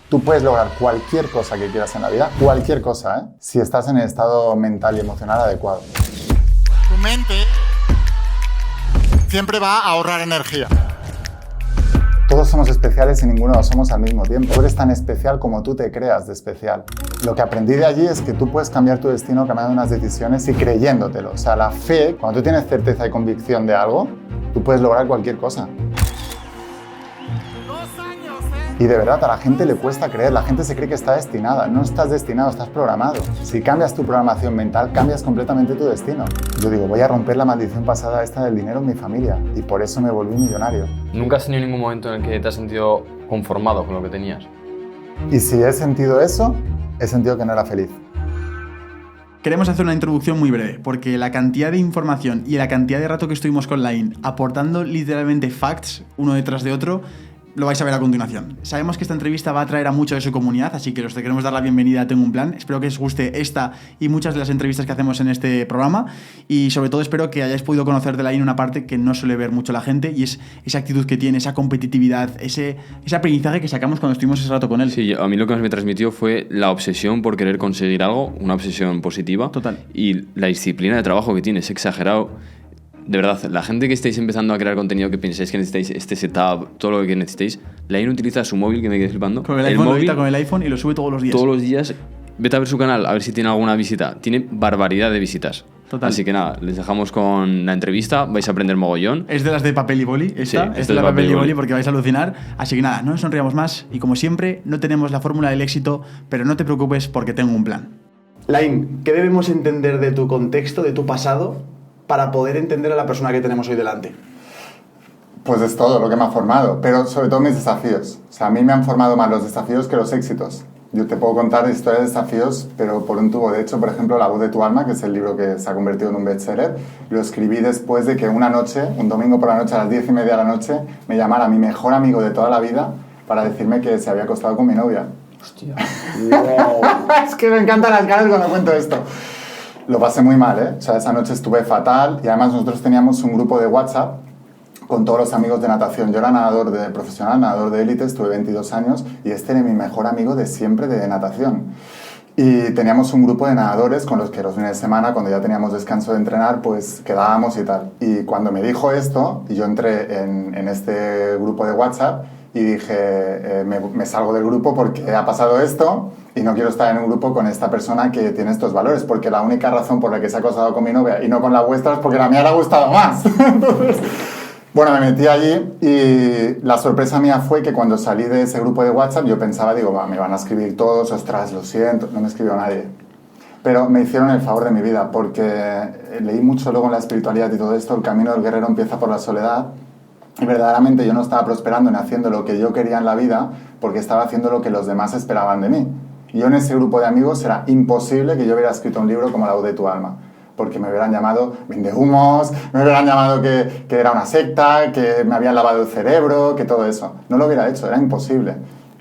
Tú puedes lograr cualquier cosa que quieras en la vida, cualquier cosa, si estás en el estado mental y emocional adecuado. Tu mente siempre va a ahorrar energía. Todos somos especiales y ninguno lo somos al mismo tiempo. Tú eres tan especial como tú te creas de especial. Lo que aprendí de allí es que tú puedes cambiar tu destino cambiando unas decisiones y creyéndotelo. O sea, la fe, cuando tú tienes certeza y convicción de algo, tú puedes lograr cualquier cosa. Y de verdad, a la gente le cuesta creer, la gente se cree que está destinada. No estás destinado, estás programado. Si cambias tu programación mental, cambias completamente tu destino. Yo digo, voy a romper la maldición pasada esta del dinero en mi familia y por eso me volví millonario. ¿Nunca has tenido ningún momento en el que te has sentido conformado con lo que tenías? Y si he sentido eso, he sentido que no era feliz. Queremos hacer una introducción muy breve, porque la cantidad de información y la cantidad de rato que estuvimos con Lain aportando literalmente facts uno detrás de otro, lo vais a ver a continuación. Sabemos que esta entrevista va a atraer a mucho de su comunidad, así que os queremos dar la bienvenida a Tengo un Plan. Espero que os guste esta y muchas de las entrevistas que hacemos en este programa y sobre todo espero que hayáis podido conocer de Lain una parte que no suele ver mucho la gente y es esa actitud que tiene, esa competitividad, ese aprendizaje que sacamos cuando estuvimos ese rato con él. Sí, a mí lo que más me transmitió fue la obsesión por querer conseguir algo, una obsesión positiva. Total. Y la disciplina de trabajo que tiene, es exagerado. De verdad, la gente que estáis empezando a crear contenido, que pensáis que necesitáis este setup, todo lo que necesitéis, Lain utiliza su móvil, que me quedé flipando. Con el iPhone, lo edita con el iPhone y lo sube todos los días. Todos los días, vete a ver su canal, a ver si tiene alguna visita. Tiene barbaridad de visitas. Total. Así que nada, les dejamos con la entrevista, vais a aprender mogollón. Es de las de papel y boli, esta, Sí, es de la papel y boli porque vais a alucinar. Así que nada, no nos sonriamos más y como siempre, no tenemos la fórmula del éxito, pero no te preocupes porque tengo un plan. Lain, ¿qué debemos entender de tu contexto, de tu pasado, para poder entender a la persona que tenemos hoy delante? Pues es todo lo que me ha formado, pero sobre todo mis desafíos. O sea, a mí me han formado más los desafíos que los éxitos. Yo te puedo contar historias de desafíos, pero por un tubo. De hecho, por ejemplo, La voz de tu alma, que es el libro que se ha convertido en un bestseller, lo escribí después de que una noche, un domingo por la noche, a las 10:30 de la noche, me llamara mi mejor amigo de toda la vida para decirme que se había acostado con mi novia. Hostia. Wow. Es que me encantan las caras cuando cuento esto. Lo pasé muy mal, ¿eh? O sea, esa noche estuve fatal y además nosotros teníamos un grupo de WhatsApp con todos los amigos de natación. Yo era nadador profesional, nadador de élite, estuve 22 años y este era mi mejor amigo de siempre de natación. Y teníamos un grupo de nadadores con los que los fines de semana, cuando ya teníamos descanso de entrenar, pues quedábamos y tal. Y cuando me dijo esto, y yo entré en este grupo de WhatsApp y dije, me salgo del grupo porque ha pasado esto y no quiero estar en un grupo con esta persona que tiene estos valores, porque la única razón por la que se ha acostado con mi novia y no con la vuestra es porque la mía le ha gustado más. Entonces, bueno, me metí allí y la sorpresa mía fue que cuando salí de ese grupo de WhatsApp yo pensaba, digo, me van a escribir todos, ostras, lo siento, no me escribió nadie. Pero me hicieron el favor de mi vida porque leí mucho luego en la espiritualidad y todo esto, el camino del guerrero empieza por la soledad. Y verdaderamente yo no estaba prosperando ni haciendo lo que yo quería en la vida porque estaba haciendo lo que los demás esperaban de mí. Y yo en ese grupo de amigos era imposible que yo hubiera escrito un libro como La voz de tu alma. Porque me hubieran llamado vendehumos, me hubieran llamado que era una secta, que me habían lavado el cerebro, que todo eso. No lo hubiera hecho, era imposible.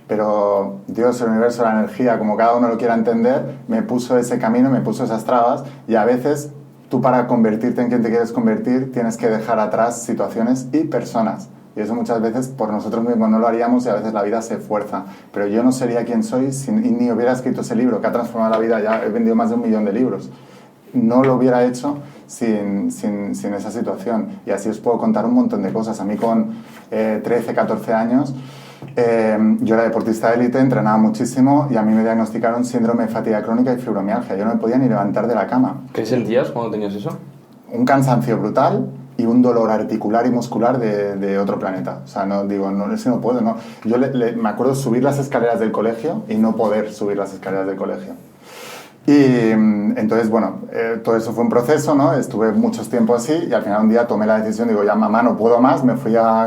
Pero Dios, el universo, la energía, como cada uno lo quiera entender, me puso ese camino, me puso esas trabas y a veces tú para convertirte en quien te quieres convertir tienes que dejar atrás situaciones y personas. Y eso muchas veces por nosotros mismos no lo haríamos y a veces la vida se fuerza. Pero yo no sería quien soy si ni hubiera escrito ese libro que ha transformado la vida. Ya he vendido más de 1 millón de libros. No lo hubiera hecho sin esa situación. Y así os puedo contar un montón de cosas. A mí con 13, 14 años, yo era deportista de élite, entrenaba muchísimo y a mí me diagnosticaron síndrome de fatiga crónica y fibromialgia. Yo no me podía ni levantar de la cama. ¿Qué sentías cuando tenías eso? Un cansancio brutal y un dolor articular y muscular de otro planeta. O sea, no digo, no, es que no puedo, no. Yo me acuerdo subir las escaleras del colegio y no poder subir las escaleras del colegio. Y entonces, bueno, todo eso fue un proceso, ¿no? Estuve mucho tiempo así y al final un día tomé la decisión, digo, ya mamá, no puedo más.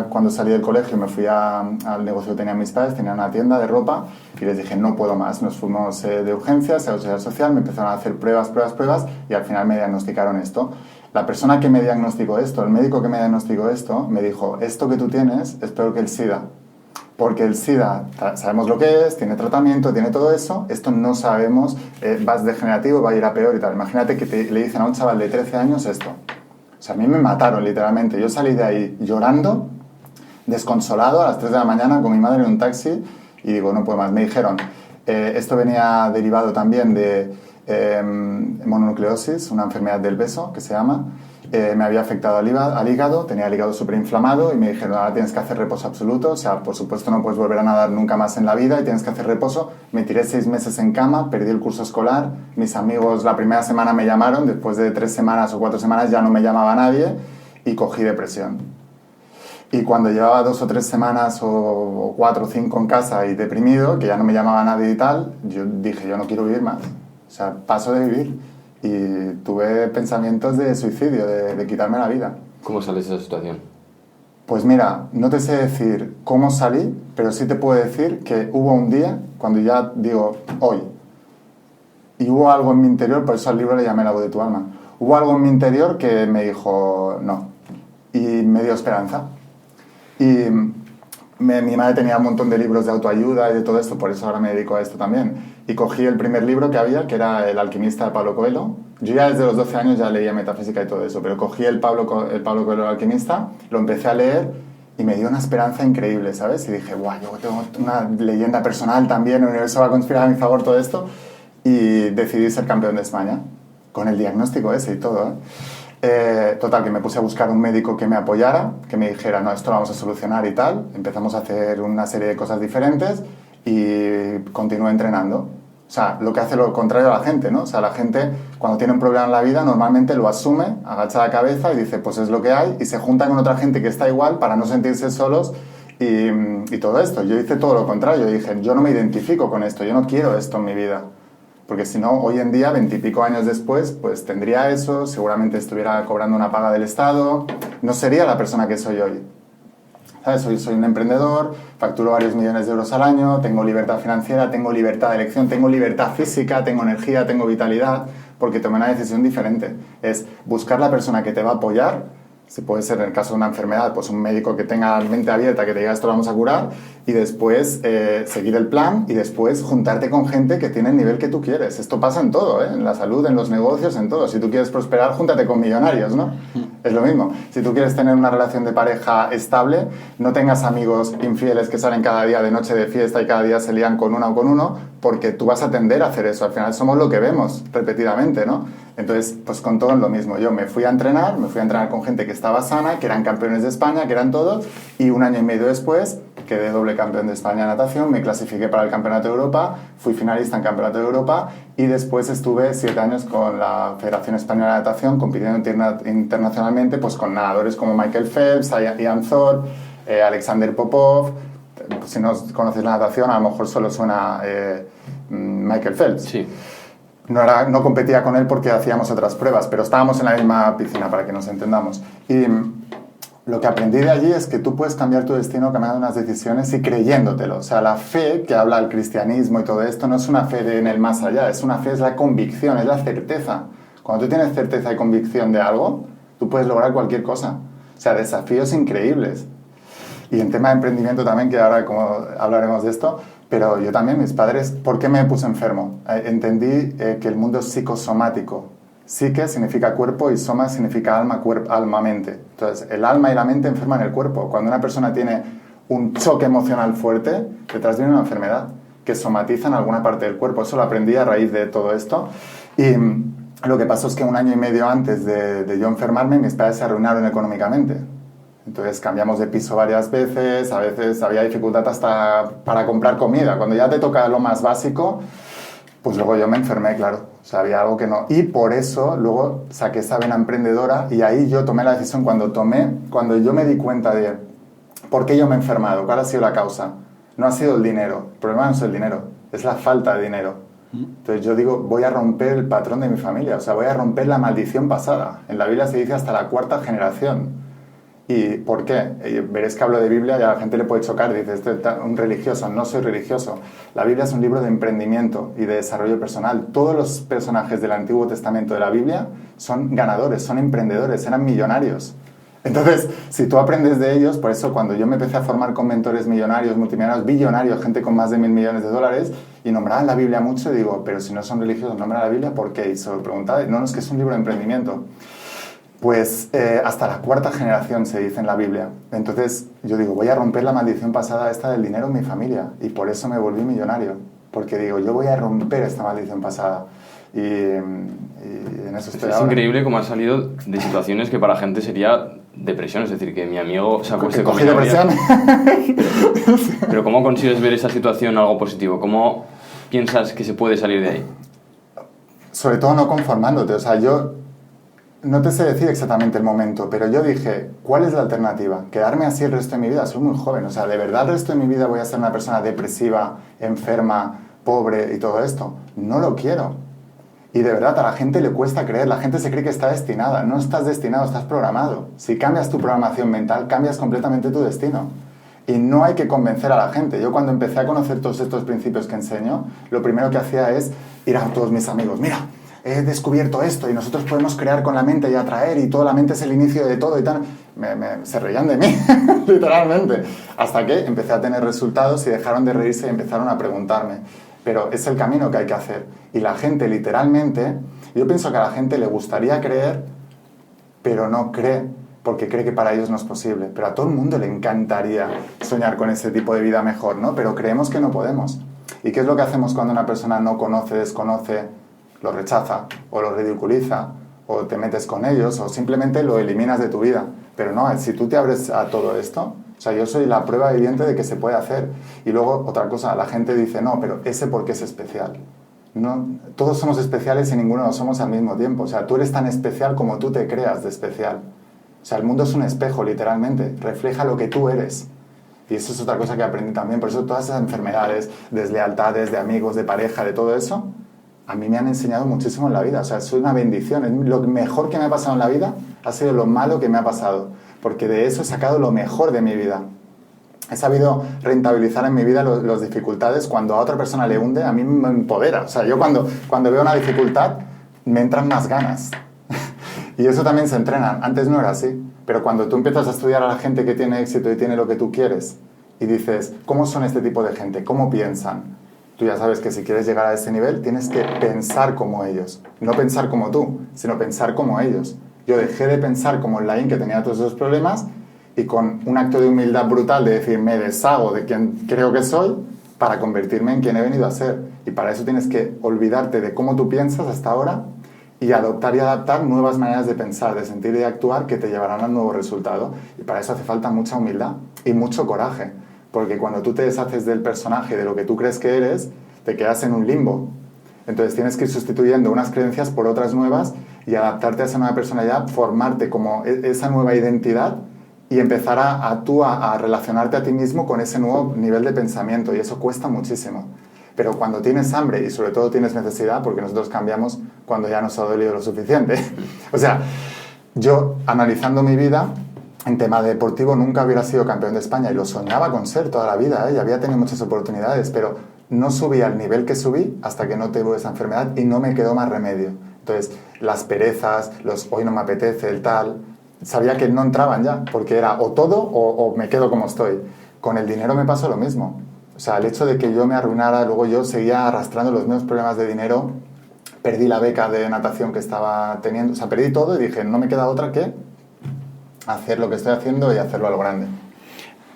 Cuando salí del colegio me fui al negocio que tenían mis padres, tenían una tienda de ropa y les dije, no puedo más. Nos fuimos de urgencias a la seguridad social, me empezaron a hacer pruebas y al final me diagnosticaron esto. La persona que me diagnosticó esto, el médico que me diagnosticó esto, me dijo, esto que tú tienes es peor que el SIDA. Porque el SIDA, sabemos lo que es, tiene tratamiento, tiene todo eso, esto no sabemos, va degenerativo, va a ir a peor y tal. Imagínate que le dicen a un chaval de 13 años esto. O sea, a mí me mataron literalmente. Yo salí de ahí llorando, desconsolado, a las 3 de la mañana con mi madre en un taxi Y digo, no puedo más. Me dijeron, esto venía derivado también de mononucleosis, una enfermedad del beso que se llama. Me había afectado al hígado, tenía el hígado súper inflamado y me dijeron, ahora tienes que hacer reposo absoluto, o sea, por supuesto no puedes volver a nadar nunca más en la vida y tienes que hacer reposo. Me tiré 6 meses en cama, perdí el curso escolar, mis amigos la primera semana me llamaron, después de 3 semanas o 4 semanas ya no me llamaba nadie y cogí depresión. Y cuando llevaba 2 o 3 semanas o 4 o 5 en casa y deprimido, que ya no me llamaba nadie y tal, yo dije, yo no quiero vivir más, o sea, paso de vivir. Y tuve pensamientos de suicidio, de quitarme la vida. ¿Cómo sales de esa situación? Pues mira, no te sé decir cómo salí, pero sí te puedo decir que hubo un día, cuando ya digo, hoy, y hubo algo en mi interior, por eso al libro le llamé La voz de tu alma, hubo algo en mi interior que me dijo no, y me dio esperanza. Y mi madre tenía un montón de libros de autoayuda y de todo esto, por eso ahora me dedico a esto también. Y cogí el primer libro que había, que era El alquimista de Pablo Coelho. Yo ya desde los 12 años ya leía metafísica y todo eso, pero cogí el Pablo Coelho, el alquimista, lo empecé a leer y me dio una esperanza increíble, ¿sabes? Y dije, guau, yo tengo una leyenda personal también, el universo va a conspirar a mi favor, todo esto. Y decidí ser campeón de España, con el diagnóstico ese y todo, total, que me puse a buscar un médico que me apoyara, que me dijera, no, esto lo vamos a solucionar y tal. Empezamos a hacer una serie de cosas diferentes y continué entrenando. O sea, lo que hace lo contrario a la gente, ¿no? O sea, la gente cuando tiene un problema en la vida normalmente lo asume, agacha la cabeza y dice, pues es lo que hay, y se junta con otra gente que está igual para no sentirse solos y todo esto. Yo hice todo lo contrario, dije, yo no me identifico con esto, yo no quiero esto en mi vida. Porque si no, hoy en día, 20 y pico años después, pues tendría eso, seguramente estuviera cobrando una paga del Estado, no sería la persona que soy hoy. ¿Sabes? Soy un emprendedor, facturo varios millones de euros al año, tengo libertad financiera, tengo libertad de elección, tengo libertad física, tengo energía, tengo vitalidad, porque tomé una decisión diferente. Es buscar la persona que te va a apoyar, si puede ser en el caso de una enfermedad, pues un médico que tenga mente abierta, que te diga esto lo vamos a curar, y después seguir el plan y después juntarte con gente que tiene el nivel que tú quieres. Esto pasa en todo, en la salud, en los negocios, en todo. Si tú quieres prosperar, júntate con millonarios, ¿no? Es lo mismo. Si tú quieres tener una relación de pareja estable, no tengas amigos infieles que salen cada día de noche de fiesta y cada día se lían con una o con uno, porque tú vas a tender a hacer eso. Al final somos lo que vemos repetidamente, ¿no? Entonces, pues con todo es lo mismo. Yo me fui a entrenar con gente que estaba sana, que eran campeones de España, que eran todos, y 1 año y medio después quedé doble campeón de España de natación, me clasifiqué para el Campeonato de Europa, fui finalista en Campeonato de Europa y después estuve 7 años con la Federación Española de Natación compitiendo internacionalmente pues con nadadores como Michael Phelps, Ian Thorpe, Alexander Popov. Si no conocéis la natación, a lo mejor solo suena Michael Phelps. Sí. No competía con él porque hacíamos otras pruebas, pero estábamos en la misma piscina, para que nos entendamos. Y lo que aprendí de allí es que tú puedes cambiar tu destino cambiando unas decisiones y creyéndotelo. O sea, la fe que habla el cristianismo y todo esto no es una fe en el más allá, es una fe, es la convicción, es la certeza. Cuando tú tienes certeza y convicción de algo, tú puedes lograr cualquier cosa. O sea, desafíos increíbles. Y en tema de emprendimiento también, que ahora como hablaremos de esto, pero yo también, mis padres, ¿por qué me puse enfermo? Entendí que el mundo es psicosomático. Psique significa cuerpo y soma significa alma, alma-mente. Entonces, el alma y la mente enferman el cuerpo. Cuando una persona tiene un choque emocional fuerte, detrás viene una enfermedad que somatiza en alguna parte del cuerpo. Eso lo aprendí a raíz de todo esto. Y lo que pasó es que 1 año y medio antes de yo enfermarme, mis padres se arruinaron económicamente. Entonces cambiamos de piso varias veces, a veces había dificultad hasta para comprar comida. Cuando ya te toca lo más básico, pues luego yo me enfermé, claro. O sea, había algo que no. Y por eso luego saqué esa vena emprendedora y ahí yo tomé la decisión cuando yo me di cuenta de por qué yo me he enfermado, cuál ha sido la causa. No ha sido el dinero, el problema no es el dinero, es la falta de dinero. Entonces yo digo, voy a romper el patrón de mi familia, o sea, voy a romper la maldición pasada. En la Biblia se dice hasta la 4ª generación. ¿Y por qué? Veréis que hablo de Biblia y a la gente le puede chocar. Dice, este es un religioso. No soy religioso. La Biblia es un libro de emprendimiento y de desarrollo personal. Todos los personajes del Antiguo Testamento de la Biblia son ganadores, son emprendedores, eran millonarios. Entonces, si tú aprendes de ellos, por eso cuando yo me empecé a formar con mentores millonarios, multimillonarios, billonarios, gente con más de $1.000 millones, y nombraban la Biblia mucho, y digo, pero si no son religiosos, nombran la Biblia, ¿por qué? Y se lo preguntaba, no, es que es un libro de emprendimiento. Pues hasta la 4ª generación se dice en la Biblia. Entonces yo digo, voy a romper la maldición pasada esta del dinero en mi familia. Y por eso me volví millonario. Porque digo, yo voy a romper esta maldición pasada. Y en eso estoy Es ahora. increíble cómo has salido de situaciones que para gente sería depresión. Es decir, que mi amigo se acueste con mi ¿Cogí novia. depresión? Pero ¿cómo consigues ver esa situación algo positivo? ¿Cómo piensas que se puede salir de ahí? Sobre todo no conformándote. O sea, yo no te sé decir exactamente el momento, pero yo dije, ¿cuál es la alternativa? ¿Quedarme así el resto de mi vida? Soy muy joven. O sea, ¿de verdad el resto de mi vida voy a ser una persona depresiva, enferma, pobre y todo esto? No lo quiero. Y de verdad a la gente le cuesta creer. La gente se cree que está destinada. No estás destinado, estás programado. Si cambias tu programación mental, cambias completamente tu destino. Y no hay que convencer a la gente. Yo cuando empecé a conocer todos estos principios que enseño, lo primero que hacía es ir a todos mis amigos. Mira, he descubierto esto y nosotros podemos crear con la mente y atraer y toda la mente es el inicio de todo y tal. Se reían de mí, literalmente. Hasta que empecé a tener resultados y dejaron de reírse y empezaron a preguntarme. Pero es el camino que hay que hacer. Y la gente, literalmente, yo pienso que a la gente le gustaría creer, pero no cree, porque cree que para ellos no es posible. Pero a todo el mundo le encantaría soñar con ese tipo de vida mejor, ¿no? Pero creemos que no podemos. ¿Y qué es lo que hacemos cuando una persona no conoce, desconoce, lo rechaza o lo ridiculiza o te metes con ellos o simplemente lo eliminas de tu vida? Pero no, si tú te abres a todo esto, o sea, yo soy la prueba viviente de que se puede hacer. Y luego, otra cosa, la gente dice, no, pero ese porque es especial. No, todos somos especiales y ninguno lo somos al mismo tiempo. O sea, tú eres tan especial como tú te creas de especial. O sea, el mundo es un espejo, literalmente. Refleja lo que tú eres. Y eso es otra cosa que aprendí también. Por eso todas esas enfermedades, deslealtades, de amigos, de pareja, de todo eso, a mí me han enseñado muchísimo en la vida. O sea, soy una bendición. Lo mejor que me ha pasado en la vida ha sido lo malo que me ha pasado. Porque de eso he sacado lo mejor de mi vida. He sabido rentabilizar en mi vida las dificultades. Cuando a otra persona le hunde, a mí me empodera. O sea, yo cuando veo una dificultad, me entran más ganas. Y eso también se entrena. Antes no era así. Pero cuando tú empiezas a estudiar a la gente que tiene éxito y tiene lo que tú quieres, y dices, ¿cómo son este tipo de gente? ¿Cómo piensan? Tú ya sabes que si quieres llegar a ese nivel, tienes que pensar como ellos. No pensar como tú, sino pensar como ellos. Yo dejé de pensar como el Laín que tenía todos esos problemas y con un acto de humildad brutal de decir, me deshago de quien creo que soy para convertirme en quien he venido a ser. Y para eso tienes que olvidarte de cómo tú piensas hasta ahora y adoptar y adaptar nuevas maneras de pensar, de sentir y de actuar que te llevarán al nuevo resultado. Y para eso hace falta mucha humildad y mucho coraje. Porque cuando tú te deshaces del personaje, de lo que tú crees que eres, te quedas en un limbo. Entonces tienes que ir sustituyendo unas creencias por otras nuevas y adaptarte a esa nueva personalidad, formarte como esa nueva identidad y empezar a relacionarte a ti mismo con ese nuevo nivel de pensamiento. Y eso cuesta muchísimo. Pero cuando tienes hambre y sobre todo tienes necesidad, porque nosotros cambiamos cuando ya nos ha dolido lo suficiente. O sea, yo analizando mi vida, en tema deportivo nunca hubiera sido campeón de España y lo soñaba con ser toda la vida, y había tenido muchas oportunidades, pero no subí al nivel que subí hasta que no tuve esa enfermedad y no me quedó más remedio. Entonces, las perezas, hoy no me apetece, el tal, sabía que no entraban ya, porque era o todo o me quedo como estoy. Con el dinero me pasó lo mismo. O sea, el hecho de que yo me arruinara, luego yo seguía arrastrando los mismos problemas de dinero, perdí la beca de natación que estaba teniendo, o sea, perdí todo y dije, no me queda otra que hacer lo que estoy haciendo y hacerlo a lo grande.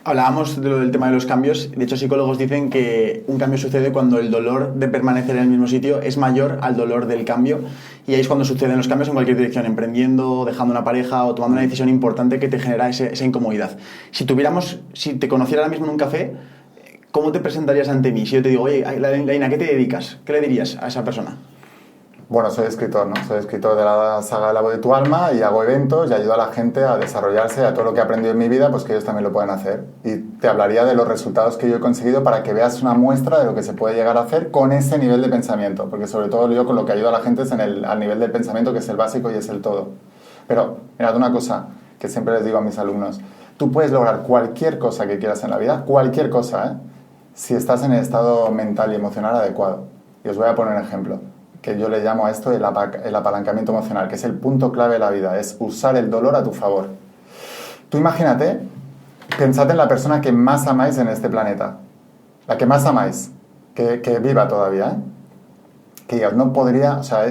Hablábamos del tema de los cambios. De hecho, psicólogos dicen que un cambio sucede cuando el dolor de permanecer en el mismo sitio es mayor al dolor del cambio. Y ahí es cuando suceden los cambios en cualquier dirección, emprendiendo, dejando una pareja o tomando una decisión importante que te genera esa incomodidad. Si te conociera ahora mismo en un café, ¿cómo te presentarías ante mí? Si yo te digo, oye, Laín, ¿a qué te dedicas? ¿Qué le dirías a esa persona? Bueno, soy escritor, ¿no? Soy escritor de la saga La voz de tu alma y hago eventos y ayudo a la gente a desarrollarse, a todo lo que he aprendido en mi vida, pues que ellos también lo pueden hacer. Y te hablaría de los resultados que yo he conseguido para que veas una muestra de lo que se puede llegar a hacer con ese nivel de pensamiento. Porque sobre todo yo con lo que ayudo a la gente es al nivel del pensamiento, que es el básico y es el todo. Pero, mirad una cosa que siempre les digo a mis alumnos. Tú puedes lograr cualquier cosa que quieras en la vida, cualquier cosa, ¿eh? Si estás en el estado mental y emocional adecuado. Y os voy a poner un ejemplo, que yo le llamo a esto el apalancamiento emocional, que es el punto clave de la vida, es usar el dolor a tu favor. Tú imagínate, pensad en la persona que más amáis en este planeta, la que más amáis, que viva todavía, ¿eh? Que digas, no podría, o sea,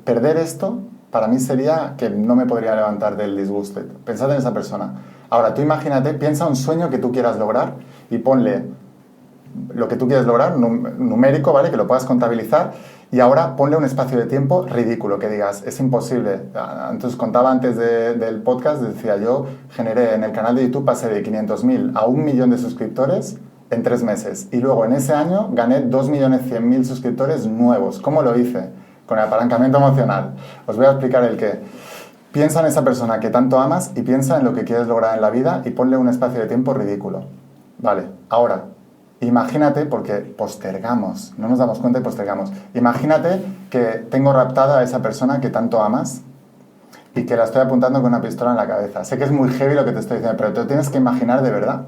perder esto para mí sería que no me podría levantar del disgusted. Pensad en esa persona. Ahora, tú imagínate, piensa un sueño que tú quieras lograr y ponle lo que tú quieres lograr, numérico, ¿vale? Que lo puedas contabilizar. Y ahora ponle un espacio de tiempo ridículo, que digas, es imposible. Entonces contaba antes del podcast, decía yo, generé en el canal de YouTube, pasé de 500.000 a 1 millón de suscriptores en 3 meses. Y luego en ese año gané 2.100.000 suscriptores nuevos. ¿Cómo lo hice? Con el apalancamiento emocional. Os voy a explicar el qué. Piensa en esa persona que tanto amas y piensa en lo que quieres lograr en la vida y ponle un espacio de tiempo ridículo. Vale, ahora, imagínate, porque postergamos, no nos damos cuenta y postergamos. Imagínate que tengo raptada a esa persona que tanto amas y que la estoy apuntando con una pistola en la cabeza. Sé que es muy heavy lo que te estoy diciendo, pero te lo tienes que imaginar de verdad.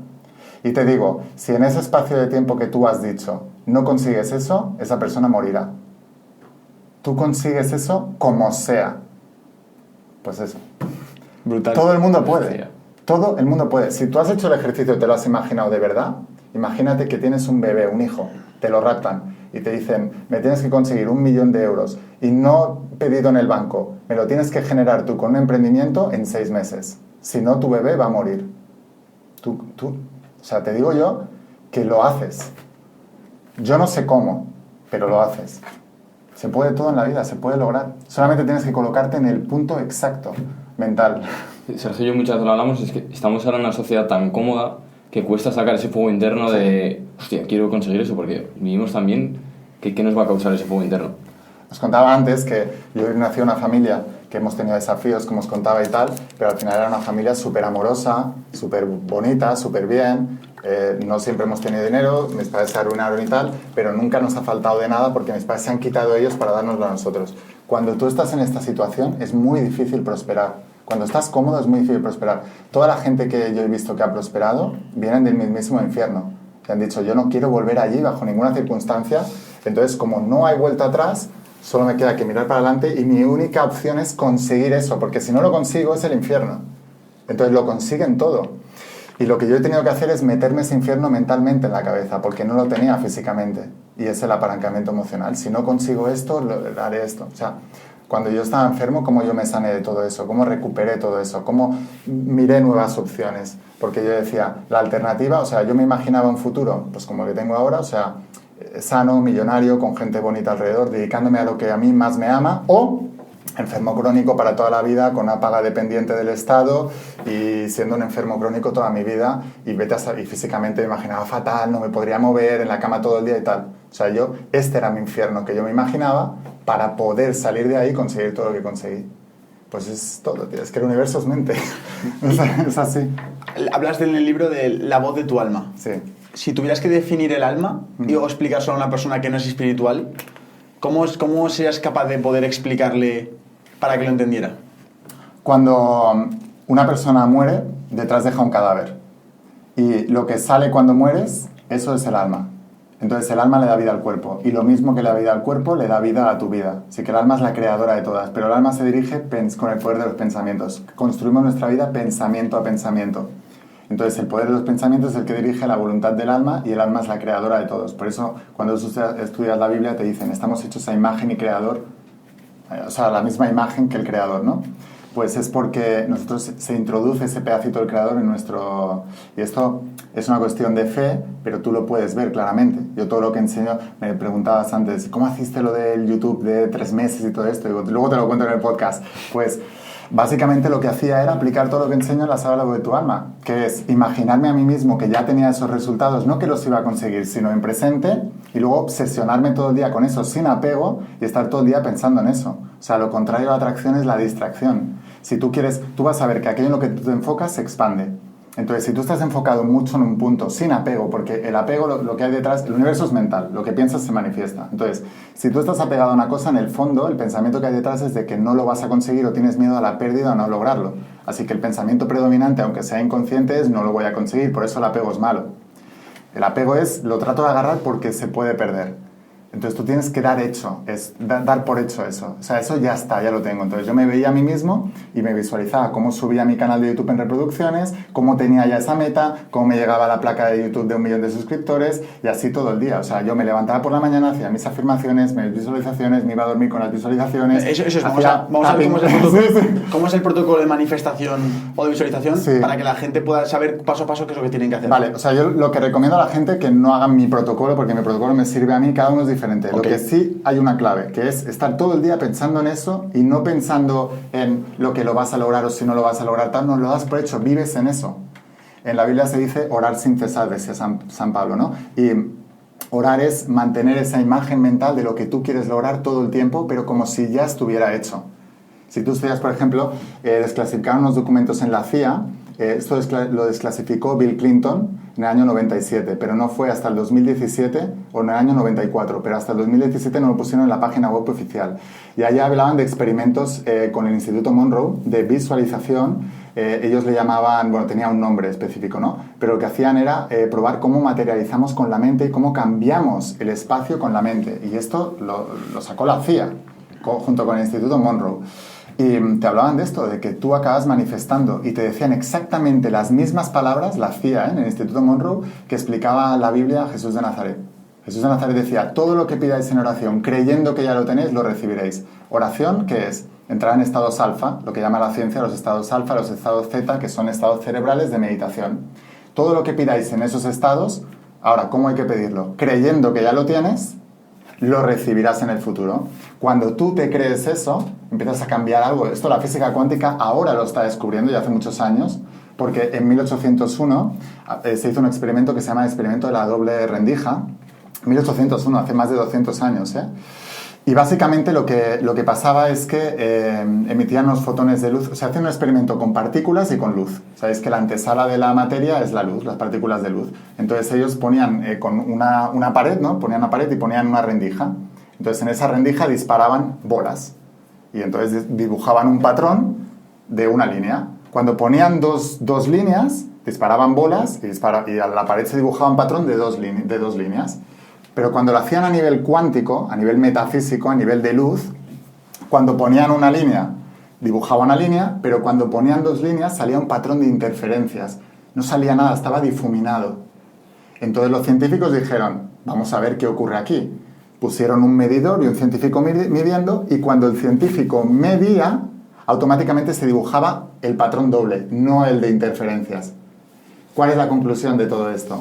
Y te digo, si en ese espacio de tiempo que tú has dicho no consigues eso, esa persona morirá. Tú consigues eso como sea. Pues eso. Brutal. Todo el mundo puede. Todo el mundo puede. Si tú has hecho el ejercicio y te lo has imaginado de verdad, imagínate que tienes un bebé, un hijo, te lo raptan y te dicen, me tienes que conseguir 1 millón de euros y no pedido en el banco, me lo tienes que generar tú con un emprendimiento en 6 meses. Si no, tu bebé va a morir. O sea, te digo yo que lo haces. Yo no sé cómo, pero lo haces. Se puede todo en la vida, se puede lograr. Solamente tienes que colocarte en el punto exacto mental. Sergio y yo muchas veces lo hablamos, es que estamos ahora en una sociedad tan cómoda que cuesta sacar ese fuego interno de, hostia, quiero conseguir eso, porque vivimos también, ¿qué nos va a causar ese fuego interno? Os contaba antes que yo nací en una familia que hemos tenido desafíos, como os contaba y tal, pero al final era una familia súper amorosa, súper bonita, súper bien. No siempre hemos tenido dinero, mis padres se arruinaron y tal, pero nunca nos ha faltado de nada porque mis padres se han quitado ellos para dárnoslo a nosotros. Cuando tú estás en esta situación es muy difícil prosperar. Cuando estás cómodo es muy difícil prosperar. Toda la gente que yo he visto que ha prosperado vienen del mismísimo infierno. Que han dicho, yo no quiero volver allí bajo ninguna circunstancia. Entonces, como no hay vuelta atrás, solo me queda que mirar para adelante y mi única opción es conseguir eso, porque si no lo consigo es el infierno. Entonces lo consiguen todo. Y lo que yo he tenido que hacer es meterme ese infierno mentalmente en la cabeza, porque no lo tenía físicamente. Y es el apalancamiento emocional. Si no consigo esto, haré esto. O sea, cuando yo estaba enfermo, ¿cómo yo me sané de todo eso? ¿Cómo recuperé todo eso? ¿Cómo miré nuevas opciones? Porque yo decía, la alternativa, o sea, yo me imaginaba un futuro, pues como el que tengo ahora, o sea, sano, millonario, con gente bonita alrededor, dedicándome a lo que a mí más me ama, o enfermo crónico para toda la vida, con una paga dependiente del Estado y siendo un enfermo crónico toda mi vida y físicamente me imaginaba fatal, no me podría mover, en la cama todo el día y tal. O sea, este era mi infierno que yo me imaginaba para poder salir de ahí y conseguir todo lo que conseguí. Pues es todo, tío. Es que el universo es mente. Es así. Hablas en el libro de la voz de tu alma. Sí. Si tuvieras que definir el alma y o explicárselo a una persona que no es espiritual, ¿cómo serías capaz de poder explicarle para que lo entendiera? Cuando una persona muere, detrás deja un cadáver. Y lo que sale cuando mueres, eso es el alma. Entonces el alma le da vida al cuerpo. Y lo mismo que le da vida al cuerpo, le da vida a tu vida. Así que el alma es la creadora de todas. Pero el alma se dirige con el poder de los pensamientos. Construimos nuestra vida pensamiento a pensamiento. Entonces el poder de los pensamientos es el que dirige la voluntad del alma y el alma es la creadora de todos. Por eso cuando estudias la Biblia te dicen, estamos hechos a imagen y creador, o sea, la misma imagen que el creador, ¿no? Pues es porque nosotros se introduce ese pedacito del creador en nuestro... Y esto es una cuestión de fe, pero tú lo puedes ver claramente. Yo todo lo que enseño, me preguntabas antes, ¿cómo hiciste lo del YouTube de 3 meses y todo esto? Digo, luego te lo cuento en el podcast. Pues básicamente lo que hacía era aplicar todo lo que enseño en la saga de tu alma, que es imaginarme a mí mismo que ya tenía esos resultados, no que los iba a conseguir, sino en presente, y luego obsesionarme todo el día con eso sin apego y estar todo el día pensando en eso. O sea, lo contrario a la atracción es la distracción. Si tú quieres, tú vas a ver que aquello en lo que tú te enfocas se expande. Entonces, si tú estás enfocado mucho en un punto, sin apego, porque el apego, lo que hay detrás, el universo es mental, lo que piensas se manifiesta. Entonces, si tú estás apegado a una cosa, en el fondo, el pensamiento que hay detrás es de que no lo vas a conseguir o tienes miedo a la pérdida o no lograrlo. Así que el pensamiento predominante, aunque sea inconsciente, es no lo voy a conseguir, por eso el apego es malo. El apego es, lo trato de agarrar porque se puede perder. Entonces tú tienes que dar por hecho eso. O sea, eso ya está, ya lo tengo. Entonces yo me veía a mí mismo y me visualizaba cómo subía mi canal de YouTube en reproducciones, cómo tenía ya esa meta, cómo me llegaba la placa de YouTube de 1 millón de suscriptores y así todo el día. O sea, yo me levantaba por la mañana, hacía mis afirmaciones, mis visualizaciones, me iba a dormir con las visualizaciones. Eso es, vamos a ver cómo es el protocolo de manifestación o de visualización para que la gente pueda saber paso a paso qué es lo que tienen que hacer. Vale, o sea, yo lo que recomiendo a la gente que no hagan mi protocolo, porque mi protocolo me sirve a mí, cada uno es diferente. Okay. Lo que sí hay una clave, que es estar todo el día pensando en eso y no pensando en lo que lo vas a lograr o si no lo vas a lograr, tal, no lo das por hecho, vives en eso. En la Biblia se dice orar sin cesar, decía San Pablo, ¿no? Y orar es mantener esa imagen mental de lo que tú quieres lograr todo el tiempo, pero como si ya estuviera hecho. Si tú estudias, por ejemplo, desclasificaron unos documentos en la CIA, esto lo desclasificó Bill Clinton en el año 97, pero no fue hasta el 2017 o en el año 94, pero hasta el 2017 no lo pusieron en la página web oficial. Y allá hablaban de experimentos con el Instituto Monroe de visualización. Ellos le llamaban, bueno, tenía un nombre específico, ¿no? Pero lo que hacían era probar cómo materializamos con la mente y cómo cambiamos el espacio con la mente. Y esto lo sacó la CIA junto con el Instituto Monroe. Y te hablaban de esto, de que tú acabas manifestando y te decían exactamente las mismas palabras, la CIA, en el Instituto Monroe, que explicaba la Biblia a Jesús de Nazaret. Jesús de Nazaret decía, todo lo que pidáis en oración, creyendo que ya lo tenéis, lo recibiréis. Oración, ¿qué es? Entrar en estados alfa, lo que llama la ciencia los estados alfa, los estados zeta, que son estados cerebrales de meditación. Todo lo que pidáis en esos estados, ahora, ¿cómo hay que pedirlo? Creyendo que ya lo tienes, lo recibirás en el futuro. Cuando tú te crees eso, empiezas a cambiar algo. Esto la física cuántica ahora lo está descubriendo, ya hace muchos años, porque en 1801 se hizo un experimento que se llama el experimento de la doble rendija. 1801, hace más de 200 años, ¿eh? Y básicamente lo que pasaba es que emitían unos fotones de luz. O sea, hacían un experimento con partículas y con luz. Sabéis que la antesala de la materia es la luz, las partículas de luz. Entonces ellos ponían con una pared, ¿no? Ponían una pared y ponían una rendija. Entonces en esa rendija disparaban bolas. Y entonces dibujaban un patrón de una línea. Cuando ponían dos líneas, disparaban bolas y a la pared se dibujaba un patrón de dos líneas. Pero cuando lo hacían a nivel cuántico, a nivel metafísico, a nivel de luz, cuando ponían una línea, dibujaba una línea, pero cuando ponían dos líneas salía un patrón de interferencias. No salía nada, estaba difuminado. Entonces los científicos dijeron, vamos a ver qué ocurre aquí. Pusieron un medidor y un científico midiendo, y cuando el científico medía, automáticamente se dibujaba el patrón doble, no el de interferencias. ¿Cuál es la conclusión de todo esto?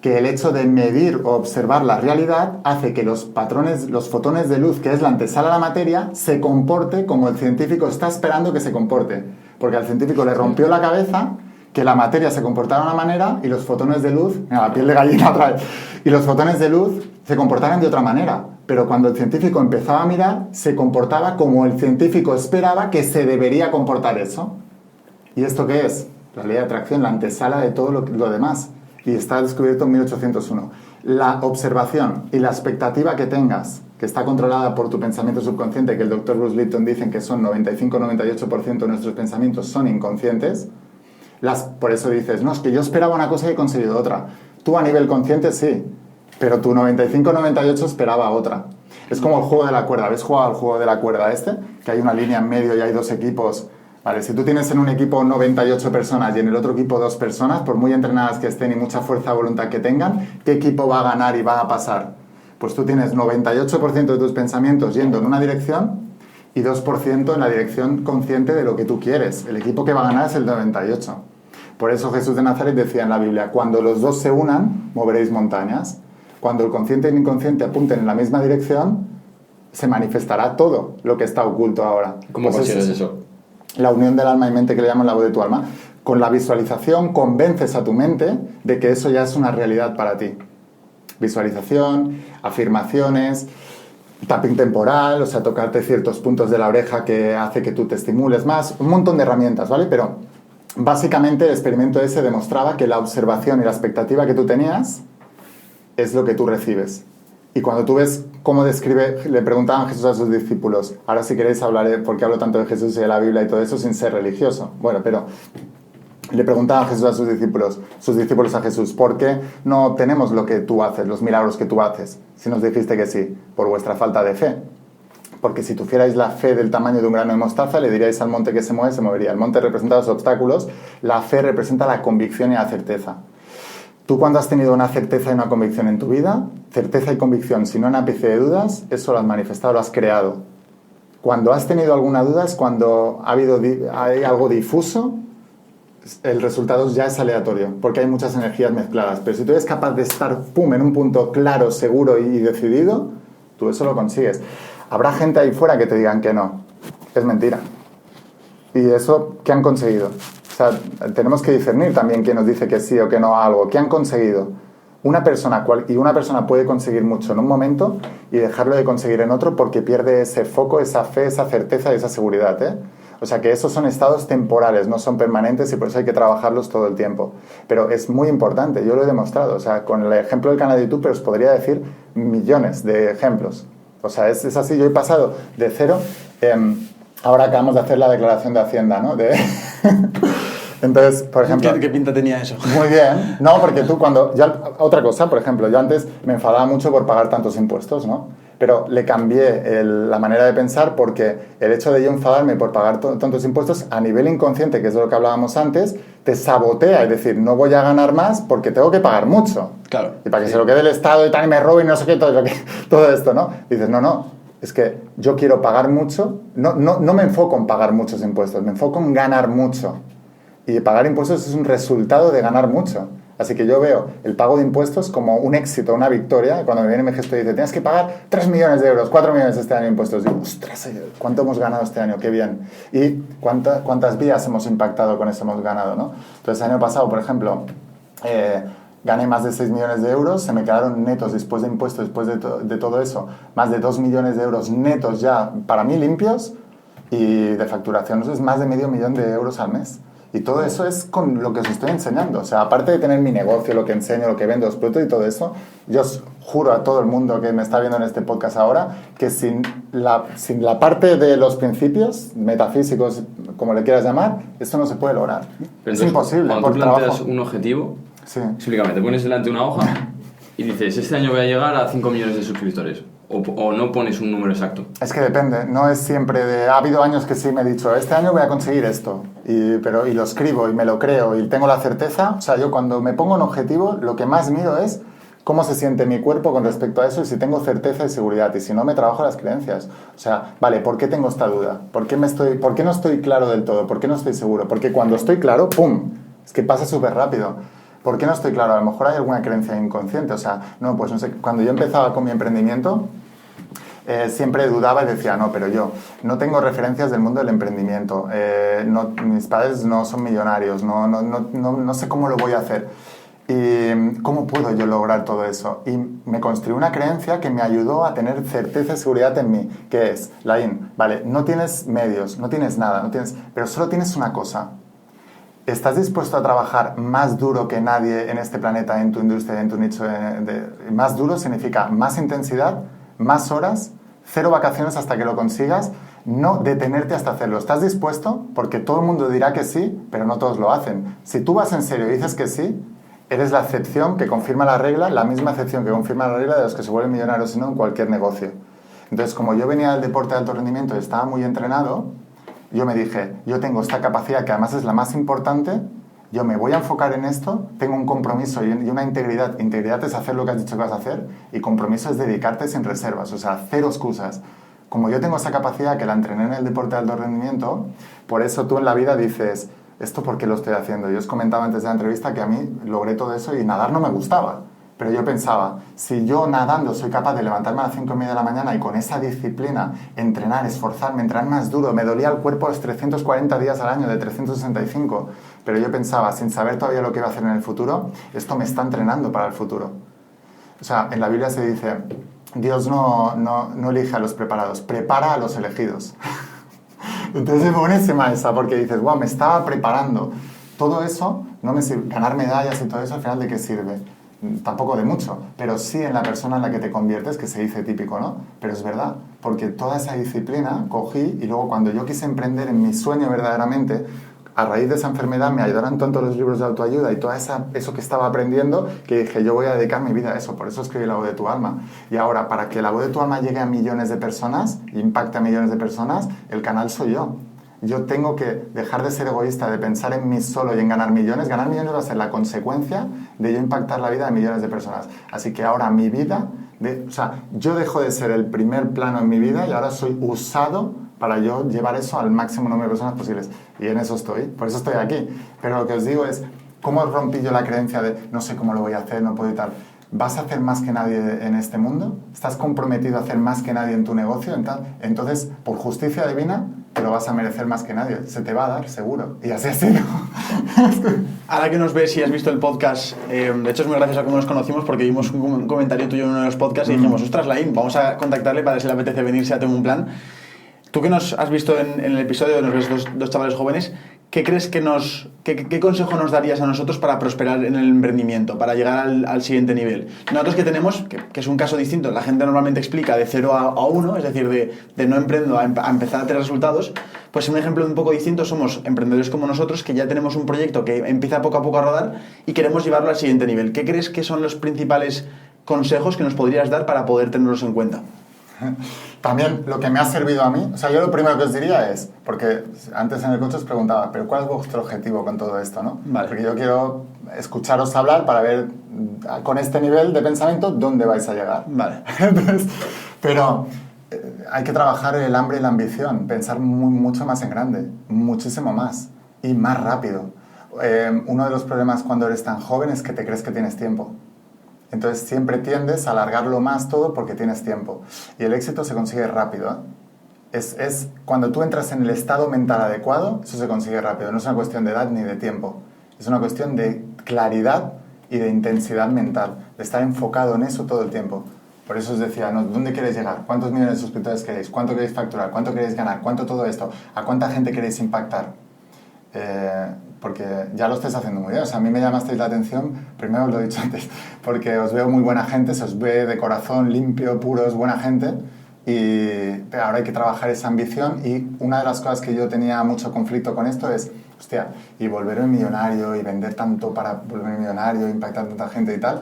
Que el hecho de medir o observar la realidad hace que los fotones de luz, que es la antesala de la materia, se comporte como el científico está esperando que se comporte. Porque al científico le rompió la cabeza que la materia se comportara de una manera y los fotones de luz, mira, la piel de gallina otra vez, y los fotones de luz se comportaran de otra manera. Pero cuando el científico empezaba a mirar, se comportaba como el científico esperaba que se debería comportar eso. ¿Y esto qué es? La ley de atracción, la antesala de todo lo demás. Y está descubierto en 1801. La observación y la expectativa que tengas, que está controlada por tu pensamiento subconsciente, que el Dr. Bruce Lipton dice que son 95-98% de nuestros pensamientos son inconscientes, por eso dices, no, es que yo esperaba una cosa y he conseguido otra. Tú a nivel consciente sí, pero tu 95-98 esperaba otra. Es como el juego de la cuerda. ¿Habéis jugado al juego de la cuerda este? Que hay una línea en medio y hay dos equipos. Vale, si tú tienes en un equipo 98 personas y en el otro equipo 2 personas, por muy entrenadas que estén y mucha fuerza de voluntad que tengan, ¿qué equipo va a ganar y va a pasar? Pues tú tienes 98% de tus pensamientos yendo en una dirección y 2% en la dirección consciente de lo que tú quieres. El equipo que va a ganar es el 98%. Por eso Jesús de Nazaret decía en la Biblia, cuando los dos se unan, moveréis montañas. Cuando el consciente y el inconsciente apunten en la misma dirección, se manifestará todo lo que está oculto ahora. ¿Cómo consigues eso? La unión del alma y mente, que le llaman la voz de tu alma. Con la visualización convences a tu mente de que eso ya es una realidad para ti. Visualización, afirmaciones, tapping temporal, o sea, tocarte ciertos puntos de la oreja que hace que tú te estimules más, un montón de herramientas, ¿vale? Pero básicamente el experimento ese demostraba que la observación y la expectativa que tú tenías es lo que tú recibes. Y cuando tú ves cómo describe, le preguntaban Jesús a sus discípulos, ahora si queréis hablaré, porque hablo tanto de Jesús y de la Biblia y todo eso sin ser religioso. Bueno, pero Le preguntaba Jesús a sus discípulos a Jesús, ¿por qué no tenemos lo que tú haces, los milagros que tú haces? Si nos dijiste que sí, por vuestra falta de fe. Porque si tuvierais la fe del tamaño de un grano de mostaza, le diríais al monte que se mueve, se movería. El monte representa los obstáculos, la fe representa la convicción y la certeza. Tú cuando has tenido una certeza y una convicción en tu vida, certeza y convicción, si no un ápice de dudas, eso lo has manifestado, lo has creado. Cuando has tenido alguna duda es cuando hay algo difuso, el resultado ya es aleatorio, porque hay muchas energías mezcladas. Pero si tú eres capaz de estar, en un punto claro, seguro y decidido, tú eso lo consigues. Habrá gente ahí fuera que te digan que no. Es mentira. ¿Y eso qué han conseguido? O sea, tenemos que discernir también quién nos dice que sí o que no a algo. ¿Qué han conseguido? Una persona puede conseguir mucho en un momento y dejarlo de conseguir en otro porque pierde ese foco, esa fe, esa certeza y esa seguridad, ¿eh? O sea que esos son estados temporales, no son permanentes y por eso hay que trabajarlos todo el tiempo. Pero es muy importante, yo lo he demostrado. O sea, con el ejemplo del canal de YouTube, pero os podría decir millones de ejemplos. O sea, es así, yo he pasado de cero. Ahora acabamos de hacer la declaración de Hacienda, ¿no? Entonces, por ejemplo... ¿Qué pinta tenía eso? Muy bien. No, porque tú cuando... otra cosa, por ejemplo, yo antes me enfadaba mucho por pagar tantos impuestos, ¿no? Pero le cambié la manera de pensar porque el hecho de yo enfadarme por pagar tantos impuestos a nivel inconsciente, que es de lo que hablábamos antes, te sabotea. Es decir, no voy a ganar más porque tengo que pagar mucho. Claro. Y para que se lo quede el Estado y tal, y me robe y no sé qué, todo esto, ¿no? Dices, no, es que yo quiero pagar mucho. No me enfoco en pagar muchos impuestos, me enfoco en ganar mucho. Y pagar impuestos es un resultado de ganar mucho. Así que yo veo el pago de impuestos como un éxito, una victoria. Cuando me viene mi gestor y dice, tienes que pagar 3 millones de euros, 4 millones este año de impuestos. Digo, ostras, ¿cuánto hemos ganado este año? Qué bien. Y cuántas vidas hemos impactado con eso hemos ganado, ¿no? Entonces, el año pasado, por ejemplo, gané más de 6 millones de euros. Se me quedaron netos después de impuestos, después de todo eso, más de 2 millones de euros netos ya para mí limpios. Y de facturación, eso es más de medio millón de euros al mes. Y todo eso es con lo que os estoy enseñando. O sea, aparte de tener mi negocio, lo que enseño, lo que vendo, los productos y todo eso, yo os juro a todo el mundo que me está viendo en este podcast ahora que sin la parte de los principios metafísicos, como le quieras llamar, esto no se puede lograr. Pero es entonces, imposible. Cuando por tú planteas trabajo. un objetivo, Sí. explícame, te pones delante una hoja y dices, este año voy a llegar a 5 millones de suscriptores. O no pones un número exacto. Es que depende, no es siempre de... Ha habido años que sí me he dicho, este año voy a conseguir esto, y lo escribo y me lo creo y tengo la certeza. O sea, yo cuando me pongo un objetivo, lo que más miro es cómo se siente mi cuerpo con respecto a eso y si tengo certeza y seguridad. Y si no, me trabajo las creencias. O sea, vale, ¿por qué tengo esta duda? ¿Por qué no estoy claro del todo? ¿Por qué no estoy seguro? Porque cuando estoy claro, ¡pum! Es que pasa súper rápido. ¿Por qué no estoy claro? A lo mejor hay alguna creencia inconsciente. O sea, no, pues no sé. Cuando yo empezaba con mi emprendimiento... siempre dudaba y decía, no, pero yo no tengo referencias del mundo del emprendimiento, mis padres no son millonarios, no sé cómo lo voy a hacer y cómo puedo yo lograr todo eso. Y me construí una creencia que me ayudó a tener certeza y seguridad en mí, que es, Laín, vale, no tienes medios, no tienes nada, pero solo tienes una cosa. ¿Estás dispuesto a trabajar más duro que nadie en este planeta, en tu industria, en tu nicho? Más duro significa más intensidad, más horas, 0 vacaciones hasta que lo consigas, no detenerte hasta hacerlo. ¿Estás dispuesto? Porque todo el mundo dirá que sí, pero no todos lo hacen. Si tú vas en serio y dices que sí, eres la excepción que confirma la regla, la misma excepción que confirma la regla de los que se vuelven millonarios, sino en cualquier negocio. Entonces, como yo venía del deporte de alto rendimiento y estaba muy entrenado, yo me dije, yo tengo esta capacidad que además es la más importante, yo me voy a enfocar en esto, tengo un compromiso y una integridad. Integridad es hacer lo que has dicho que vas a hacer y compromiso es dedicarte sin reservas, o sea, 0 excusas. Como yo tengo esa capacidad que la entrené en el deporte de alto rendimiento, por eso tú en la vida dices, ¿esto por qué lo estoy haciendo? Yo os comentaba antes de la entrevista que a mí logré todo eso y nadar no me gustaba. Pero yo pensaba, si yo nadando soy capaz de levantarme a las 5:30 de la mañana y con esa disciplina entrenar, esforzarme, entrenar más duro, me dolía el cuerpo los 340 días al año de 365, pero yo pensaba, sin saber todavía lo que iba a hacer en el futuro, esto me está entrenando para el futuro. O sea, en la Biblia se dice, Dios no elige a los preparados, prepara a los elegidos. Entonces es buenísima esa, porque dices, wow, me estaba preparando. Todo eso no me sirve, ganar medallas y todo eso, al final, ¿de qué sirve? Tampoco de mucho, pero sí en la persona en la que te conviertes, que se dice típico, ¿no? Pero es verdad, porque toda esa disciplina cogí y luego cuando yo quise emprender en mi sueño verdaderamente, a raíz de esa enfermedad me ayudaron tanto los libros de autoayuda y todo eso que estaba aprendiendo, que dije, yo voy a dedicar mi vida a eso. Por eso escribí La Voz de tu Alma. Y ahora, para que La Voz de tu Alma llegue a millones de personas, impacte a millones de personas, el canal soy yo. Yo tengo que dejar de ser egoísta, de pensar en mí solo y en ganar millones. Ganar millones va a ser la consecuencia de yo impactar la vida de millones de personas. Así que ahora mi vida, yo dejo de ser el primer plano en mi vida y ahora soy usado para yo llevar eso al máximo número de personas posibles. Y en eso estoy, por eso estoy aquí. Pero lo que os digo es, ¿cómo rompí yo la creencia de no sé cómo lo voy a hacer, no puedo y tal? ¿Vas a hacer más que nadie en este mundo? ¿Estás comprometido a hacer más que nadie en tu negocio? Entonces, por justicia divina, te lo vas a merecer más que nadie. Se te va a dar, seguro. Y así ha sido. Ahora que nos ves y has visto el podcast, de hecho es muy gracioso cómo nos conocimos porque vimos un comentario tuyo en uno de los podcasts y dijimos, ostras, Laín, vamos a contactarle para ver si le apetece venir, si ya tengo un plan. Tú que nos has visto en el episodio, nos ves dos chavales jóvenes, ¿qué crees qué consejo nos darías a nosotros para prosperar en el emprendimiento, para llegar al siguiente nivel? Nosotros que tenemos, que es un caso distinto, la gente normalmente explica de 0 a 1, es decir, de no emprendo a empezar a tener resultados, pues un ejemplo un poco distinto somos emprendedores como nosotros que ya tenemos un proyecto que empieza poco a poco a rodar y queremos llevarlo al siguiente nivel. ¿Qué crees que son los principales consejos que nos podrías dar para poder tenerlos en cuenta? También lo que me ha servido a mí, yo lo primero que os diría es, porque antes en el coche os preguntaba, pero ¿cuál es vuestro objetivo con todo esto, no? Vale. Porque yo quiero escucharos hablar para ver con este nivel de pensamiento dónde vais a llegar. Vale. Entonces, pero hay que trabajar el hambre y la ambición, pensar mucho más en grande, muchísimo más y más rápido. Uno de los problemas cuando eres tan joven es que te crees que tienes tiempo. Entonces siempre tiendes a alargarlo más todo porque tienes tiempo. Y el éxito se consigue rápido, ¿eh? Es cuando tú entras en el estado mental adecuado, eso se consigue rápido. No es una cuestión de edad ni de tiempo. Es una cuestión de claridad y de intensidad mental, de estar enfocado en eso todo el tiempo. Por eso os decía, ¿no? ¿Dónde queréis llegar? ¿Cuántos millones de suscriptores queréis? ¿Cuánto queréis facturar? ¿Cuánto queréis ganar? ¿Cuánto todo esto? ¿A cuánta gente queréis impactar? Porque ya lo estáis haciendo muy bien. A mí me llamasteis la atención, primero os lo he dicho antes, porque os veo muy buena gente, se os ve de corazón limpio, puros, buena gente, y ahora hay que trabajar esa ambición. Y una de las cosas que yo tenía mucho conflicto con esto es, hostia, y volverme millonario y vender tanto para volverme millonario, impactar a tanta gente y tal,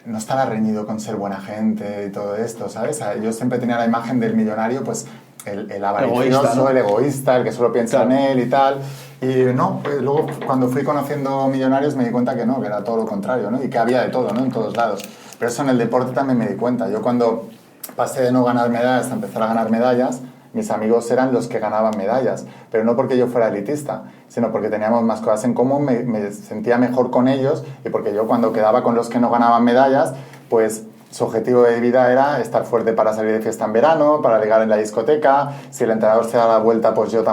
no estaba reñido con ser buena gente y todo esto, ¿sabes? Yo siempre tenía la imagen del millonario, pues el avaricioso, ¿no? El egoísta, el que solo piensa en él y tal. Y no, pues luego cuando fui conociendo millonarios me di cuenta que no, que era todo lo contrario, ¿no? Y que había de todo, ¿no? En todos lados. Pero eso en el deporte también me di cuenta. Yo cuando pasé de no ganar medallas a empezar a ganar medallas, mis amigos eran los que ganaban medallas. Pero no porque yo fuera elitista, sino porque teníamos más cosas en común, me sentía mejor con ellos, y porque yo cuando quedaba con los que no ganaban medallas, pues su objetivo de vida era estar fuerte para salir de fiesta en verano, para ligar en la discoteca. Si el entrenador se da la vuelta, pues yo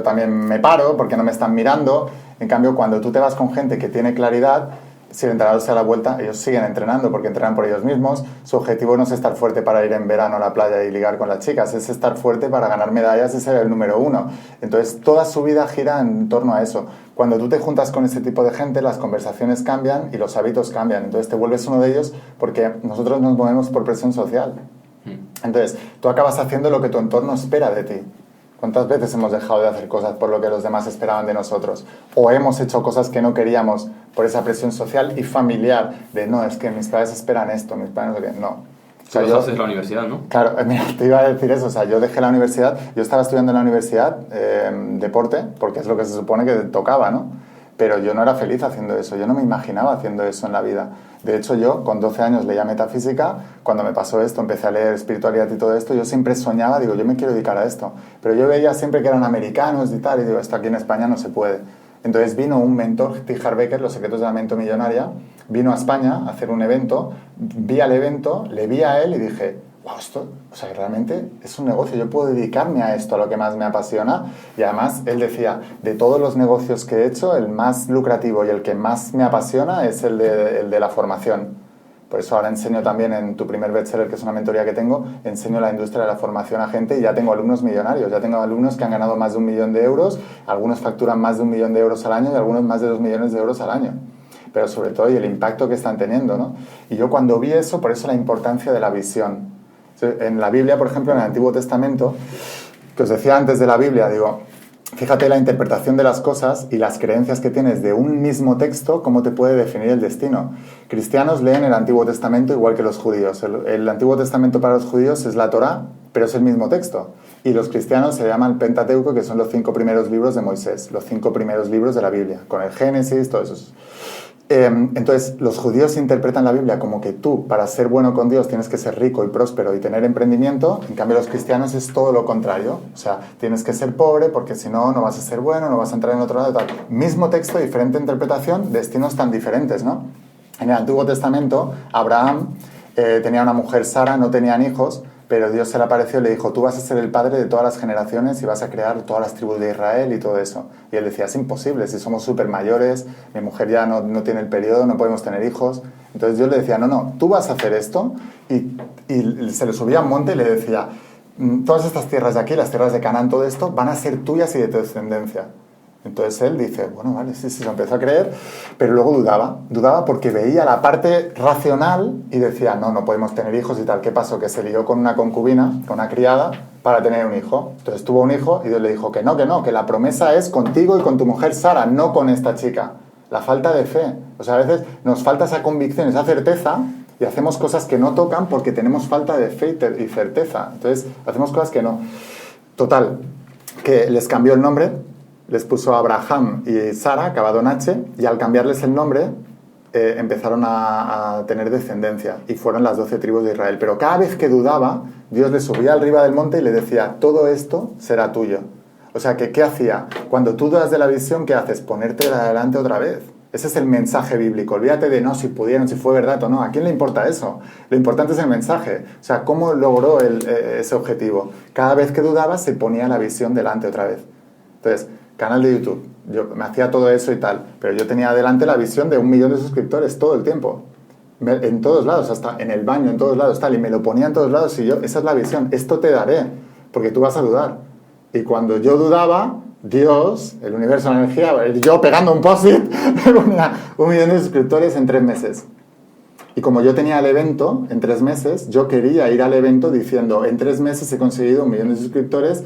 también me paro porque no me están mirando. En cambio, cuando tú te vas con gente que tiene claridad, si el entrenador se da la vuelta, ellos siguen entrenando porque entrenan por ellos mismos. Su objetivo no es estar fuerte para ir en verano a la playa y ligar con las chicas, es estar fuerte para ganar medallas y ser el número 1. Entonces, toda su vida gira en torno a eso. Cuando tú te juntas con ese tipo de gente, las conversaciones cambian y los hábitos cambian. Entonces, te vuelves uno de ellos porque nosotros nos movemos por presión social. Entonces, tú acabas haciendo lo que tu entorno espera de ti. ¿Cuántas veces hemos dejado de hacer cosas por lo que los demás esperaban de nosotros? O hemos hecho cosas que no queríamos por esa presión social y familiar de, no, es que mis padres esperan esto, mis padres no quieren. No. O sea, yo haces la universidad, ¿no? Claro, mira, te iba a decir eso. Yo dejé la universidad, yo estaba estudiando en la universidad deporte, porque es lo que se supone que tocaba, ¿no? Pero yo no era feliz haciendo eso, yo no me imaginaba haciendo eso en la vida. De hecho, yo con 12 años leía metafísica, cuando me pasó esto, empecé a leer espiritualidad y todo esto, yo siempre soñaba, digo, yo me quiero dedicar a esto. Pero yo veía siempre que eran americanos y tal, y digo, esto aquí en España no se puede. Entonces vino un mentor, T. Harv Eker, Los secretos de la mente millonaria, vino a España a hacer un evento, vi al evento, le vi a él y dije, wow, esto, realmente es un negocio, yo puedo dedicarme a esto, a lo que más me apasiona. Y además, él decía, de todos los negocios que he hecho, el más lucrativo y el que más me apasiona es el de la formación. Por eso ahora enseño también en tu primer bestseller, que es una mentoría que tengo, enseño la industria de la formación a gente y ya tengo alumnos millonarios, ya tengo alumnos que han ganado más de 1 millón de euros, algunos facturan más de 1 millón de euros al año y algunos más de 2 millones de euros al año. Pero sobre todo, y el impacto que están teniendo, ¿no? Y yo cuando vi eso, por eso la importancia de la visión. En la Biblia, por ejemplo, en el Antiguo Testamento, que os decía antes de la Biblia, digo, fíjate la interpretación de las cosas y las creencias que tienes de un mismo texto, cómo te puede definir el destino. Cristianos leen el Antiguo Testamento igual que los judíos. El Antiguo Testamento para los judíos es la Torá, pero es el mismo texto. Y los cristianos se llaman Pentateuco, que son los 5 primeros libros de Moisés, los 5 primeros libros de la Biblia, con el Génesis, todo eso. Entonces, los judíos interpretan la Biblia como que tú, para ser bueno con Dios, tienes que ser rico y próspero y tener emprendimiento. En cambio, los cristianos es todo lo contrario. O sea, tienes que ser pobre porque si no, no vas a ser bueno, no vas a entrar en otro lado. Tal. Mismo texto, diferente interpretación, destinos tan diferentes, ¿no? En el Antiguo Testamento, Abraham tenía una mujer, Sara, no tenían hijos, pero Dios se le apareció y le dijo, tú vas a ser el padre de todas las generaciones y vas a crear todas las tribus de Israel y todo eso. Y él decía, es imposible, si somos súper mayores, mi mujer ya no tiene el periodo, no podemos tener hijos. Entonces Dios le decía, no, tú vas a hacer esto. Y se le subía a un monte y le decía, todas estas tierras de aquí, las tierras de Canaán, todo esto, van a ser tuyas y de tu descendencia. Entonces él dice, bueno, vale, sí, se empezó a creer, pero luego dudaba porque veía la parte racional y decía, no podemos tener hijos y tal. ¿Qué pasó? Que se lió con una concubina, con una criada, para tener un hijo. Entonces tuvo un hijo y Dios le dijo que que la promesa es contigo y con tu mujer Sara, no con esta chica. La falta de fe. O sea, a veces nos falta esa convicción, esa certeza y hacemos cosas que no tocan porque tenemos falta de fe y certeza. Entonces hacemos cosas que no. Total, que les cambió el nombre. Les puso Abraham y Sara, acabado en H, y al cambiarles el nombre empezaron a tener descendencia y fueron las 12 tribus de Israel. Pero cada vez que dudaba, Dios le subía arriba del monte y le decía, todo esto será tuyo. O sea, que ¿qué hacía? Cuando tú dudas de la visión, ¿qué haces? Ponerte adelante otra vez. Ese es el mensaje bíblico. Olvídate de si pudieron, si fue verdad o no. ¿A quién le importa eso? Lo importante es el mensaje. O sea, ¿cómo logró ese objetivo? Cada vez que dudaba, se ponía la visión delante otra vez. Entonces, canal de YouTube. Yo me hacía todo eso y tal, pero yo tenía delante la visión de 1 millón de suscriptores todo el tiempo. En todos lados, hasta en el baño, en todos lados, tal. Y me lo ponía en todos lados y esa es la visión. Esto te daré, porque tú vas a dudar. Y cuando yo dudaba, Dios, el universo, la energía, yo pegando un post-it, me ponía 1 millón de suscriptores en 3 meses. Y como yo tenía el evento en 3 meses, yo quería ir al evento diciendo, en 3 meses he conseguido 1 millón de suscriptores,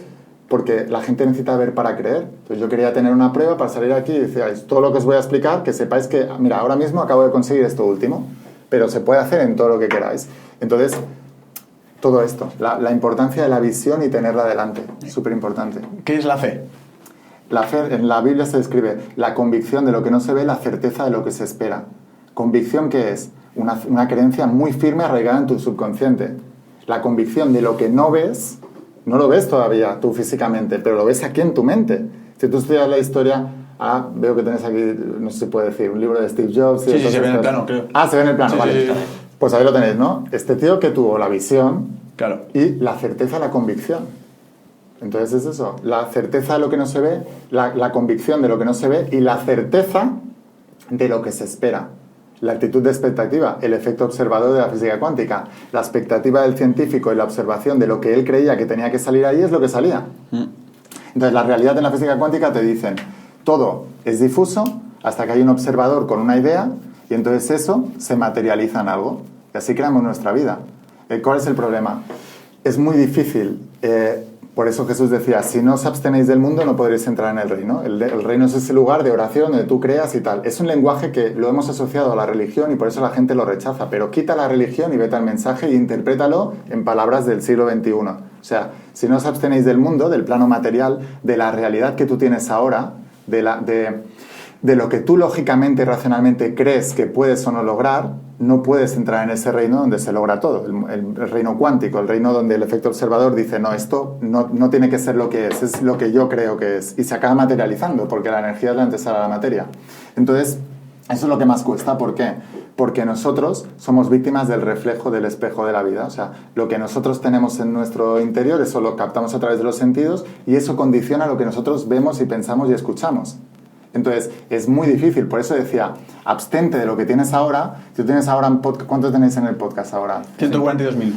porque la gente necesita ver para creer. Entonces yo quería tener una prueba para salir aquí y decir, todo lo que os voy a explicar, que sepáis que, mira, ahora mismo acabo de conseguir esto último, pero se puede hacer en todo lo que queráis. Entonces, todo esto, la importancia de la visión y tenerla delante, súper importante. ¿Qué es la fe? La fe, en la Biblia se describe la convicción de lo que no se ve, la certeza de lo que se espera. ¿Convicción qué es? Una creencia muy firme arraigada en tu subconsciente. La convicción de lo que no ves. No lo ves todavía tú físicamente, pero lo ves aquí en tu mente. Si tú estudias la historia, veo que tenés aquí, no sé si puede decir, un libro de Steve Jobs. Sí, se ve en el plano, creo. Se ve en el plano, sí, vale. Sí. Pues ahí lo tenéis, ¿no? Este tío que tuvo la visión y la certeza, la convicción. Entonces es eso, la certeza de lo que no se ve, la convicción de lo que no se ve y la certeza de lo que se espera. La actitud de expectativa, el efecto observador de la física cuántica. La expectativa del científico y la observación de lo que él creía que tenía que salir ahí es lo que salía. Entonces, la realidad en la física cuántica te dicen, todo es difuso hasta que hay un observador con una idea y entonces eso se materializa en algo. Y así creamos nuestra vida. ¿Cuál es el problema? Es muy difícil. Por eso Jesús decía, si no os abstenéis del mundo no podréis entrar en el reino. El reino es ese lugar de oración donde tú creas y tal. Es un lenguaje que lo hemos asociado a la religión y por eso la gente lo rechaza. Pero quita la religión y vete al mensaje e interprétalo en palabras del siglo XXI. O sea, si no os abstenéis del mundo, del plano material, de la realidad que tú tienes ahora, de lo que tú lógicamente y racionalmente crees que puedes o no lograr, no puedes entrar en ese reino donde se logra todo, el reino cuántico, el reino donde el efecto observador dice, no, esto no tiene que ser lo que es lo que yo creo que es, y se acaba materializando, porque la energía es la antesala a la materia. Entonces, eso es lo que más cuesta. ¿Por qué? Porque nosotros somos víctimas del reflejo del espejo de la vida. O sea, lo que nosotros tenemos en nuestro interior, eso lo captamos a través de los sentidos, y eso condiciona lo que nosotros vemos y pensamos y escuchamos. Entonces, es muy difícil. Por eso decía, abstente de lo que tienes ahora. Si tú tienes ahora ¿cuántos tenéis en el podcast ahora? 142.000.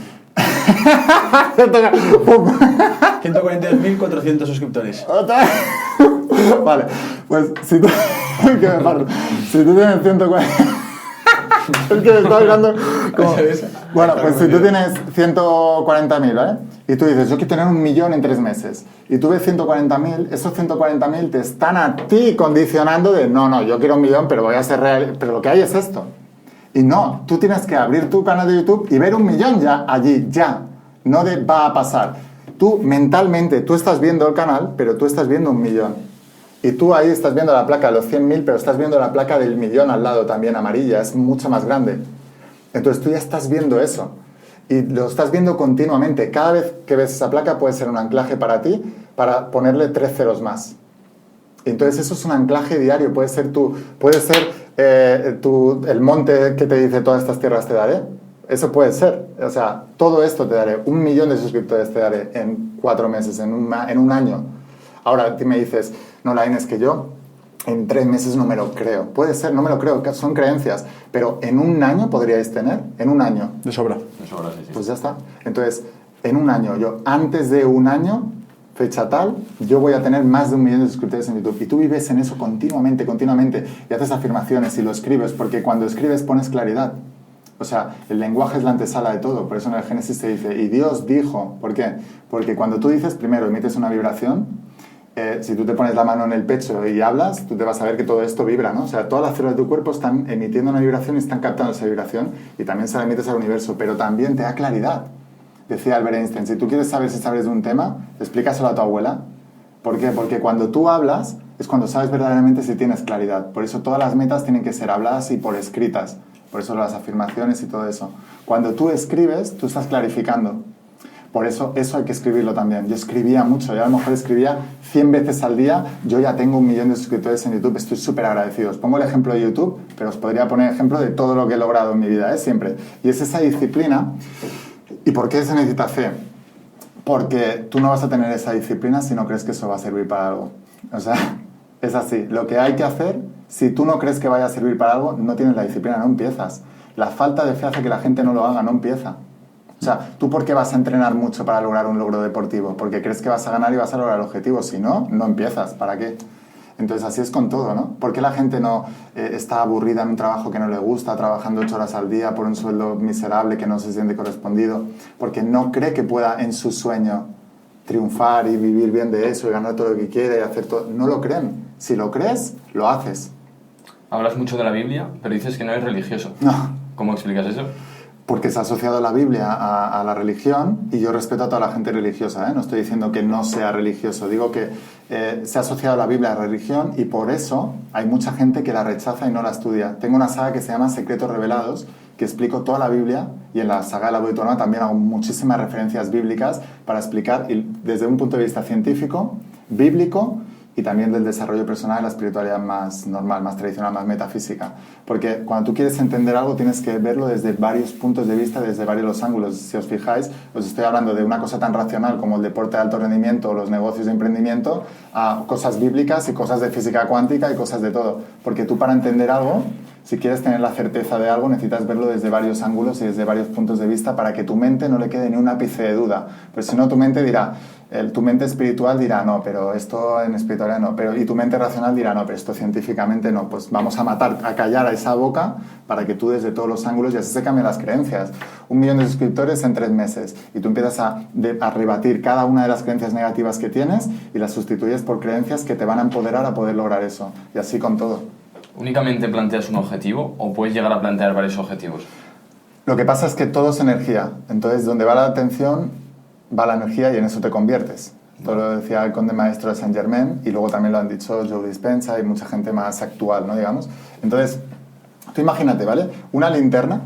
142.400 suscriptores. Vale, pues si tú tienes 140... Es que me está mirando como... Bueno, pues si tú tienes 140.000, ¿vale? Y tú dices, yo quiero tener 1 millón en 3 meses. Y tú ves 140.000, esos 140.000 te están a ti condicionando de, no, yo quiero 1 millón, pero voy a ser real. Pero lo que hay es esto. Y no, tú tienes que abrir tu canal de YouTube y ver 1 millón ya allí, ya. No de va a pasar. Tú mentalmente, tú estás viendo el canal, pero tú estás viendo 1 millón. Y tú ahí estás viendo la placa de los 100.000, pero estás viendo la placa del millón al lado también amarilla, es mucho más grande. Entonces tú ya estás viendo eso. Y lo estás viendo continuamente. Cada vez que ves esa placa puede ser un anclaje para ti, para ponerle 3 ceros más. Y entonces eso es un anclaje diario. Puede ser el monte que te dice todas estas tierras te daré. Eso puede ser. O sea, todo esto te daré. 1 millón de suscriptores te daré en 4 meses, en un año. Ahora tú me dices, no, Lain, es que yo en 3 meses no me lo creo. Puede ser, no me lo creo, son creencias. Pero en 1 año podríais tener, en 1 año. De sobra. De sobra, sí. Pues ya está. Entonces, en 1 año, yo antes de 1 año, fecha tal, yo voy a tener más de 1 millón de suscriptores en YouTube. Y tú vives en eso continuamente, y haces afirmaciones y lo escribes, porque cuando escribes pones claridad. O sea, el lenguaje es la antesala de todo. Por eso en el Génesis se dice, y Dios dijo. ¿Por qué? Porque cuando tú dices, primero emites una vibración. Si tú te pones la mano en el pecho y hablas, tú te vas a ver que todo esto vibra, ¿no? O sea, todas las células de tu cuerpo están emitiendo una vibración y están captando esa vibración y también se la emites al universo, pero también te da claridad. Decía Albert Einstein, si tú quieres saber si sabes de un tema, explícaselo a tu abuela. ¿Por qué? Porque cuando tú hablas es cuando sabes verdaderamente si tienes claridad. Por eso todas las metas tienen que ser habladas y por escritas. Por eso las afirmaciones y todo eso. Cuando tú escribes, tú estás clarificando. Por eso hay que escribirlo también. Yo escribía mucho, yo a lo mejor escribía 100 veces al día. Yo ya tengo 1 millón de suscriptores en YouTube, estoy súper agradecido. Os pongo el ejemplo de YouTube, pero os podría poner ejemplo de todo lo que he logrado en mi vida, siempre. Y es esa disciplina. ¿Y por qué se necesita fe? Porque tú no vas a tener esa disciplina si no crees que eso va a servir para algo. O sea, es así. Lo que hay que hacer, si tú no crees que vaya a servir para algo, no tienes la disciplina, no empiezas. La falta de fe hace que la gente no lo haga, no empieza. O sea, ¿tú por qué vas a entrenar mucho para lograr un logro deportivo? Porque crees que vas a ganar y vas a lograr el objetivo. Si no, no empiezas. ¿Para qué? Entonces así es con todo, ¿no? ¿Por qué la gente no está aburrida en un trabajo que no le gusta, trabajando 8 horas al día por un sueldo miserable que no se siente correspondido? Porque no cree que pueda en su sueño triunfar y vivir bien de eso y ganar todo lo que quiere y hacer todo. No lo creen. Si lo crees, lo haces. Hablas mucho de la Biblia, pero dices que no eres religioso. No. ¿Cómo explicas eso? Porque se ha asociado la Biblia a la religión y yo respeto a toda la gente religiosa, ¿eh? No estoy diciendo que no sea religioso, digo que se ha asociado la Biblia a la religión y por eso hay mucha gente que la rechaza y no la estudia. Tengo una saga que se llama Secretos Revelados, que explico toda la Biblia y en la saga de la Boitonoma también hago muchísimas referencias bíblicas para explicar desde un punto de vista científico, bíblico, y también del desarrollo personal, la espiritualidad más normal, más tradicional, más metafísica. Porque cuando tú quieres entender algo tienes que verlo desde varios puntos de vista, desde varios ángulos. Si os fijáis, os estoy hablando de una cosa tan racional como el deporte de alto rendimiento o los negocios de emprendimiento, a cosas bíblicas y cosas de física cuántica y cosas de todo. Porque tú para entender algo, si quieres tener la certeza de algo, necesitas verlo desde varios ángulos y desde varios puntos de vista para que tu mente no le quede ni un ápice de duda. Pero si no, tu mente dirá... tu mente espiritual dirá, no, pero esto en espiritualidad no, y tu mente racional dirá, no, pero esto científicamente no. Pues vamos a callar a esa boca para que tú desde todos los ángulos, y así se cambian las creencias. 1 millón de suscriptores en 3 meses y tú empiezas a rebatir cada una de las creencias negativas que tienes y las sustituyes por creencias que te van a empoderar a poder lograr eso. Y así con todo. ¿Únicamente planteas un objetivo o puedes llegar a plantear varios objetivos? Lo que pasa es que todo es energía. Entonces, donde va la atención, va la energía y en eso te conviertes. Esto lo decía el conde maestro de Saint Germain y luego también lo han dicho Joe Dispenza y mucha gente más actual, ¿no? Digamos. Entonces, tú imagínate, ¿vale? Una linterna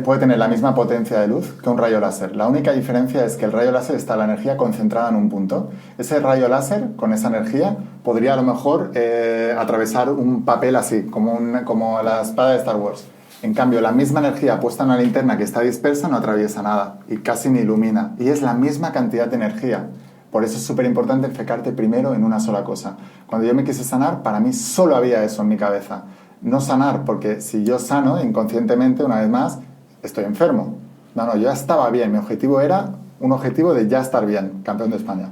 puede tener la misma potencia de luz que un rayo láser. La única diferencia es que el rayo láser está la energía concentrada en un punto. Ese rayo láser, con esa energía, podría a lo mejor atravesar un papel así, como la espada de Star Wars. En cambio, la misma energía puesta en una linterna que está dispersa no atraviesa nada y casi ni ilumina. Y es la misma cantidad de energía. Por eso es súper importante enfocarte primero en una sola cosa. Cuando yo me quise sanar, para mí solo había eso en mi cabeza. No sanar, porque si yo sano inconscientemente, una vez más, estoy enfermo. No, yo ya estaba bien. Mi objetivo era un objetivo de ya estar bien, campeón de España.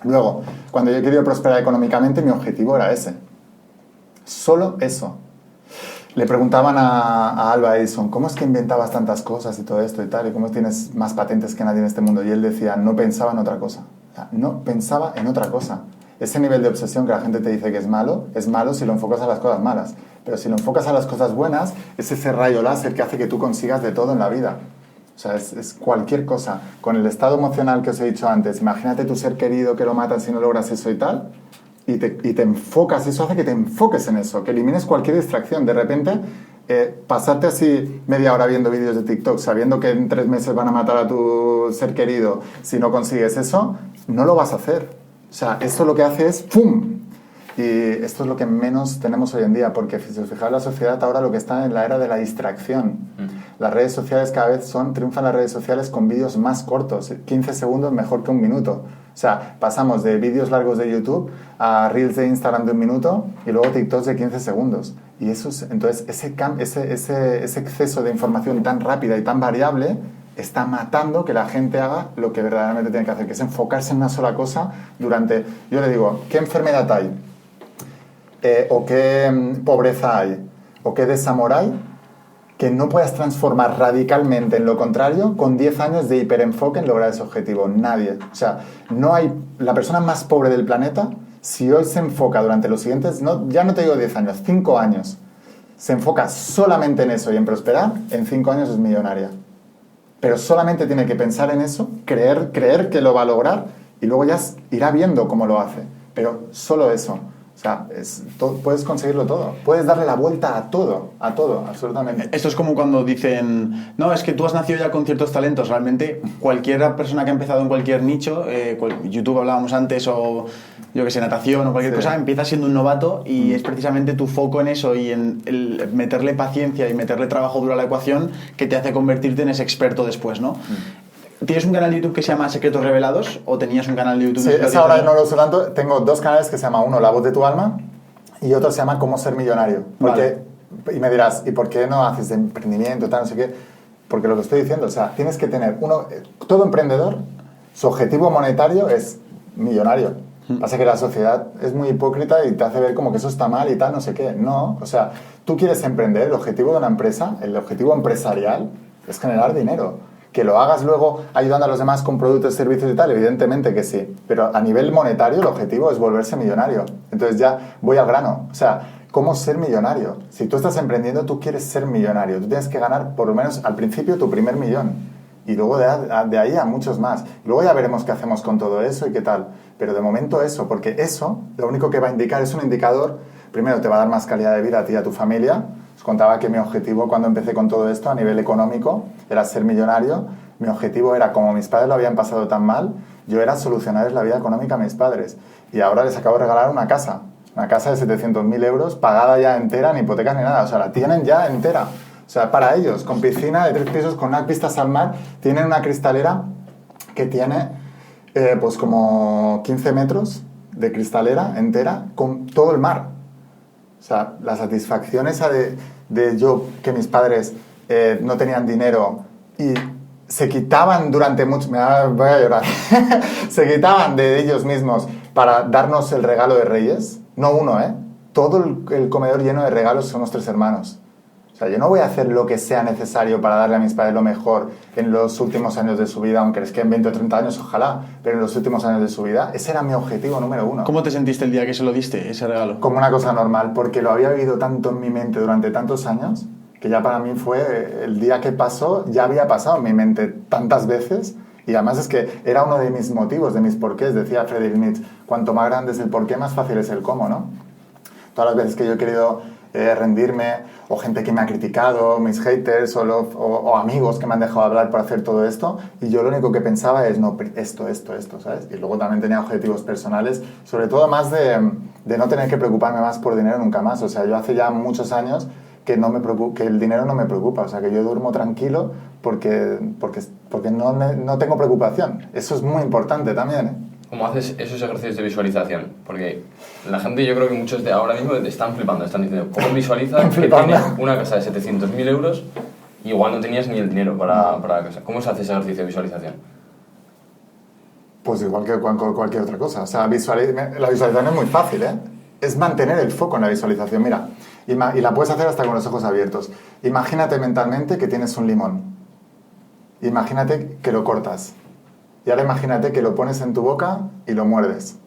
Luego, cuando yo he querido prosperar económicamente, mi objetivo era ese. Solo eso. Le preguntaban a Alba Edison, ¿cómo es que inventabas tantas cosas y todo esto y tal? ¿Y cómo tienes más patentes que nadie en este mundo? Y él decía, no pensaba en otra cosa. O sea, no pensaba en otra cosa. Ese nivel de obsesión que la gente te dice que es malo si lo enfocas a las cosas malas. Pero si lo enfocas a las cosas buenas, es ese rayo láser que hace que tú consigas de todo en la vida. O sea, es cualquier cosa. Con el estado emocional que os he dicho antes, imagínate tu ser querido que lo matan si no logras eso y tal, y te enfocas, eso hace que te enfoques en eso, que elimines cualquier distracción. De repente, pasarte así media hora viendo vídeos de TikTok, sabiendo que en 3 meses van a matar a tu ser querido, si no consigues eso, no lo vas a hacer. O sea, esto lo que hace es ¡pum! Y esto es lo que menos tenemos hoy en día, porque si os fijáis, la sociedad ahora lo que está en la era de la distracción. Las redes sociales cada vez triunfan las redes sociales con vídeos más cortos, 15 segundos mejor que 1 minuto. O sea, pasamos de vídeos largos de YouTube a Reels de Instagram de 1 minuto y luego TikToks de 15 segundos. Y eso es, entonces ese exceso de información tan rápida y tan variable está matando que la gente haga lo que verdaderamente tiene que hacer, que es enfocarse en una sola cosa durante... Yo le digo, ¿qué enfermedad hay? ¿O qué pobreza hay? ¿O qué desamor hay? Que no puedas transformar radicalmente en lo contrario con 10 años de hiperenfoque en lograr ese objetivo. Nadie. O sea, no hay... La persona más pobre del planeta, si hoy se enfoca durante los siguientes... ya no te digo 10 años, 5 años. Se enfoca solamente en eso y en prosperar, en 5 años es millonaria. Pero solamente tiene que pensar en eso, creer que lo va a lograr y luego ya irá viendo cómo lo hace. Pero solo eso. O sea, puedes conseguirlo todo. Puedes darle la vuelta a todo, absolutamente. Esto es como cuando dicen, no, es que tú has nacido ya con ciertos talentos. Realmente, cualquier persona que ha empezado en cualquier nicho, YouTube hablábamos antes, o yo que sé, natación o cualquier cosa, empieza siendo un novato y es precisamente tu foco en eso y en el meterle paciencia y meterle trabajo duro a la ecuación que te hace convertirte en ese experto después, ¿no? ¿Tienes un canal de YouTube que se llama Secretos Revelados o tenías un canal de YouTube? Sí, esa ahora no lo uso tanto. Tengo 2 canales que se llama uno La Voz de tu Alma y otro se llama Cómo Ser Millonario. Porque, vale. Y me dirás, ¿y por qué no haces de emprendimiento, tal, no sé qué? Porque lo que estoy diciendo, o sea, tienes que tener todo emprendedor, su objetivo monetario es millonario. Pasa que la sociedad es muy hipócrita y te hace ver como que eso está mal y tal, no sé qué. No, o sea, tú quieres emprender, el objetivo de una empresa, el objetivo empresarial es generar dinero. Que lo hagas luego ayudando a los demás con productos, servicios y tal, evidentemente que sí. Pero a nivel monetario el objetivo es volverse millonario. Entonces ya voy al grano. O sea, ¿cómo ser millonario? Si tú estás emprendiendo, tú quieres ser millonario. Tú tienes que ganar por lo menos al principio tu primer millón. Y luego de ahí a muchos más. Luego ya veremos qué hacemos con todo eso y qué tal. Pero de momento eso, porque eso lo único que va a indicar es un indicador. Primero te va a dar más calidad de vida a ti y a tu familia. Os contaba que mi objetivo cuando empecé con todo esto a nivel económico era ser millonario. Mi objetivo era, como mis padres lo habían pasado tan mal, yo era solucionarles la vida económica a mis padres. Y ahora les acabo de regalar una casa de 700.000 euros, pagada ya entera, ni hipotecas ni nada. O sea, la tienen ya entera. O sea, para ellos, con piscina de 3 pisos, con unas vistas al mar, tienen una cristalera que tiene pues como 15 metros de cristalera entera con todo el mar. O sea, la satisfacción esa de yo, que mis padres no tenían dinero y se quitaban durante mucho... voy a llorar. Se quitaban de ellos mismos para darnos el regalo de Reyes. No uno, Todo el comedor lleno de regalos son los 3 hermanos. O sea, yo no voy a hacer lo que sea necesario para darle a mis padres lo mejor en los últimos años de su vida, aunque es que en 20 o 30 años, ojalá, pero en los últimos años de su vida, ese era mi objetivo número 1. ¿Cómo te sentiste el día que se lo diste, ese regalo? Como una cosa normal, porque lo había vivido tanto en mi mente durante tantos años, que ya para mí fue el día que pasó, ya había pasado en mi mente tantas veces, y además es que era uno de mis motivos, de mis porqués, decía Friedrich Nietzsche, cuanto más grande es el porqué, más fácil es el cómo, ¿no? Todas las veces que yo he querido rendirme, o gente que me ha criticado, mis haters, o amigos que me han dejado hablar por hacer todo esto, y yo lo único que pensaba es, no, esto, ¿sabes? Y luego también tenía objetivos personales, sobre todo más de no tener que preocuparme más por dinero nunca más. O sea, yo hace ya muchos años que el dinero no me preocupa, o sea, que yo duermo tranquilo porque no tengo preocupación. Eso es muy importante también, ¿Cómo haces esos ejercicios de visualización? Porque la gente, yo creo que muchos de ahora mismo están flipando, están diciendo, ¿cómo visualizas que tienes una casa de 700.000 euros y igual no tenías ni el dinero para la casa? ¿Cómo se hace ese ejercicio de visualización? Pues igual que cualquier otra cosa. O sea, la visualización es muy fácil, Es mantener el foco en la visualización. Mira, Y la puedes hacer hasta con los ojos abiertos. Imagínate mentalmente que tienes un limón. Imagínate que lo cortas. Y ahora imagínate que lo pones en tu boca y lo muerdes.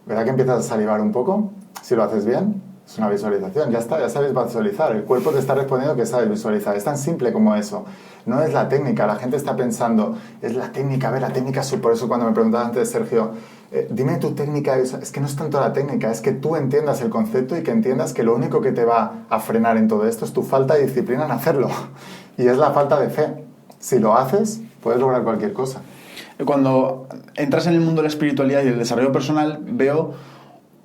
¿Verdad que empiezas a salivar un poco? Si lo haces bien, es una visualización. Ya está, ya sabes visualizar. El cuerpo te está respondiendo que sabes visualizar. Es tan simple como eso. No es la técnica. La gente está pensando, es la técnica. A ver, la técnica, por eso cuando me preguntabas antes, Sergio, dime tu técnica. Es que no es tanto la técnica, es que tú entiendas el concepto y que entiendas que lo único que te va a frenar en todo esto es tu falta de disciplina en hacerlo. Y es la falta de fe. Si lo haces, puedes lograr cualquier cosa. Cuando entras en el mundo de la espiritualidad y el desarrollo personal, veo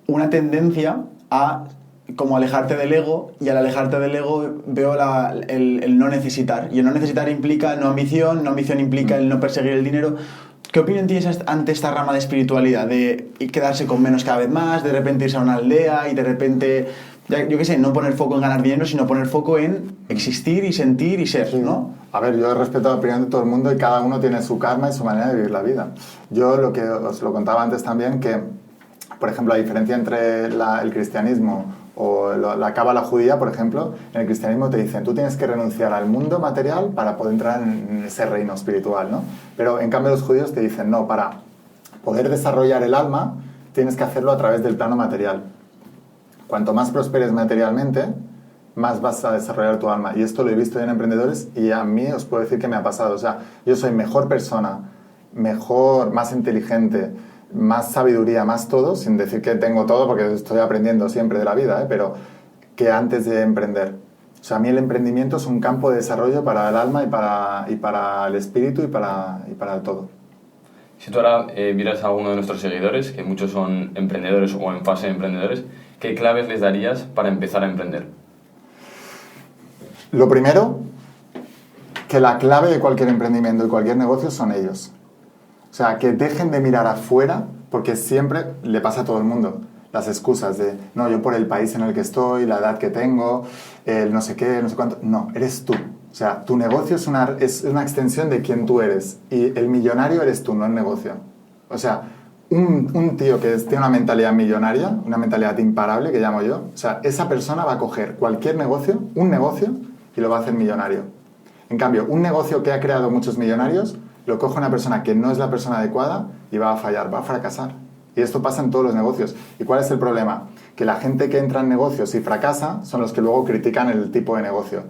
una tendencia a como alejarte del ego, y al alejarte del ego veo el no necesitar. Y el no necesitar implica no ambición implica el no perseguir el dinero. ¿Qué opinión tienes ante esta rama de espiritualidad? De quedarse con menos cada vez más, de repente irse a una aldea y de repente, yo qué sé, no poner foco en ganar dinero, sino poner foco en existir y sentir y ser, ¿no? A ver, yo respeto la opinión de todo el mundo y cada uno tiene su karma y su manera de vivir la vida. Yo lo que os lo contaba antes también, que, por ejemplo, la diferencia entre el cristianismo o la cábala judía, por ejemplo, en el cristianismo te dicen, tú tienes que renunciar al mundo material para poder entrar en ese reino espiritual, ¿no? Pero en cambio los judíos te dicen, no, para poder desarrollar el alma, tienes que hacerlo a través del plano material. Cuanto más prosperes materialmente, más vas a desarrollar tu alma. Y esto lo he visto en emprendedores y a mí os puedo decir que me ha pasado. O sea, yo soy mejor persona, mejor, más inteligente, más sabiduría, más todo, sin decir que tengo todo, porque estoy aprendiendo siempre de la vida, pero que antes de emprender. O sea, a mí el emprendimiento es un campo de desarrollo para el alma y para el espíritu y para todo. Si tú ahora vieras a alguno de nuestros seguidores, que muchos son emprendedores o en fase de emprendedores, ¿qué claves les darías para empezar a emprender? Lo primero, que la clave de cualquier emprendimiento y cualquier negocio son ellos. O sea, que dejen de mirar afuera, porque siempre le pasa a todo el mundo. Las excusas de, no, yo por el país en el que estoy, la edad que tengo, el no sé qué, no sé cuánto. No, eres tú. O sea, tu negocio es una extensión de quién tú eres. Y el millonario eres tú, no el negocio. O sea, un tío que tiene una mentalidad millonaria, una mentalidad imparable, que llamo yo, o sea, esa persona va a coger cualquier negocio, un negocio, y lo va a hacer millonario. En cambio, un negocio que ha creado muchos millonarios, lo coge una persona que no es la persona adecuada y va a fallar, va a fracasar. Y esto pasa en todos los negocios. ¿Y cuál es el problema? Que la gente que entra en negocios y fracasa son los que luego critican el tipo de negocio.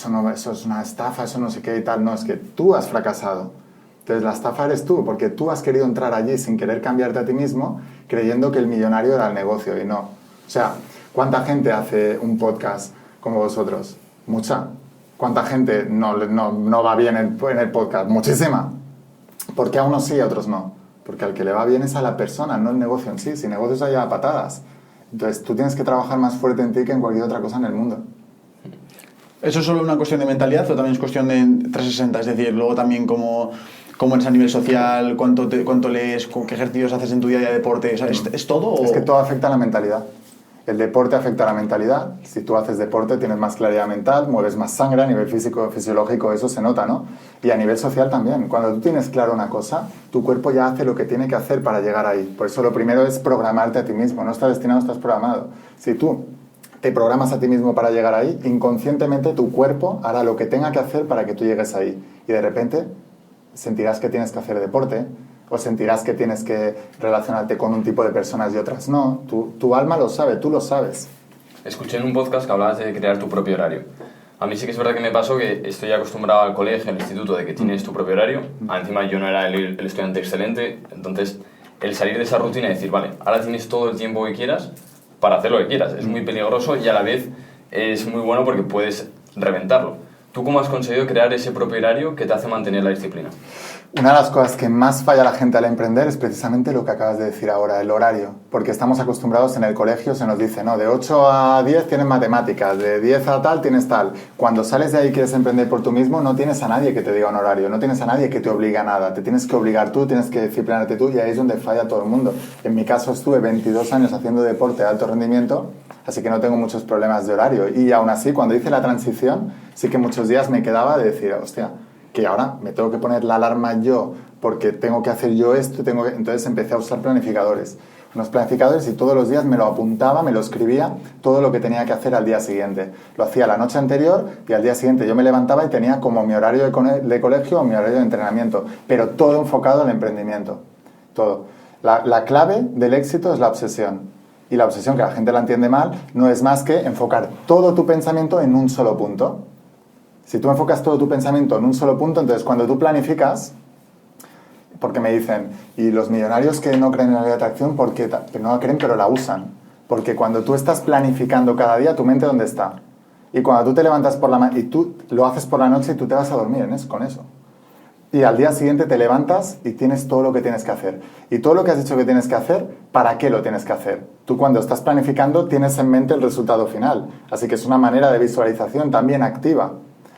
No, eso es una estafa, eso no sé qué y tal. No, es que tú has fracasado. Entonces la estafa eres tú, porque tú has querido entrar allí sin querer cambiarte a ti mismo, creyendo que el millonario era el negocio y no. O sea, ¿cuánta gente hace un podcast como vosotros? Mucha. ¿Cuánta gente no va bien en el podcast? Muchísima. ¿Por qué a unos sí y a otros no? Porque al que le va bien es a la persona, no el negocio en sí. Si negocios hay a patadas. Entonces tú tienes que trabajar más fuerte en ti que en cualquier otra cosa en el mundo. ¿Eso es solo una cuestión de mentalidad o también es cuestión de 360? Es decir, luego también cómo eres a nivel social, cuánto lees, qué ejercicios haces en tu día a día de deporte. O sea, ¿es todo? ¿O? Es que todo afecta a la mentalidad. El deporte afecta a la mentalidad. Si tú haces deporte tienes más claridad mental, mueves más sangre, a nivel físico, fisiológico eso se nota, ¿no? Y a nivel social también. Cuando tú tienes claro una cosa, tu cuerpo ya hace lo que tiene que hacer para llegar ahí. Por eso lo primero es programarte a ti mismo. No estás destinado, estás programado. Si tú te programas a ti mismo para llegar ahí, inconscientemente tu cuerpo hará lo que tenga que hacer para que tú llegues ahí. Y de repente sentirás que tienes que hacer deporte, o sentirás que tienes que relacionarte con un tipo de personas y otras no. Tu alma lo sabe, tú lo sabes. Escuché en un podcast que hablabas de crear tu propio horario. A mí sí que es verdad que me pasó que estoy acostumbrado al colegio, al instituto, de que tienes tu propio horario. Encima yo no era el estudiante excelente, entonces el salir de esa rutina y decir, vale, ahora tienes todo el tiempo que quieras para hacer lo que quieras. Es muy peligroso y a la vez es muy bueno porque puedes reventarlo. ¿Tú cómo has conseguido crear ese propio horario que te hace mantener la disciplina? Una de las cosas que más falla la gente al emprender es precisamente lo que acabas de decir ahora, el horario. Porque estamos acostumbrados en el colegio, se nos dice, no, de 8 a 10 tienes matemáticas, de 10 a tal tienes tal. Cuando sales de ahí y quieres emprender por tú mismo, no tienes a nadie que te diga un horario, no tienes a nadie que te obligue a nada. Te tienes que obligar tú, tienes que disciplinarte tú y ahí es donde falla todo el mundo. En mi caso estuve 22 años haciendo deporte de alto rendimiento, así que no tengo muchos problemas de horario. Y aún así, cuando hice la transición, sí que muchos días me quedaba de decir, hostia, que ahora me tengo que poner la alarma yo porque tengo que hacer yo esto, entonces empecé a usar planificadores. unos planificadores, y todos los días me lo apuntaba, me lo escribía, todo lo que tenía que hacer al día siguiente. Lo hacía la noche anterior y al día siguiente yo me levantaba y tenía como mi horario de colegio o mi horario de entrenamiento, pero todo enfocado al emprendimiento, todo. La clave del éxito es la obsesión. Y la obsesión, que la gente la entiende mal, no es más que enfocar todo tu pensamiento en un solo punto. Si tú enfocas todo tu pensamiento en un solo punto, entonces cuando tú planificas, porque me dicen, y los millonarios que no creen en la ley de atracción, porque no la creen pero la usan. Porque cuando tú estás planificando cada día, tu mente ¿dónde está? Y cuando tú te levantas por la mañana, y tú lo haces por la noche y tú te vas a dormir con eso. Y al día siguiente te levantas y tienes todo lo que tienes que hacer. Y todo lo que has dicho que tienes que hacer, ¿para qué lo tienes que hacer? Tú cuando estás planificando tienes en mente el resultado final. Así que es una manera de visualización también activa.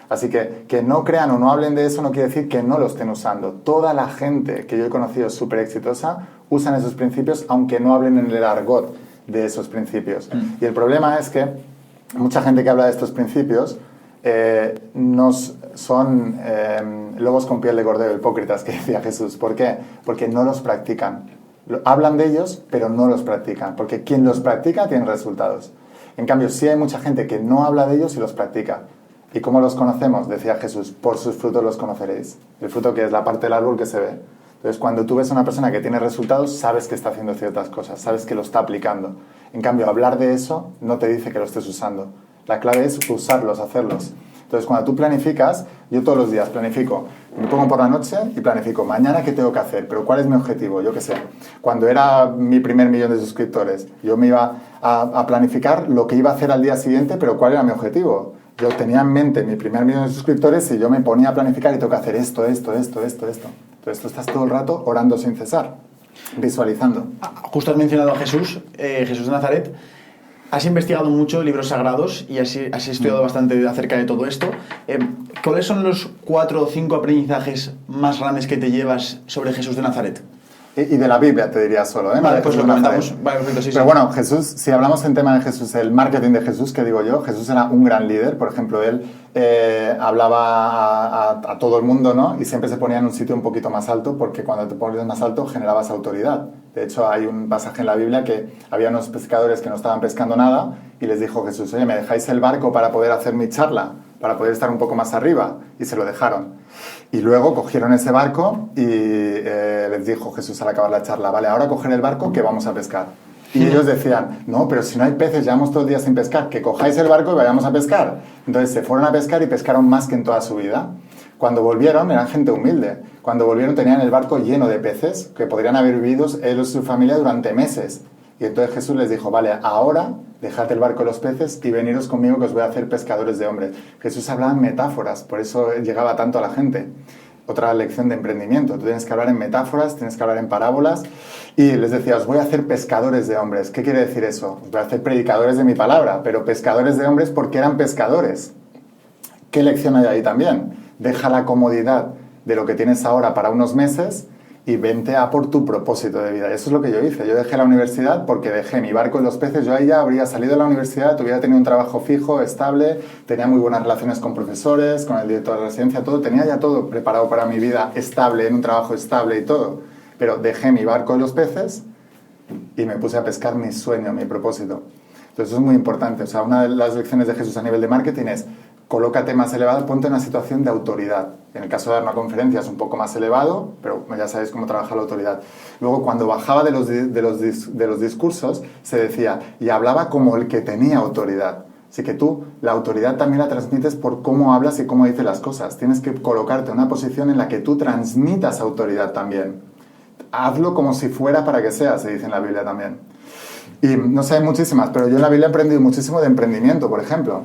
Así que no crean o no hablen de eso no quiere decir que no lo estén usando. Toda la gente que yo he conocido súper exitosa usan esos principios, aunque no hablen en el argot de esos principios. Y el problema es que mucha gente que habla de estos principios son lobos con piel de cordero, hipócritas, que decía Jesús. ¿Por qué? Porque no los practican. Hablan de ellos, pero no los practican. Porque quien los practica tiene resultados. En cambio, sí hay mucha gente que no habla de ellos y los practica. ¿Y cómo los conocemos? Decía Jesús, por sus frutos los conoceréis. El fruto, que es la parte del árbol que se ve. Entonces, cuando tú ves a una persona que tiene resultados, sabes que está haciendo ciertas cosas, sabes que lo está aplicando. En cambio, hablar de eso no te dice que lo estés usando. La clave es usarlos, hacerlos. Entonces, cuando tú planificas, yo todos los días planifico, me pongo por la noche y planifico, mañana qué tengo que hacer, pero cuál es mi objetivo, yo qué sé. Cuando era mi primer 1.000.000 de suscriptores, yo me iba a planificar lo que iba a hacer al día siguiente, pero cuál era mi objetivo. Yo tenía en mente mi primer 1.000.000 de suscriptores y yo me ponía a planificar y tengo que hacer esto. Entonces tú estás todo el rato orando sin cesar, visualizando. Justo has mencionado a Jesús, Jesús de Nazaret. Has investigado mucho libros sagrados y has estudiado bastante acerca de todo esto. ¿Cuáles son los 4 o 5 aprendizajes más grandes que te llevas sobre Jesús de Nazaret? Y de la Biblia te diría solo, ¿eh? Vale, pues lo comentamos. Vale, perfecto, sí. Pero bueno, Jesús, si hablamos en tema de Jesús, el marketing de Jesús, que digo yo, Jesús era un gran líder. Por ejemplo, él hablaba a todo el mundo, ¿no? Y siempre se ponía en un sitio un poquito más alto, porque cuando te pones más alto generabas autoridad. De hecho, hay un pasaje en la Biblia que había unos pescadores que no estaban pescando nada y les dijo Jesús, oye, ¿me dejáis el barco para poder hacer mi charla? Para poder estar un poco más arriba. Y se lo dejaron. Y luego cogieron ese barco y les dijo Jesús al acabar la charla, vale, ahora coger el barco que vamos a pescar. Y ellos decían, no, pero si no hay peces, llevamos todo el día sin pescar, que cojáis el barco y vayamos a pescar. Entonces se fueron a pescar y pescaron más que en toda su vida. Cuando volvieron, eran gente humilde. Cuando volvieron tenían el barco lleno de peces que podrían haber vivido ellos y su familia durante meses. Y entonces Jesús les dijo, vale, ahora dejad el barco de los peces y veniros conmigo que os voy a hacer pescadores de hombres. Jesús hablaba en metáforas, por eso llegaba tanto a la gente. Otra lección de emprendimiento, tú tienes que hablar en metáforas, tienes que hablar en parábolas. Y les decía, os voy a hacer pescadores de hombres. ¿Qué quiere decir eso? Os voy a hacer predicadores de mi palabra, pero pescadores de hombres porque eran pescadores. ¿Qué lección hay ahí también? Deja la comodidad de lo que tienes ahora para unos meses y vente a por tu propósito de vida. Eso es lo que yo hice. Yo dejé la universidad porque dejé mi barco en los peces. Yo ahí ya habría salido de la universidad, hubiera tenido un trabajo fijo, estable, tenía muy buenas relaciones con profesores, con el director de la residencia, todo. Tenía ya todo preparado para mi vida estable, en un trabajo estable y todo. Pero dejé mi barco en los peces y me puse a pescar mi sueño, mi propósito. Entonces eso es muy importante. O sea, una de las lecciones de Jesús a nivel de marketing es colócate más elevado, ponte en una situación de autoridad. En el caso de dar una conferencia es un poco más elevado, pero ya sabéis cómo trabaja la autoridad. Luego, cuando bajaba de los discursos, se decía, y hablaba como el que tenía autoridad. Así que tú, la autoridad también la transmites por cómo hablas y cómo dices las cosas. Tienes que colocarte en una posición en la que tú transmitas autoridad también. Hazlo como si fuera para que sea, se dice en la Biblia también. Y no sé, hay muchísimas, pero yo en la Biblia he aprendido muchísimo de emprendimiento, por ejemplo.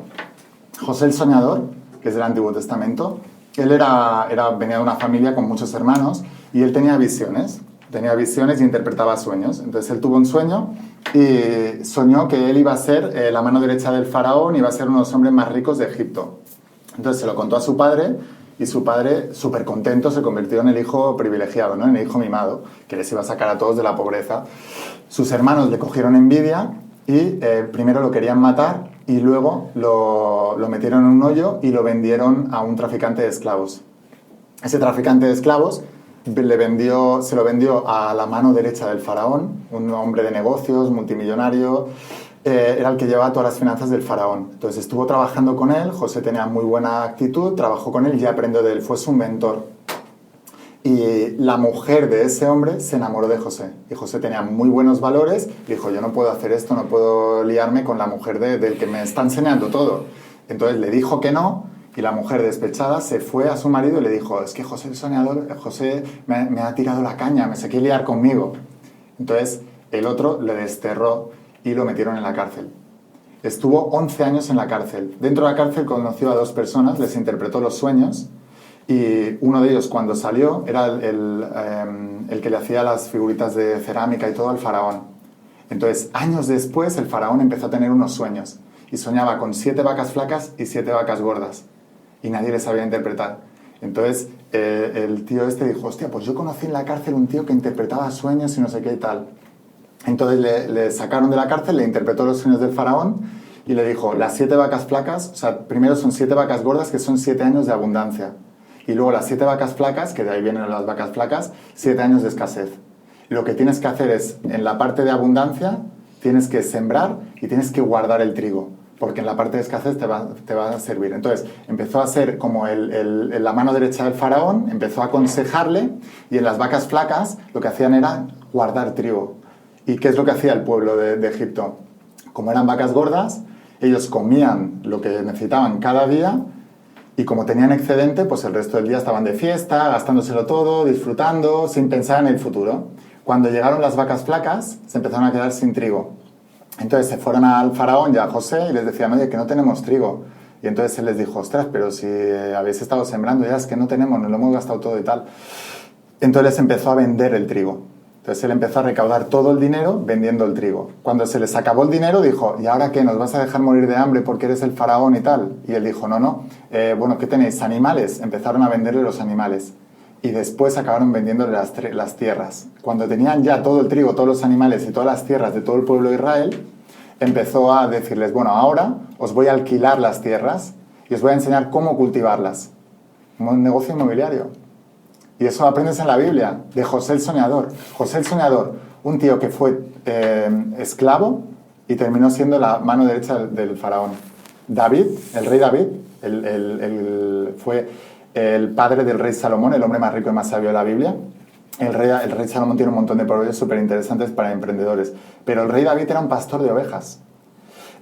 José el Soñador, que es del Antiguo Testamento, él venía de una familia con muchos hermanos y él tenía visiones y interpretaba sueños. Entonces él tuvo un sueño y soñó que él iba a ser la mano derecha del faraón y iba a ser uno de los hombres más ricos de Egipto. Entonces se lo contó a su padre y su padre, súper contento, se convirtió en el hijo privilegiado, ¿no? En el hijo mimado, que les iba a sacar a todos de la pobreza. Sus hermanos le cogieron envidia y primero lo querían matar y luego lo metieron en un hoyo y lo vendieron a un traficante de esclavos. Ese traficante de esclavos se lo vendió a la mano derecha del faraón, un hombre de negocios, multimillonario, era el que llevaba todas las finanzas del faraón. Entonces estuvo trabajando con él, José tenía muy buena actitud, trabajó con él y aprendió de él, fue su mentor. Y la mujer de ese hombre se enamoró de José. Y José tenía muy buenos valores y dijo, yo no puedo hacer esto, no puedo liarme con la mujer del que me está enseñando todo. Entonces le dijo que no y la mujer despechada se fue a su marido y le dijo, es que José el soñador, José me ha tirado la caña, me se quiere liar conmigo. Entonces el otro le desterró y lo metieron en la cárcel. Estuvo 11 años en la cárcel. Dentro de la cárcel conoció a 2 personas, les interpretó los sueños y uno de ellos cuando salió era el que le hacía las figuritas de cerámica y todo al faraón. Entonces, años después, el faraón empezó a tener unos sueños y soñaba con 7 vacas flacas y 7 vacas gordas y nadie les sabía interpretar. Entonces, el tío este dijo, hostia, pues yo conocí en la cárcel un tío que interpretaba sueños y no sé qué y tal. Entonces le sacaron de la cárcel, le interpretó los sueños del faraón y le dijo, las 7 vacas flacas, o sea, primero son 7 vacas gordas que son 7 años de abundancia. Y luego las 7 vacas flacas, que de ahí vienen las vacas flacas, 7 años de escasez. Lo que tienes que hacer es, en la parte de abundancia, tienes que sembrar y tienes que guardar el trigo, porque en la parte de escasez te va a servir. Entonces, empezó a ser como la mano derecha del faraón, empezó a aconsejarle, y en las vacas flacas lo que hacían era guardar trigo. ¿Y qué es lo que hacía el pueblo de Egipto? Como eran vacas gordas, ellos comían lo que necesitaban cada día, y como tenían excedente, pues el resto del día estaban de fiesta, gastándoselo todo, disfrutando, sin pensar en el futuro. Cuando llegaron las vacas flacas, se empezaron a quedar sin trigo. Entonces se fueron al faraón y a José y les decían, oye, que no tenemos trigo. Y entonces él les dijo, ostras, pero si habéis estado sembrando, ya es que no tenemos, nos lo hemos gastado todo y tal. Entonces les empezó a vender el trigo. Entonces él empezó a recaudar todo el dinero vendiendo el trigo. Cuando se les acabó el dinero dijo, ¿y ahora qué? ¿Nos vas a dejar morir de hambre porque eres el faraón y tal? Y él dijo, no. Bueno, ¿qué tenéis? ¿Animales? Empezaron a venderle los animales. Y después acabaron vendiéndole las tierras. Cuando tenían ya todo el trigo, todos los animales y todas las tierras de todo el pueblo de Israel, empezó a decirles, bueno, ahora os voy a alquilar las tierras y os voy a enseñar cómo cultivarlas. Como un negocio inmobiliario. Y eso aprendes en la Biblia, de José el Soñador. José el Soñador, un tío que fue esclavo y terminó siendo la mano derecha del faraón. David, el rey David, fue el padre del rey Salomón, el hombre más rico y más sabio de la Biblia. El rey Salomón tiene un montón de proverbios súper interesantes para emprendedores. Pero el rey David era un pastor de ovejas.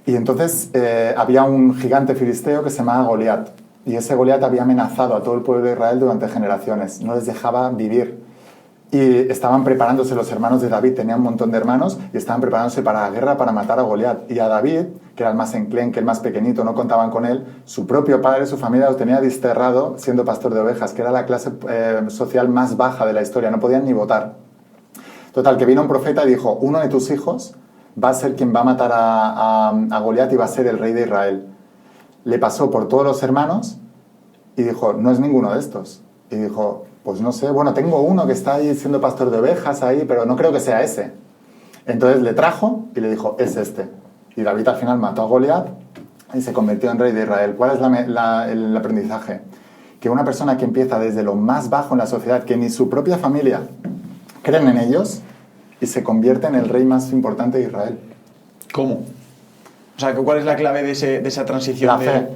Y entonces había un gigante filisteo que se llamaba Goliat. Y ese Goliat había amenazado a todo el pueblo de Israel durante generaciones. No les dejaba vivir. Y estaban preparándose los hermanos de David, tenían un montón de hermanos, y estaban preparándose para la guerra para matar a Goliat. Y a David, que era el más enclenque, el más pequeñito, no contaban con él, su propio padre, su familia lo tenía desterrado siendo pastor de ovejas, que era la clase social más baja de la historia, no podían ni votar. Total, que vino un profeta y dijo, uno de tus hijos va a ser quien va a matar a Goliat y va a ser el rey de Israel. Le pasó por todos los hermanos y dijo, no es ninguno de estos. Y dijo, pues no sé, bueno, tengo uno que está ahí siendo pastor de ovejas ahí, pero no creo que sea ese. Entonces le trajo y le dijo, es este. Y David al final mató a Goliat y se convirtió en rey de Israel. ¿Cuál es el aprendizaje? Que una persona que empieza desde lo más bajo en la sociedad, que ni su propia familia creen en ellos, y se convierte en el rey más importante de Israel. ¿Cómo? O sea, ¿cuál es la clave de esa transición? La fe.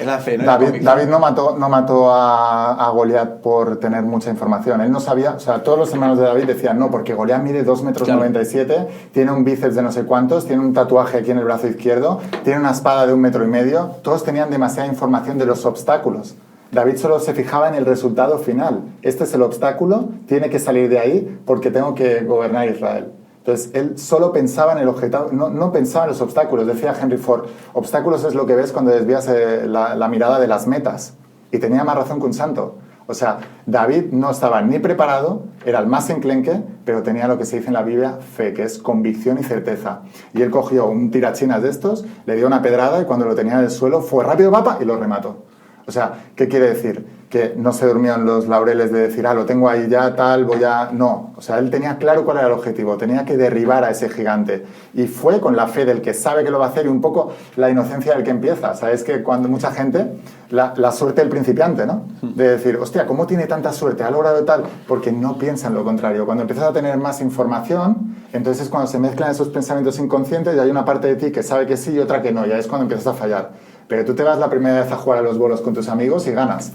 Es la fe, ¿no? David no mató a Goliat por tener mucha información. Él no sabía, o sea, todos los hermanos de David decían, no, porque Goliat mide 2,97 m, tiene un bíceps de no sé cuántos, tiene un tatuaje aquí en el brazo izquierdo, tiene una espada de 1,5 m. Todos tenían demasiada información de los obstáculos. David solo se fijaba en el resultado final. Este es el obstáculo, tiene que salir de ahí porque tengo que gobernar Israel. Entonces, él solo pensaba en el objetivo, no pensaba en los obstáculos. Decía Henry Ford, obstáculos es lo que ves cuando desvías la mirada de las metas. Y tenía más razón que un santo. O sea, David no estaba ni preparado, era el más enclenque, pero tenía lo que se dice en la Biblia, fe, que es convicción y certeza. Y él cogió un tirachinas de estos, le dio una pedrada y cuando lo tenía en el suelo fue rápido, papá, y lo remató. O sea, ¿qué quiere decir? que no se durmió en los laureles de decir, lo tengo ahí ya, tal, voy a... No, o sea, él tenía claro cuál era el objetivo, tenía que derribar a ese gigante. Y fue con la fe del que sabe que lo va a hacer y un poco la inocencia del que empieza. Sabes que cuando mucha gente, la suerte del principiante, ¿no? De decir, hostia, ¿cómo tiene tanta suerte? ¿Ha logrado tal? Porque no piensa en lo contrario. Cuando empiezas a tener más información, entonces es cuando se mezclan esos pensamientos inconscientes y hay una parte de ti que sabe que sí y otra que no. Ya es cuando empiezas a fallar. Pero tú te vas la primera vez a jugar a los bolos con tus amigos y ganas.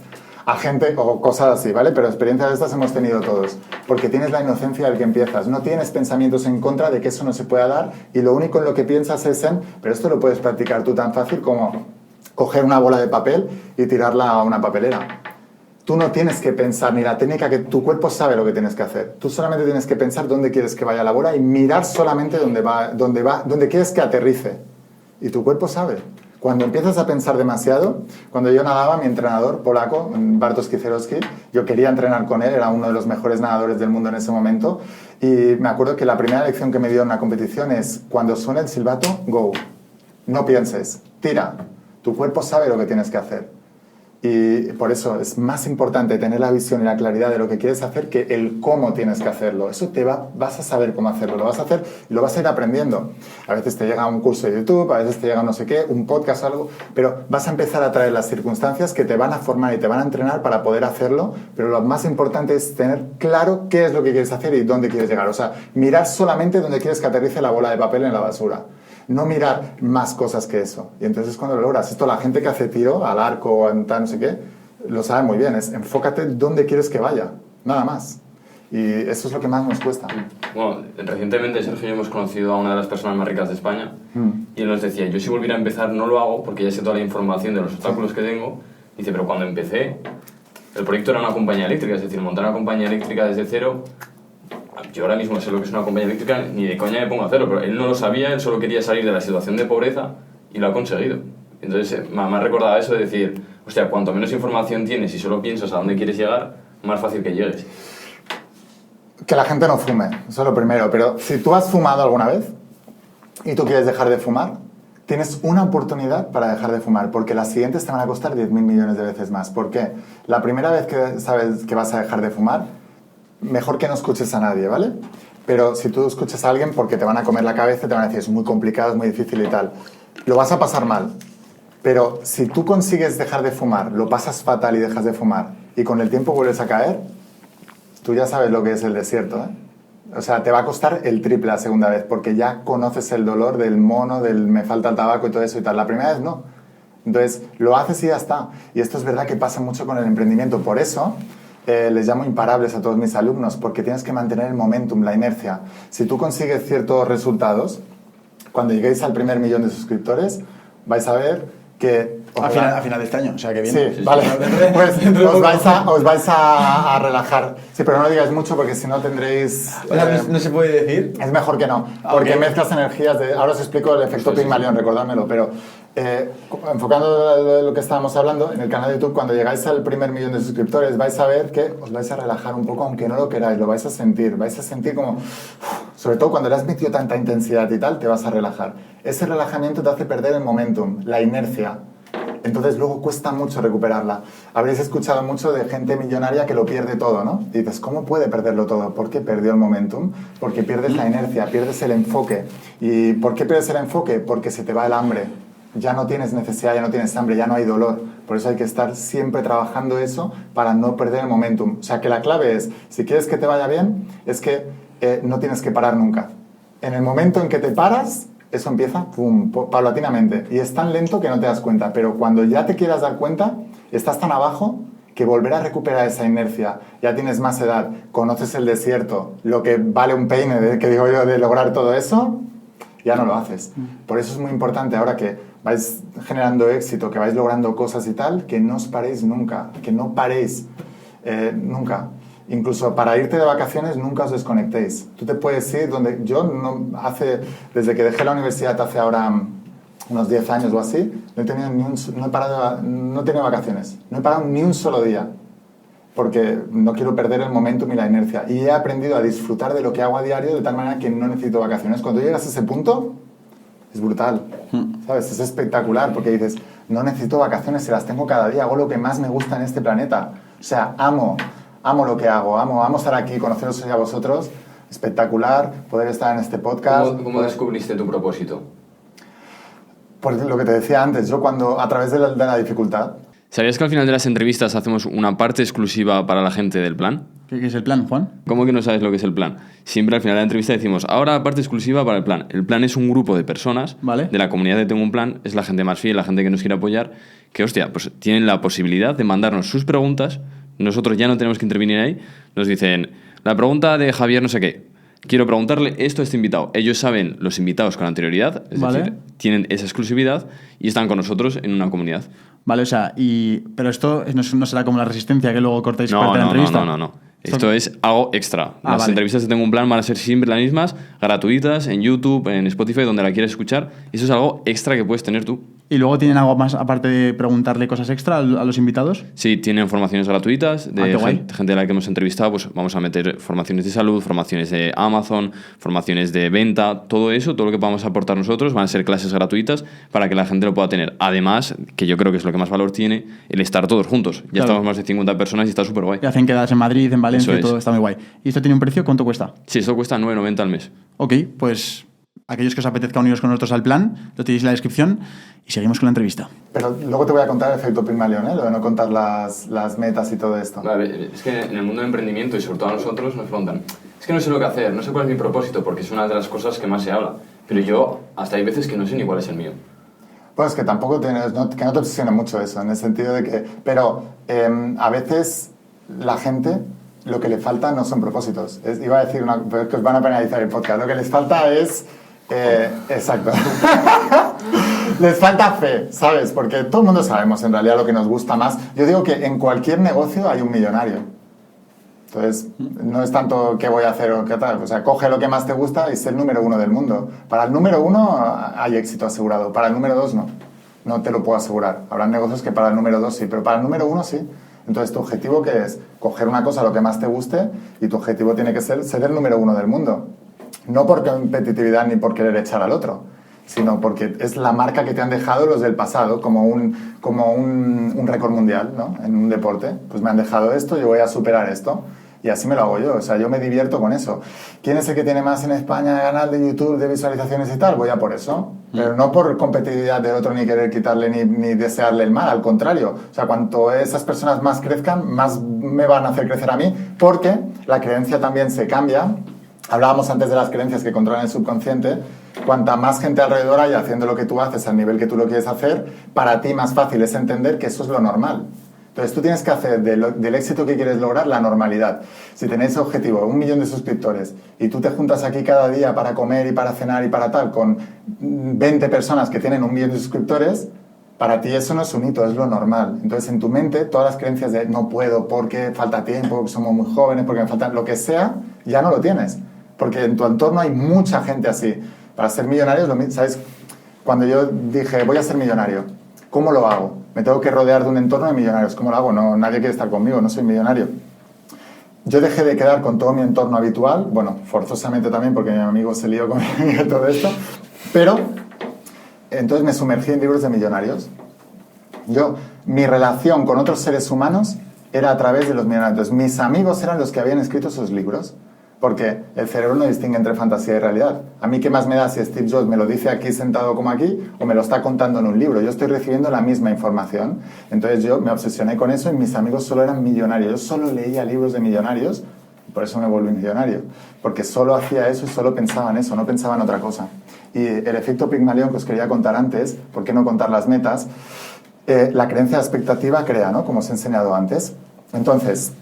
A gente o cosas así, ¿vale? Pero experiencias de estas hemos tenido todos. Porque tienes la inocencia del que empiezas. No tienes pensamientos en contra de que eso no se pueda dar y lo único en lo que piensas es en... Pero esto lo puedes practicar tú tan fácil como coger una bola de papel y tirarla a una papelera. Tú no tienes que pensar ni la técnica, que tu cuerpo sabe lo que tienes que hacer. Tú solamente tienes que pensar dónde quieres que vaya la bola y mirar solamente dónde quieres que aterrice. Y tu cuerpo sabe. Cuando empiezas a pensar demasiado, cuando yo nadaba, mi entrenador polaco, Bartosz Kiserowski, yo quería entrenar con él, era uno de los mejores nadadores del mundo en ese momento, y me acuerdo que la primera lección que me dio en una competición es, cuando suene el silbato, go. No pienses, tira. Tu cuerpo sabe lo que tienes que hacer. Y por eso es más importante tener la visión y la claridad de lo que quieres hacer que el cómo tienes que hacerlo. Eso vas a saber cómo hacerlo, lo vas a hacer y lo vas a ir aprendiendo. A veces te llega un curso de YouTube, a veces te llega no sé qué, un podcast o algo, pero vas a empezar a traer las circunstancias que te van a formar y te van a entrenar para poder hacerlo, pero lo más importante es tener claro qué es lo que quieres hacer y dónde quieres llegar. O sea, mirar solamente dónde quieres que aterrice la bola de papel en la basura. No mirar más cosas que eso. Y entonces cuando lo logras, esto la gente que hace tiro al arco o en tal, no sé qué, lo sabe muy bien. Es enfócate dónde quieres que vaya, nada más. Y eso es lo que más nos cuesta. Bueno, recientemente Sergio y yo hemos conocido a una de las personas más ricas de España y él nos decía, yo si volviera a empezar no lo hago porque ya sé toda la información de los obstáculos que tengo. Dice, pero cuando empecé, el proyecto era una compañía eléctrica, es decir, montar una compañía eléctrica desde cero. Yo ahora mismo sé lo que es una compañía eléctrica, ni de coña me pongo a hacerlo, pero él no lo sabía, él solo quería salir de la situación de pobreza y lo ha conseguido. Entonces me ha recordado eso de decir, hostia, cuanto menos información tienes y solo piensas a dónde quieres llegar, más fácil que llegues. Que la gente no fume, eso es lo primero, pero si tú has fumado alguna vez y tú quieres dejar de fumar, tienes una oportunidad para dejar de fumar, porque las siguientes te van a costar 10.000 millones de veces más. ¿Por qué? La primera vez que sabes que vas a dejar de fumar, mejor que no escuches a nadie, ¿vale? Pero si tú escuchas a alguien porque te van a comer la cabeza, te van a decir, es muy complicado, es muy difícil y tal, lo vas a pasar mal. Pero si tú consigues dejar de fumar, lo pasas fatal y dejas de fumar, y con el tiempo vuelves a caer, tú ya sabes lo que es el desierto, ¿eh? O sea, te va a costar el triple la segunda vez, porque ya conoces el dolor del mono, del me falta el tabaco y todo eso y tal. La primera vez no. Entonces, lo haces y ya está. Y esto es verdad que pasa mucho con el emprendimiento. Por eso les llamo imparables a todos mis alumnos, porque tienes que mantener el momentum, la inercia. Si tú consigues ciertos resultados, cuando lleguéis al primer 1.000.000 de suscriptores, vais a ver que... A final de este año, o sea que bien. Sí, vale. Pues os vais a relajar. Sí, pero no lo digáis mucho porque si no tendréis... ¿No se puede decir? Es mejor que no, porque mezclas energías de... Ahora os explico el efecto Pygmalion, recordármelo, pero enfocando lo que estábamos hablando, en el canal de YouTube, cuando llegáis al primer 1.000.000 de suscriptores, vais a ver que os vais a relajar un poco, aunque no lo queráis, lo vais a sentir como... Sobre todo cuando le has metido tanta intensidad y tal, te vas a relajar. Ese relajamiento te hace perder el momentum, la inercia. Entonces luego cuesta mucho recuperarla. Habréis escuchado mucho de gente millonaria que lo pierde todo, ¿no? Y dices, ¿cómo puede perderlo todo? ¿Por qué perdió el momentum? Porque pierdes la inercia, pierdes el enfoque. ¿Y por qué pierdes el enfoque? Porque se te va el hambre. Ya no tienes necesidad, ya no tienes hambre, ya no hay dolor. Por eso hay que estar siempre trabajando eso para no perder el momentum. O sea que la clave es, si quieres que te vaya bien, es que no tienes que parar nunca. En el momento en que te paras, eso empieza paulatinamente y es tan lento que no te das cuenta, pero cuando ya te quieras dar cuenta, estás tan abajo que volver a recuperar esa inercia, ya tienes más edad, conoces el desierto, lo que vale un peine, que digo yo, de lograr todo eso, ya no lo haces. Por eso es muy importante ahora que vais generando éxito, que vais logrando cosas y tal, que no os paréis nunca, que no paréis nunca. Incluso para irte de vacaciones nunca os desconectéis. Tú te puedes ir donde... Desde que dejé la universidad hace ahora unos 10 años o así, no he tenido vacaciones. No he parado ni un solo día. Porque no quiero perder el momentum y la inercia. Y he aprendido a disfrutar de lo que hago a diario de tal manera que no necesito vacaciones. Cuando llegas a ese punto, es brutal. ¿Sabes? Es espectacular porque dices, no necesito vacaciones, se las tengo cada día. Hago lo que más me gusta en este planeta. O sea, amo lo que hago, amo estar aquí, conoceros a vosotros. Espectacular poder estar en este podcast. ¿Cómo descubriste tu propósito? Por lo que te decía antes, yo cuando, a través de la dificultad. ¿Sabías que al final de las entrevistas hacemos una parte exclusiva para la gente del plan? ¿Qué es el plan, Juan? ¿Cómo que no sabes lo que es el plan? Siempre al final de la entrevista decimos, ahora parte exclusiva para el plan. El plan es un grupo de personas de la comunidad de Tengo un Plan, es la gente más fiel, la gente que nos quiere apoyar, que, hostia, pues tienen la posibilidad de mandarnos sus preguntas, nosotros ya no tenemos que intervenir ahí, nos dicen, la pregunta de Javier no sé qué, quiero preguntarle esto a este invitado. Ellos saben los invitados con anterioridad, es decir, tienen esa exclusividad y están con nosotros en una comunidad. Vale, o sea, pero esto no será como la resistencia que luego cortáis parte de la entrevista. No. Esto es algo extra. Las entrevistas de Tengo un Plan van a ser siempre las mismas, gratuitas, en YouTube, en Spotify, donde la quieras escuchar. Eso es algo extra que puedes tener tú. ¿Y luego tienen algo más, aparte de preguntarle cosas extra a los invitados? Sí, tienen formaciones gratuitas de gente a la que hemos entrevistado. Pues vamos a meter formaciones de salud, formaciones de Amazon, formaciones de venta, todo eso, todo lo que podamos aportar nosotros, van a ser clases gratuitas para que la gente lo pueda tener. Además, que yo creo que es lo que más valor tiene, el estar todos juntos. Ya estamos más de 50 personas y está súper guay. Y hacen quedadas en Madrid, en Valencia, y todo está muy guay. ¿Y esto tiene un precio? ¿Cuánto cuesta? Sí, esto cuesta 9,90 al mes. Ok, pues aquellos que os apetezca uniros con nosotros al plan, lo tenéis en la descripción y seguimos con la entrevista. Pero luego te voy a contar el efecto Pygmalion, lo de no contar las metas y todo esto. Vale, es que en el mundo del emprendimiento y sobre todo a nosotros nos preguntan, es que no sé lo que hacer, no sé cuál es mi propósito, porque es una de las cosas que más se habla. Pero yo, hasta hay veces que no sé ni cuál es el mío. Pues que tampoco que no te obsesione mucho eso, en el sentido de que... Pero a veces la gente, lo que le falta no son propósitos. Iba a decir pero es que os van a penalizar el podcast. Lo que les falta es... exacto. Les falta fe, ¿sabes? Porque todo el mundo sabemos en realidad lo que nos gusta más. Yo digo que en cualquier negocio hay un millonario. Entonces, no es tanto qué voy a hacer o qué tal. O sea, coge lo que más te gusta y sé el número 1 del mundo. Para el número 1 hay éxito asegurado. Para el número 2 no. No te lo puedo asegurar. Habrá negocios que para el número 2 sí, pero para el número 1 sí. Entonces, tu objetivo ¿qué es? Coger una cosa, lo que más te guste, y tu objetivo tiene que ser el número 1 del mundo. No por competitividad ni por querer echar al otro, sino porque es la marca que te han dejado los del pasado, como un récord mundial, ¿no? En un deporte. Pues me han dejado esto, yo voy a superar esto. Y así me lo hago yo, o sea, yo me divierto con eso. ¿Quién es el que tiene más en España canal de YouTube, de visualizaciones y tal? Voy a por eso. Pero no por competitividad del otro, ni querer quitarle, ni desearle el mal, al contrario. O sea, cuanto esas personas más crezcan, más me van a hacer crecer a mí, porque la creencia también se cambia. Hablábamos antes de las creencias que controlan el subconsciente. Cuanta más gente alrededor haya haciendo lo que tú haces al nivel que tú lo quieres hacer, para ti más fácil es entender que eso es lo normal. Entonces tú tienes que hacer del éxito que quieres lograr la normalidad. Si tenéis objetivo, 1 millón de suscriptores, y tú te juntas aquí cada día para comer y para cenar y para tal, con 20 personas que tienen 1 millón de suscriptores, para ti eso no es un hito, es lo normal. Entonces en tu mente todas las creencias de no puedo porque falta tiempo, porque somos muy jóvenes, porque me falta lo que sea, ya no lo tienes. Porque en tu entorno hay mucha gente así. Para ser millonario, ¿sabes? Cuando yo dije voy a ser millonario, ¿cómo lo hago? Me tengo que rodear de un entorno de millonarios. ¿Cómo lo hago? No, nadie quiere estar conmigo, no soy millonario. Yo dejé de quedar con todo mi entorno habitual, bueno, forzosamente también porque mi amigo se lió conmigo y todo esto, pero entonces me sumergí en libros de millonarios. Mi relación con otros seres humanos era a través de los millonarios. Mis amigos eran los que habían escrito esos libros. Porque el cerebro no distingue entre fantasía y realidad. A mí qué más me da si Steve Jobs me lo dice aquí sentado como aquí o me lo está contando en un libro. Yo estoy recibiendo la misma información. Entonces yo me obsesioné con eso y mis amigos solo eran millonarios. Yo solo leía libros de millonarios y por eso me volví millonario. Porque solo hacía eso y solo pensaba en eso, no pensaba en otra cosa. Y el efecto Pygmalion que os quería contar antes, ¿por qué no contar las metas? La creencia de expectativa crea, ¿no? Como os he enseñado antes. Entonces...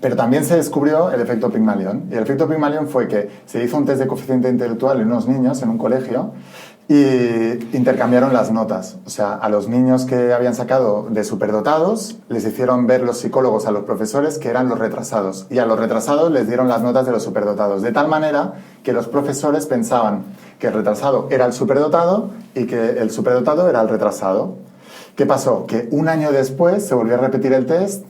Pero también se descubrió el efecto Pygmalion. Y el efecto Pygmalion fue que se hizo un test de coeficiente intelectual en unos niños en un colegio y intercambiaron las notas. O sea, a los niños que habían sacado de superdotados les hicieron ver los psicólogos a los profesores que eran los retrasados. Y a los retrasados les dieron las notas de los superdotados. De tal manera que los profesores pensaban que el retrasado era el superdotado y que el superdotado era el retrasado. ¿Qué pasó? Que un año después se volvió a repetir el test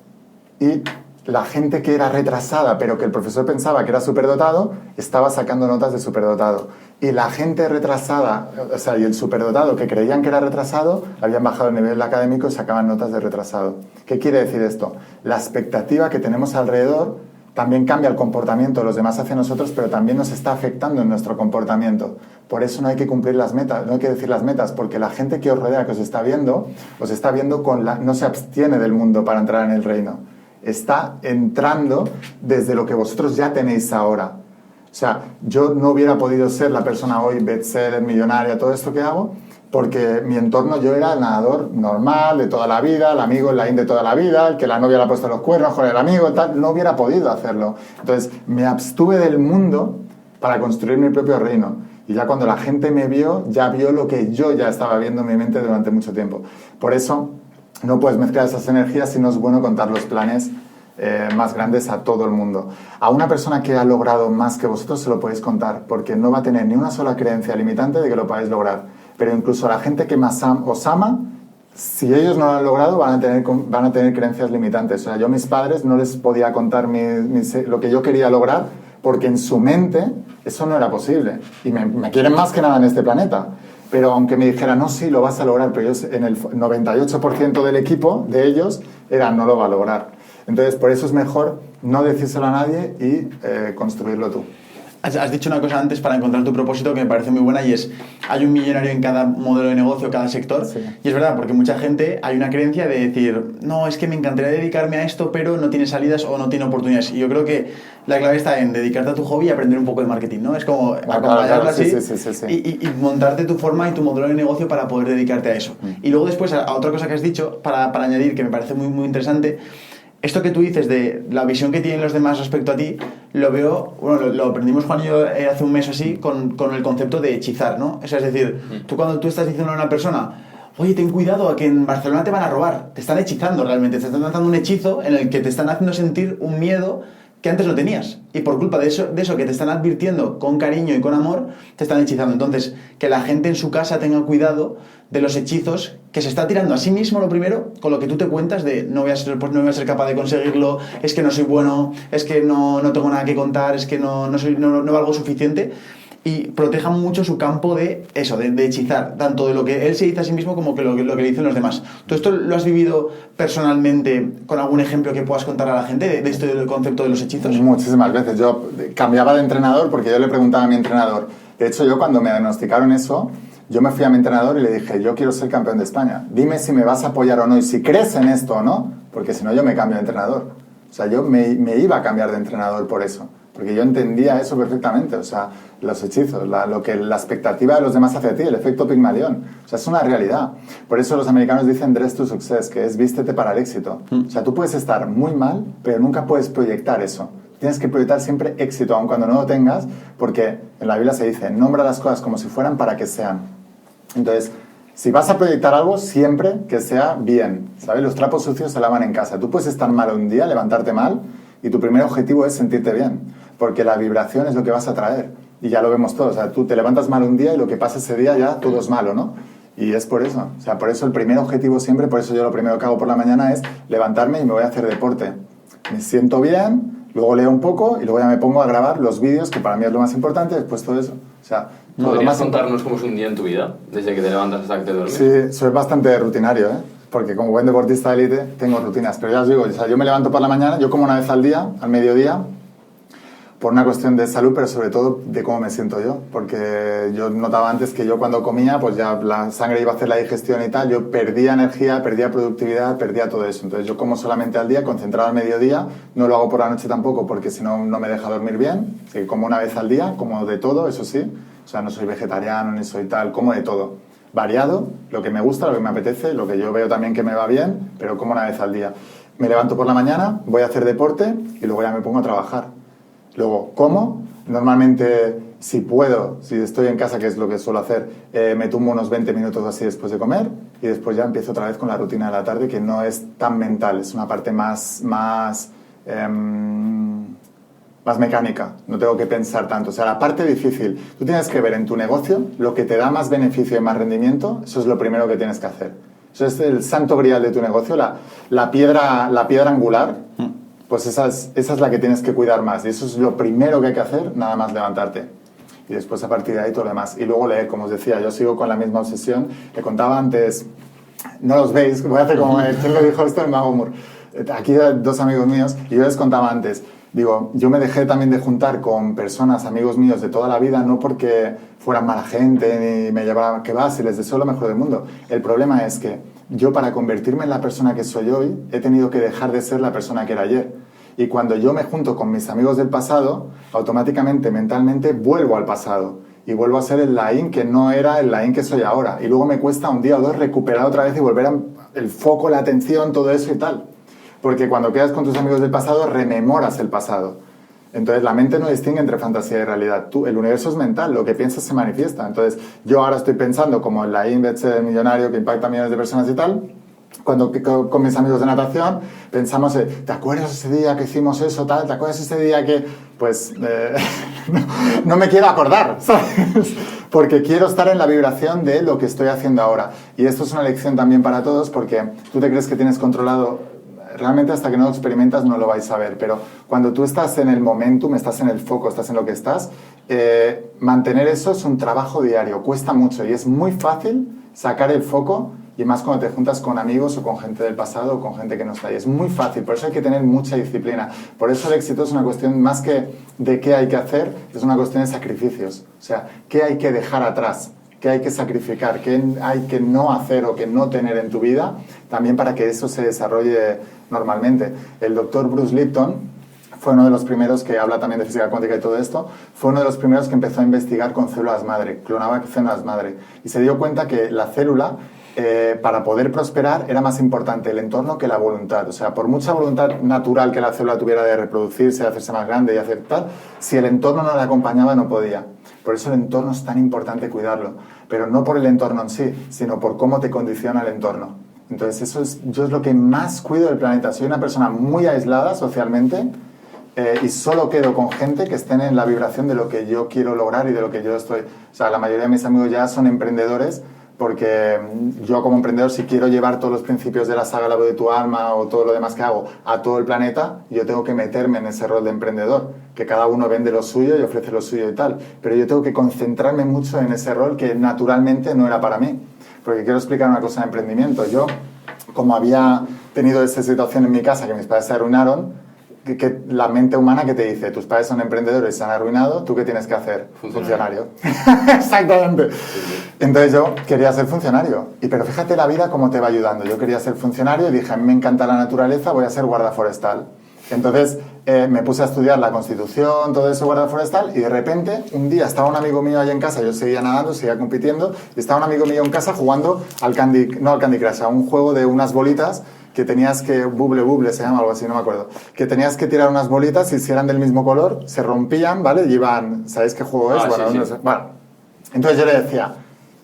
y la gente que era retrasada, pero que el profesor pensaba que era superdotado, estaba sacando notas de superdotado. Y la gente retrasada, o sea, y el superdotado que creían que era retrasado, habían bajado el nivel académico y sacaban notas de retrasado. ¿Qué quiere decir esto? La expectativa que tenemos alrededor también cambia el comportamiento de los demás hacia nosotros, pero también nos está afectando en nuestro comportamiento. Por eso no hay que cumplir las metas, no hay que decir las metas, porque la gente que os rodea, que os está viendo no se abstiene del mundo para entrar en el reino. Está entrando desde lo que vosotros ya tenéis ahora. O sea, yo no hubiera podido ser la persona hoy, bestseller, millonaria, todo esto que hago, porque mi entorno, yo era el nadador normal de toda la vida, el amigo en la de toda la vida, el que la novia le ha puesto los cuernos con el amigo, tal, no hubiera podido hacerlo. Entonces, me abstuve del mundo para construir mi propio reino. Y ya cuando la gente me vio, ya vio lo que yo ya estaba viendo en mi mente durante mucho tiempo. Por eso, no puedes mezclar esas energías si no es bueno contar los planes más grandes a todo el mundo. A una persona que ha logrado más que vosotros se lo podéis contar, porque no va a tener ni una sola creencia limitante de que lo podáis lograr. Pero incluso a la gente que más os ama, si ellos no lo han logrado, van a tener creencias limitantes. O sea, yo a mis padres no les podía contar lo que yo quería lograr, porque en su mente eso no era posible. Y me quieren más que nada en este planeta. Pero aunque me dijeran, no, sí, lo vas a lograr, pero ellos, en el 98% del equipo de ellos, no lo va a lograr. Entonces, por eso es mejor no decírselo a nadie y construirlo tú. Has dicho una cosa antes para encontrar tu propósito que me parece muy buena, y es, hay un millonario en cada modelo de negocio, cada sector. Sí. Y es verdad, porque mucha gente hay una creencia de decir, no, es que me encantaría dedicarme a esto, pero no tiene salidas o no tiene oportunidades. Y yo creo que la clave está en dedicarte a tu hobby y aprender un poco de marketing, ¿no? Es como acompañarlo así y montarte tu forma y tu modelo de negocio para poder dedicarte a eso. Y luego después, a otra cosa que has dicho, para añadir, que me parece muy, muy interesante. Esto que tú dices de la visión que tienen los demás respecto a ti, lo veo, bueno, lo aprendimos Juan y yo hace un mes o así con el concepto de hechizar, ¿no? O sea, es decir, tú cuando tú estás diciendo a una persona, oye, ten cuidado, a que en Barcelona te van a robar, te están hechizando realmente, te están lanzando un hechizo en el que te están haciendo sentir un miedo que antes no tenías. Y por culpa de eso que te están advirtiendo con cariño y con amor, te están hechizando. Entonces, que la gente en su casa tenga cuidado de los hechizos que se está tirando a sí mismo, lo primero, con lo que tú te cuentas de no voy a ser capaz de conseguirlo, es que no soy bueno, es que no tengo nada que contar, es que no valgo suficiente. Y protejan mucho su campo de eso, de hechizar, tanto de lo que él se dice a sí mismo como que lo que le dicen los demás. ¿Tú esto lo has vivido personalmente con algún ejemplo que puedas contar a la gente de este del concepto de los hechizos? Muchísimas veces. Yo cambiaba de entrenador porque yo le preguntaba a mi entrenador. De hecho, yo cuando me diagnosticaron eso, yo me fui a mi entrenador y le dije, yo quiero ser campeón de España. Dime si me vas a apoyar o no y si crees en esto o no, porque si no yo me cambio de entrenador. O sea, yo me iba a cambiar de entrenador por eso. Porque yo entendía eso perfectamente, o sea, los hechizos, la expectativa de los demás hacia ti, el efecto Pigmalión. O sea, es una realidad. Por eso los americanos dicen dress to success, que es vístete para el éxito. O sea, tú puedes estar muy mal, pero nunca puedes proyectar eso. Tienes que proyectar siempre éxito, aun cuando no lo tengas, porque en la Biblia se dice, nombra las cosas como si fueran para que sean. Entonces, si vas a proyectar algo, siempre que sea bien, ¿sabes? Los trapos sucios se lavan en casa. Tú puedes estar mal un día, levantarte mal, y tu primer objetivo es sentirte bien, porque la vibración es lo que vas a traer. Y ya lo vemos todos. O sea, tú te levantas mal un día y lo que pasa ese día ya todo es malo, ¿no? Y es por eso. O sea, por eso el primer objetivo siempre, por eso yo lo primero que hago por la mañana es levantarme y me voy a hacer deporte. Me siento bien, luego leo un poco y luego ya me pongo a grabar los vídeos, que para mí es lo más importante, después todo eso. O sea, ¿podrías contarnos cómo es un día en tu vida, desde que te levantas hasta que te duermes? Sí, soy bastante rutinario, ¿eh? Porque como buen deportista de élite tengo rutinas. Pero ya os digo, o sea, yo me levanto por la mañana, yo como una vez al día, al mediodía, por una cuestión de salud, pero sobre todo de cómo me siento yo. Porque yo notaba antes que yo cuando comía, pues ya la sangre iba a hacer la digestión y tal, yo perdía energía, perdía productividad, perdía todo eso. Entonces yo como solamente al día, concentrado al mediodía, no lo hago por la noche tampoco porque si no, no me deja dormir bien. Así que como una vez al día, como de todo, eso sí. O sea, no soy vegetariano ni soy tal, como de todo. Variado, lo que me gusta, lo que me apetece, lo que yo veo también que me va bien, pero como una vez al día. Me levanto por la mañana, voy a hacer deporte y luego ya me pongo a trabajar. Luego como, normalmente si puedo, si estoy en casa, que es lo que suelo hacer, me tumbo unos 20 minutos así después de comer y después ya empiezo otra vez con la rutina de la tarde, que no es tan mental, es una parte más mecánica, no tengo que pensar tanto. O sea, la parte difícil, tú tienes que ver en tu negocio lo que te da más beneficio y más rendimiento, eso es lo primero que tienes que hacer. Eso es el santo grial de tu negocio, la piedra angular, pues esa es la que tienes que cuidar más. Y eso es lo primero que hay que hacer, nada más levantarte. Y después a partir de ahí todo lo demás. Y luego leer, como os decía, yo sigo con la misma obsesión. Te contaba antes, no los veis, voy a hacer como, ¿quién lo dijo esto? El Mago Moore. Aquí dos amigos míos, y yo les contaba antes, digo, yo me dejé también de juntar con personas, amigos míos de toda la vida, no porque fueran mala gente ni me llevaran, que va, si les deseo lo mejor del mundo. El problema es que yo, para convertirme en la persona que soy hoy, he tenido que dejar de ser la persona que era ayer. Y cuando yo me junto con mis amigos del pasado, automáticamente, mentalmente, vuelvo al pasado. Y vuelvo a ser el Laín que no era el Laín que soy ahora. Y luego me cuesta un día o dos recuperar otra vez y volver el foco, la atención, todo eso y tal. Porque cuando quedas con tus amigos del pasado, rememoras el pasado. Entonces, la mente no distingue entre fantasía y realidad. El universo es mental, lo que piensas se manifiesta. Entonces, yo ahora estoy pensando como el Laín Betze millonario que impacta a millones de personas y tal. Cuando con mis amigos de natación pensamos, ¿te acuerdas ese día que hicimos eso, tal? ¿Te acuerdas ese día que...? Pues no me quiero acordar, ¿sabes? Porque quiero estar en la vibración de lo que estoy haciendo ahora. Y esto es una lección también para todos, porque tú te crees que tienes controlado. Realmente hasta que no lo experimentas no lo vais a ver, pero cuando tú estás en el momentum, estás en el foco, estás en lo que estás, mantener eso es un trabajo diario, cuesta mucho y es muy fácil sacar el foco. Y más cuando te juntas con amigos o con gente del pasado o con gente que no está ahí. Es muy fácil, por eso hay que tener mucha disciplina. Por eso el éxito es una cuestión más que de qué hay que hacer, es una cuestión de sacrificios. O sea, qué hay que dejar atrás, qué hay que sacrificar, qué hay que no hacer o que no tener en tu vida, también para que eso se desarrolle normalmente. El doctor Bruce Lipton fue uno de los primeros que habla también de física cuántica y todo esto, fue uno de los primeros que empezó a investigar con células madre, clonaba células madre, y se dio cuenta que la célula, para poder prosperar, era más importante el entorno que la voluntad. O sea, por mucha voluntad natural que la célula tuviera de reproducirse, de hacerse más grande y hacer tal, si el entorno no la acompañaba, no podía. Por eso el entorno es tan importante cuidarlo, pero no por el entorno en sí, sino por cómo te condiciona el entorno. Entonces, yo es lo que más cuido del planeta. Soy una persona muy aislada socialmente, y solo quedo con gente que estén en la vibración de lo que yo quiero lograr y de lo que yo estoy. O sea, la mayoría de mis amigos ya son emprendedores, porque yo como emprendedor, si quiero llevar todos los principios de la saga La Voz de tu Alma o todo lo demás que hago a todo el planeta, yo tengo que meterme en ese rol de emprendedor, que cada uno vende lo suyo y ofrece lo suyo y tal. Pero yo tengo que concentrarme mucho en ese rol que naturalmente no era para mí. Porque quiero explicar una cosa de emprendimiento. Yo, como había tenido esa situación en mi casa, que mis padres se arruinaron, que la mente humana que te dice, tus padres son emprendedores y se han arruinado, ¿tú qué tienes que hacer? Funcionario. Exactamente. Entonces yo quería ser funcionario. Pero fíjate la vida cómo te va ayudando. Yo quería ser funcionario y dije, a mí me encanta la naturaleza, voy a ser guarda forestal. Entonces me puse a estudiar la Constitución, todo eso, guarda forestal, y de repente un día estaba un amigo mío ahí en casa, yo seguía nadando, seguía compitiendo, y estaba un amigo mío en casa jugando al Candy Crush, a un juego de unas bolitas que tenías que, Bubble se llama, algo así, no me acuerdo, que tenías que tirar unas bolitas y si eran del mismo color, se rompían, ¿vale? Y iban, ¿sabéis qué juego es? Bueno, sí, no sí. sé. Bueno, entonces yo le decía,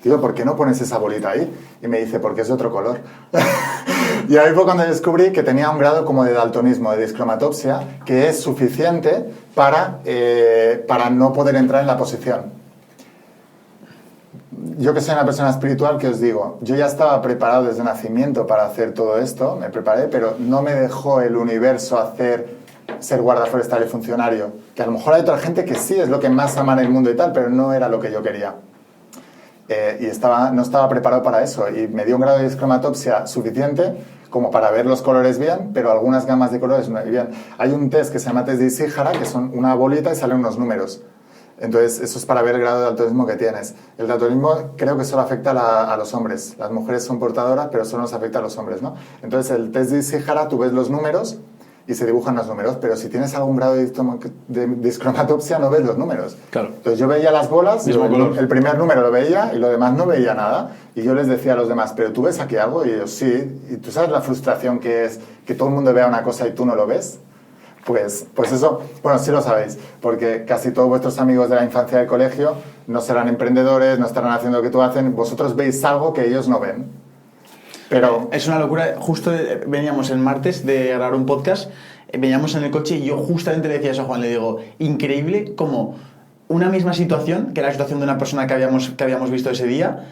tío, ¿por qué no pones esa bolita ahí? Y me dice, porque es de otro color. Y ahí fue cuando descubrí que tenía un grado como de daltonismo, de discromatopsia, que es suficiente para no poder entrar en la posición. Yo que soy una persona espiritual, que os digo, yo ya estaba preparado desde nacimiento para hacer todo esto, me preparé, pero no me dejó el universo ser guarda forestal y funcionario. Que a lo mejor hay otra gente que sí es lo que más ama en el mundo y tal, pero no era lo que yo quería. Y no estaba preparado para eso, y me dio un grado de discromatopsia suficiente como para ver los colores bien, pero algunas gamas de colores no bien. Hay un test que se llama test de Ishihara, que son una bolita y salen unos números. Entonces, eso es para ver el grado de daltonismo que tienes. El daltonismo creo que solo afecta a los hombres. Las mujeres son portadoras, pero solo nos afecta a los hombres, ¿no? Entonces, el test de Ishihara, tú ves los números y se dibujan los números, pero si tienes algún grado de discromatopsia no ves los números. Claro. Entonces yo veía las bolas, el primer número lo veía y lo demás no veía nada, y yo les decía a los demás, ¿pero tú ves aquí algo? Y ellos, sí. ¿Y tú sabes la frustración que es que todo el mundo vea una cosa y tú no lo ves? Pues eso, bueno, sí lo sabéis, porque casi todos vuestros amigos de la infancia del colegio no serán emprendedores, no estarán haciendo lo que tú hacen, vosotros veis algo que ellos no ven. Pero es una locura. Justo veníamos el martes de grabar un podcast, veníamos en el coche y yo justamente le decía eso a Juan, le digo, increíble como una misma situación, que era la situación de una persona que habíamos visto ese día,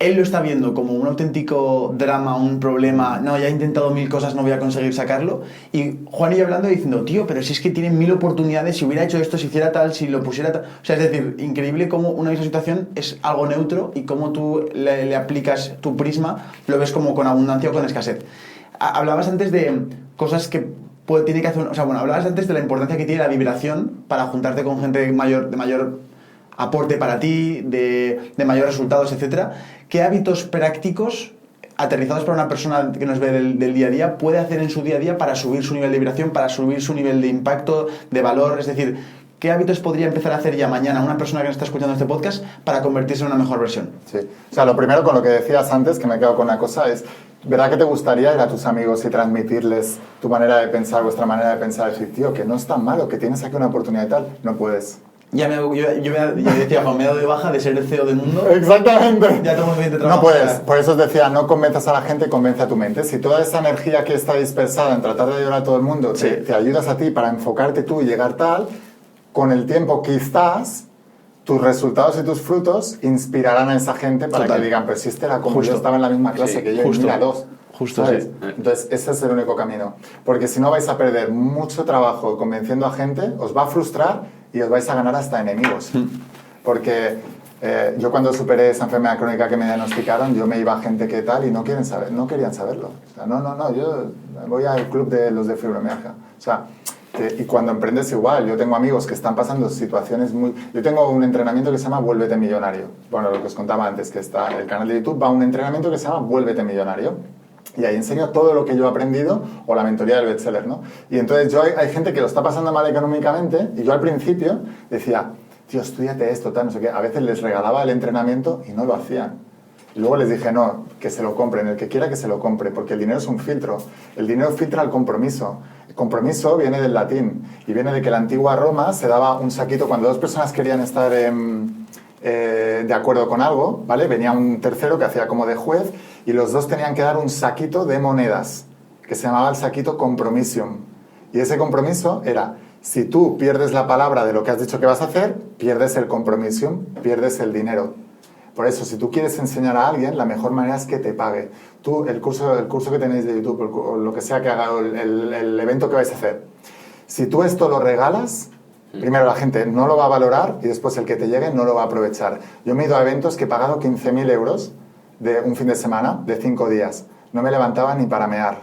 él lo está viendo como un auténtico drama, un problema, no, ya he intentado 1000 cosas, no voy a conseguir sacarlo, y Juan y yo hablando diciendo, tío, pero si es que tiene 1000 oportunidades, si hubiera hecho esto, si hiciera tal, si lo pusiera tal, o sea, es decir, increíble cómo una misma situación es algo neutro y cómo tú le aplicas tu prisma, lo ves como con abundancia o con escasez. Hablabas antes de cosas que tiene que hacer, o sea, bueno, hablabas antes de la importancia que tiene la vibración para juntarte con gente de mayor aporte para ti, de mayores resultados, etcétera. ¿Qué hábitos prácticos, aterrizados para una persona que nos ve del día a día, puede hacer en su día a día para subir su nivel de vibración, para subir su nivel de impacto, de valor? Es decir, ¿qué hábitos podría empezar a hacer ya mañana una persona que nos está escuchando este podcast para convertirse en una mejor versión? Sí. O sea, lo primero con lo que decías antes, que me he quedado con una cosa, es, ¿verdad que te gustaría ir a tus amigos y transmitirles tu manera de pensar, vuestra manera de pensar? Decir, tío, que no es tan malo, que tienes aquí una oportunidad y tal. No puedes. Yo decía, Juan, me he dado de baja de ser el CEO del mundo. Exactamente. Ya tengo suficiente trabajo. No puedes. Por eso os decía, no convenzas a la gente, convence a tu mente. Si toda esa energía que está dispersada en tratar de ayudar a todo el mundo, Sí. te ayudas a ti para enfocarte tú y llegar tal, con el tiempo que estás, tus resultados y tus frutos inspirarán a esa gente para Total. que digan, pero si este era como Justo. yo, estaba en la misma clase Sí, que yo, justo. y míralos. Justo, ¿sabes? sí. Entonces, ese es el único camino. Porque si no vais a perder mucho trabajo convenciendo a gente, os va a frustrar y os vais a ganar hasta enemigos. Porque yo cuando superé esa enfermedad crónica que me diagnosticaron, yo me iba a gente que tal y no querían saberlo. O sea, no, yo voy al club de los de fibromialgia. O sea, y cuando emprendes igual, yo tengo amigos que están pasando situaciones muy... Yo tengo un entrenamiento que se llama Vuélvete Millonario. Bueno, lo que os contaba antes, que está el canal de YouTube, va a un entrenamiento que se llama Vuélvete Millonario. Y ahí enseño todo lo que yo he aprendido, o la mentoría del bestseller, ¿no? Y entonces hay gente que lo está pasando mal económicamente, y yo al principio decía, tío, estudiate esto, tal, no sé qué. A veces les regalaba el entrenamiento y no lo hacían. Y luego les dije, no, que se lo compren, el que quiera que se lo compre, porque el dinero es un filtro. El dinero filtra el compromiso. El compromiso viene del latín, y viene de que en la antigua Roma se daba un saquito cuando dos personas querían estar de acuerdo con algo, ¿vale? Venía un tercero que hacía como de juez, y los dos tenían que dar un saquito de monedas, que se llamaba el saquito compromisium. Y ese compromiso era, si tú pierdes la palabra de lo que has dicho que vas a hacer, pierdes el compromisum, pierdes el dinero. Por eso, si tú quieres enseñar a alguien, la mejor manera es que te pague. Tú, el curso que tenéis de YouTube, o lo que sea que haga, el evento que vais a hacer, si tú esto lo regalas, primero la gente no lo va a valorar y después el que te llegue no lo va a aprovechar. Yo me he ido a eventos que he pagado 15.000 euros de un fin de semana, de 5 días. No me levantaba ni para mear,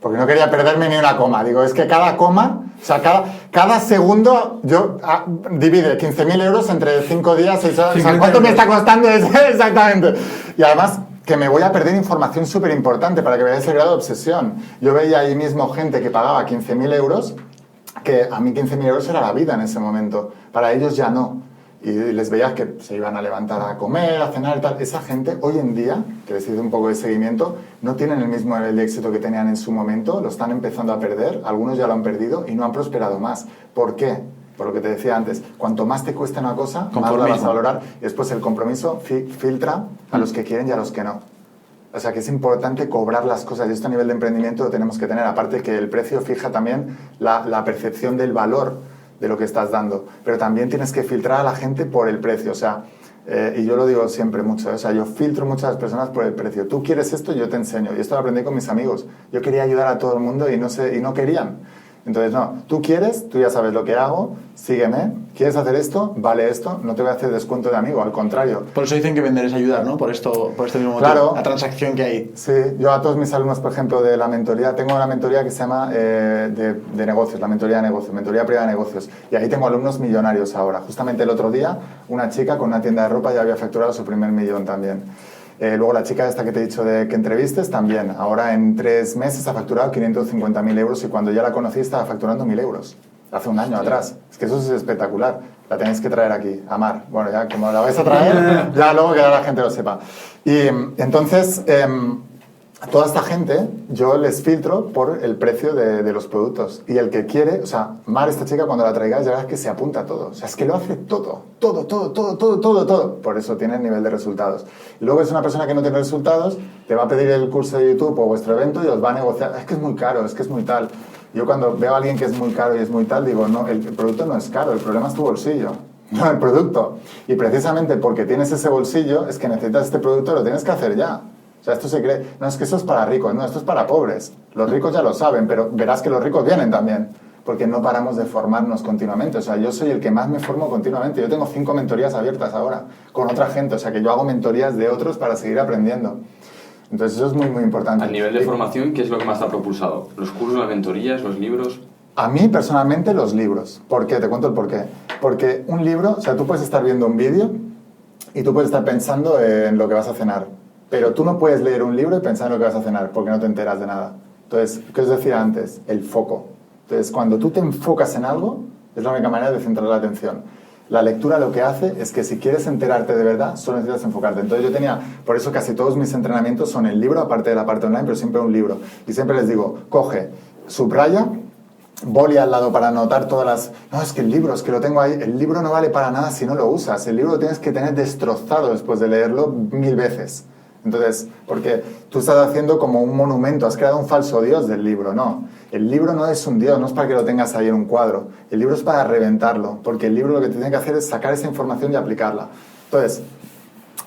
porque no quería perderme ni una coma. Digo, es que cada coma, o sea, cada segundo, yo divide 15.000 euros entre 5 días. O sea, ¿cuánto me está costando eso? Exactamente. Y además, que me voy a perder información súper importante para que veáis el grado de obsesión. Yo veía ahí mismo gente que pagaba 15.000 euros, que a mí 15.000 euros era la vida en ese momento. Para ellos ya no. Y les veías que se iban a levantar a comer, a cenar y tal. Esa gente, hoy en día, que les hice un poco de seguimiento, no tienen el mismo nivel de éxito que tenían en su momento, lo están empezando a perder, algunos ya lo han perdido y no han prosperado más. ¿Por qué? Por lo que te decía antes, cuanto más te cueste una cosa, más la vas a valorar. Y después el compromiso filtra a los que quieren y a los que no. O sea que es importante cobrar las cosas, y esto a nivel de emprendimiento lo tenemos que tener. Aparte que el precio fija también la percepción del valor de lo que estás dando, pero también tienes que filtrar a la gente por el precio. O sea, y yo lo digo siempre mucho, o sea, yo filtro mucho a las personas por el precio. Tú quieres esto, yo te enseño. Y esto lo aprendí con mis amigos. Yo quería ayudar a todo el mundo y no querían. Entonces, no, tú quieres, tú ya sabes lo que hago, sígueme. ¿Quieres hacer esto? Vale esto, no te voy a hacer descuento de amigo, al contrario. Por eso dicen que vender es ayudar, ¿no? Por este mismo motivo. Claro. La transacción que hay. Sí, yo a todos mis alumnos, por ejemplo, de la mentoría, tengo una mentoría que se llama de negocios, la mentoría de negocios, mentoría privada de negocios. Y ahí tengo alumnos millonarios ahora. Justamente el otro día, una chica con una tienda de ropa ya había facturado su primer millón también. Luego la chica esta que te he dicho que entrevistes también. Ahora en 3 meses ha facturado 550.000 euros y cuando ya la conocí estaba facturando 1.000 euros. Hace un año atrás. Es que eso es espectacular. La tenéis que traer aquí, a Mar. Bueno, ya como la vais a traer, ya luego que la gente lo sepa. Y entonces, a toda esta gente yo les filtro por el precio de los productos. Y el que quiere, o sea, Mar, esta chica, cuando la traigáis, ya verás que se apunta a todo. O sea, es que lo hace todo. Por eso tiene el nivel de resultados. Y luego es una persona que no tiene resultados, te va a pedir el curso de YouTube o vuestro evento y os va a negociar. Es que es muy caro, es que es muy tal. Yo cuando veo a alguien que es muy caro y es muy tal, digo, no, el producto no es caro, el problema es tu bolsillo. no el producto. Y precisamente porque tienes ese bolsillo, es que necesitas este producto, lo tienes que hacer ya. O sea, esto se cree, no, es que eso es para ricos, no, esto es para pobres. Los ricos ya lo saben, pero verás que los ricos vienen también, porque no paramos de formarnos continuamente. O sea, yo soy el que más me formo continuamente. Yo tengo 5 mentorías abiertas ahora, con otra gente. O sea, que yo hago mentorías de otros para seguir aprendiendo. Entonces, eso es muy, muy importante. A nivel de formación, ¿qué es lo que más te ha propulsado? ¿Los cursos, las mentorías, los libros? A mí, personalmente, los libros. ¿Por qué? Te cuento el porqué. Porque un libro, o sea, tú puedes estar viendo un vídeo y tú puedes estar pensando en lo que vas a cenar. Pero tú no puedes leer un libro y pensar en lo que vas a cenar, porque no te enteras de nada. Entonces, ¿qué os decía antes? El foco. Entonces, cuando tú te enfocas en algo, es la única manera de centrar la atención. La lectura lo que hace es que si quieres enterarte de verdad, solo necesitas enfocarte. Entonces yo tenía, por eso casi todos mis entrenamientos son el libro, aparte de la parte online, pero siempre un libro. Y siempre les digo, coge, subraya, boli al lado para anotar todas las... No, es que el libro, es que lo tengo ahí. El libro no vale para nada si no lo usas. El libro lo tienes que tener destrozado después de leerlo 1000 veces. Entonces, porque tú estás haciendo como un monumento, has creado un falso dios del libro, no. El libro no es un dios, no es para que lo tengas ahí en un cuadro. El libro es para reventarlo, porque el libro lo que te tiene que hacer es sacar esa información y aplicarla. Entonces,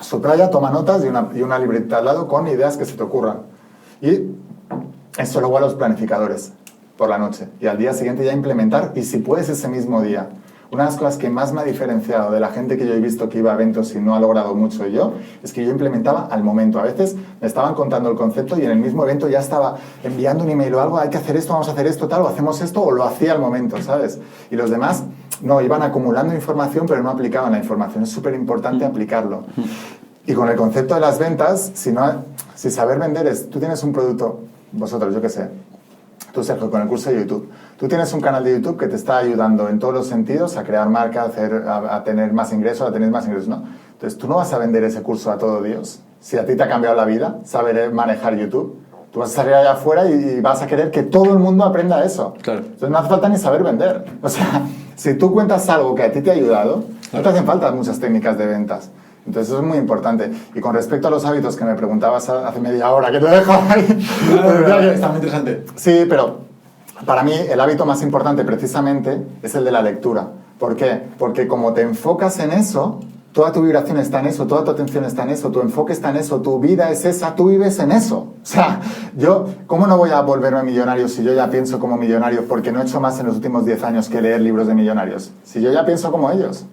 subraya, toma notas y una libreta al lado con ideas que se te ocurran. Y eso luego a los planificadores por la noche. Y al día siguiente ya implementar, y si puedes ese mismo día. Una de las cosas que más me ha diferenciado de la gente que yo he visto que iba a eventos y no ha logrado mucho yo, es que yo implementaba al momento. A veces me estaban contando el concepto y en el mismo evento ya estaba enviando un email o algo, hay que hacer esto, vamos a hacer esto, tal, o hacemos esto, o lo hacía al momento, ¿sabes? Y los demás, no, iban acumulando información, pero no aplicaban la información. Es súper importante aplicarlo. Y con el concepto de las ventas, si saber vender es, tú tienes un producto, vosotros, yo qué sé, tú, Sergio, con el curso de YouTube. Tú tienes un canal de YouTube que te está ayudando en todos los sentidos a crear marca, a tener más ingresos, ¿no? Entonces, tú no vas a vender ese curso a todo Dios. Si a ti te ha cambiado la vida, saber manejar YouTube, tú vas a salir allá afuera y vas a querer que todo el mundo aprenda eso. Claro. Entonces, no hace falta ni saber vender. O sea, si tú cuentas algo que a ti te ha ayudado, no te hacen falta muchas técnicas de ventas. Entonces eso es muy importante. Y con respecto a los hábitos que me preguntabas hace media hora, que te dejo ahí... Está muy interesante. Sí, pero para mí el hábito más importante precisamente es el de la lectura. ¿Por qué? Porque como te enfocas en eso, toda tu vibración está en eso, toda tu atención está en eso, tu enfoque está en eso, tu vida es esa, tú vives en eso. O sea, ¿cómo no voy a volverme millonario si yo ya pienso como millonario? Porque no he hecho más en los últimos 10 años que leer libros de millonarios. Si yo ya pienso como ellos.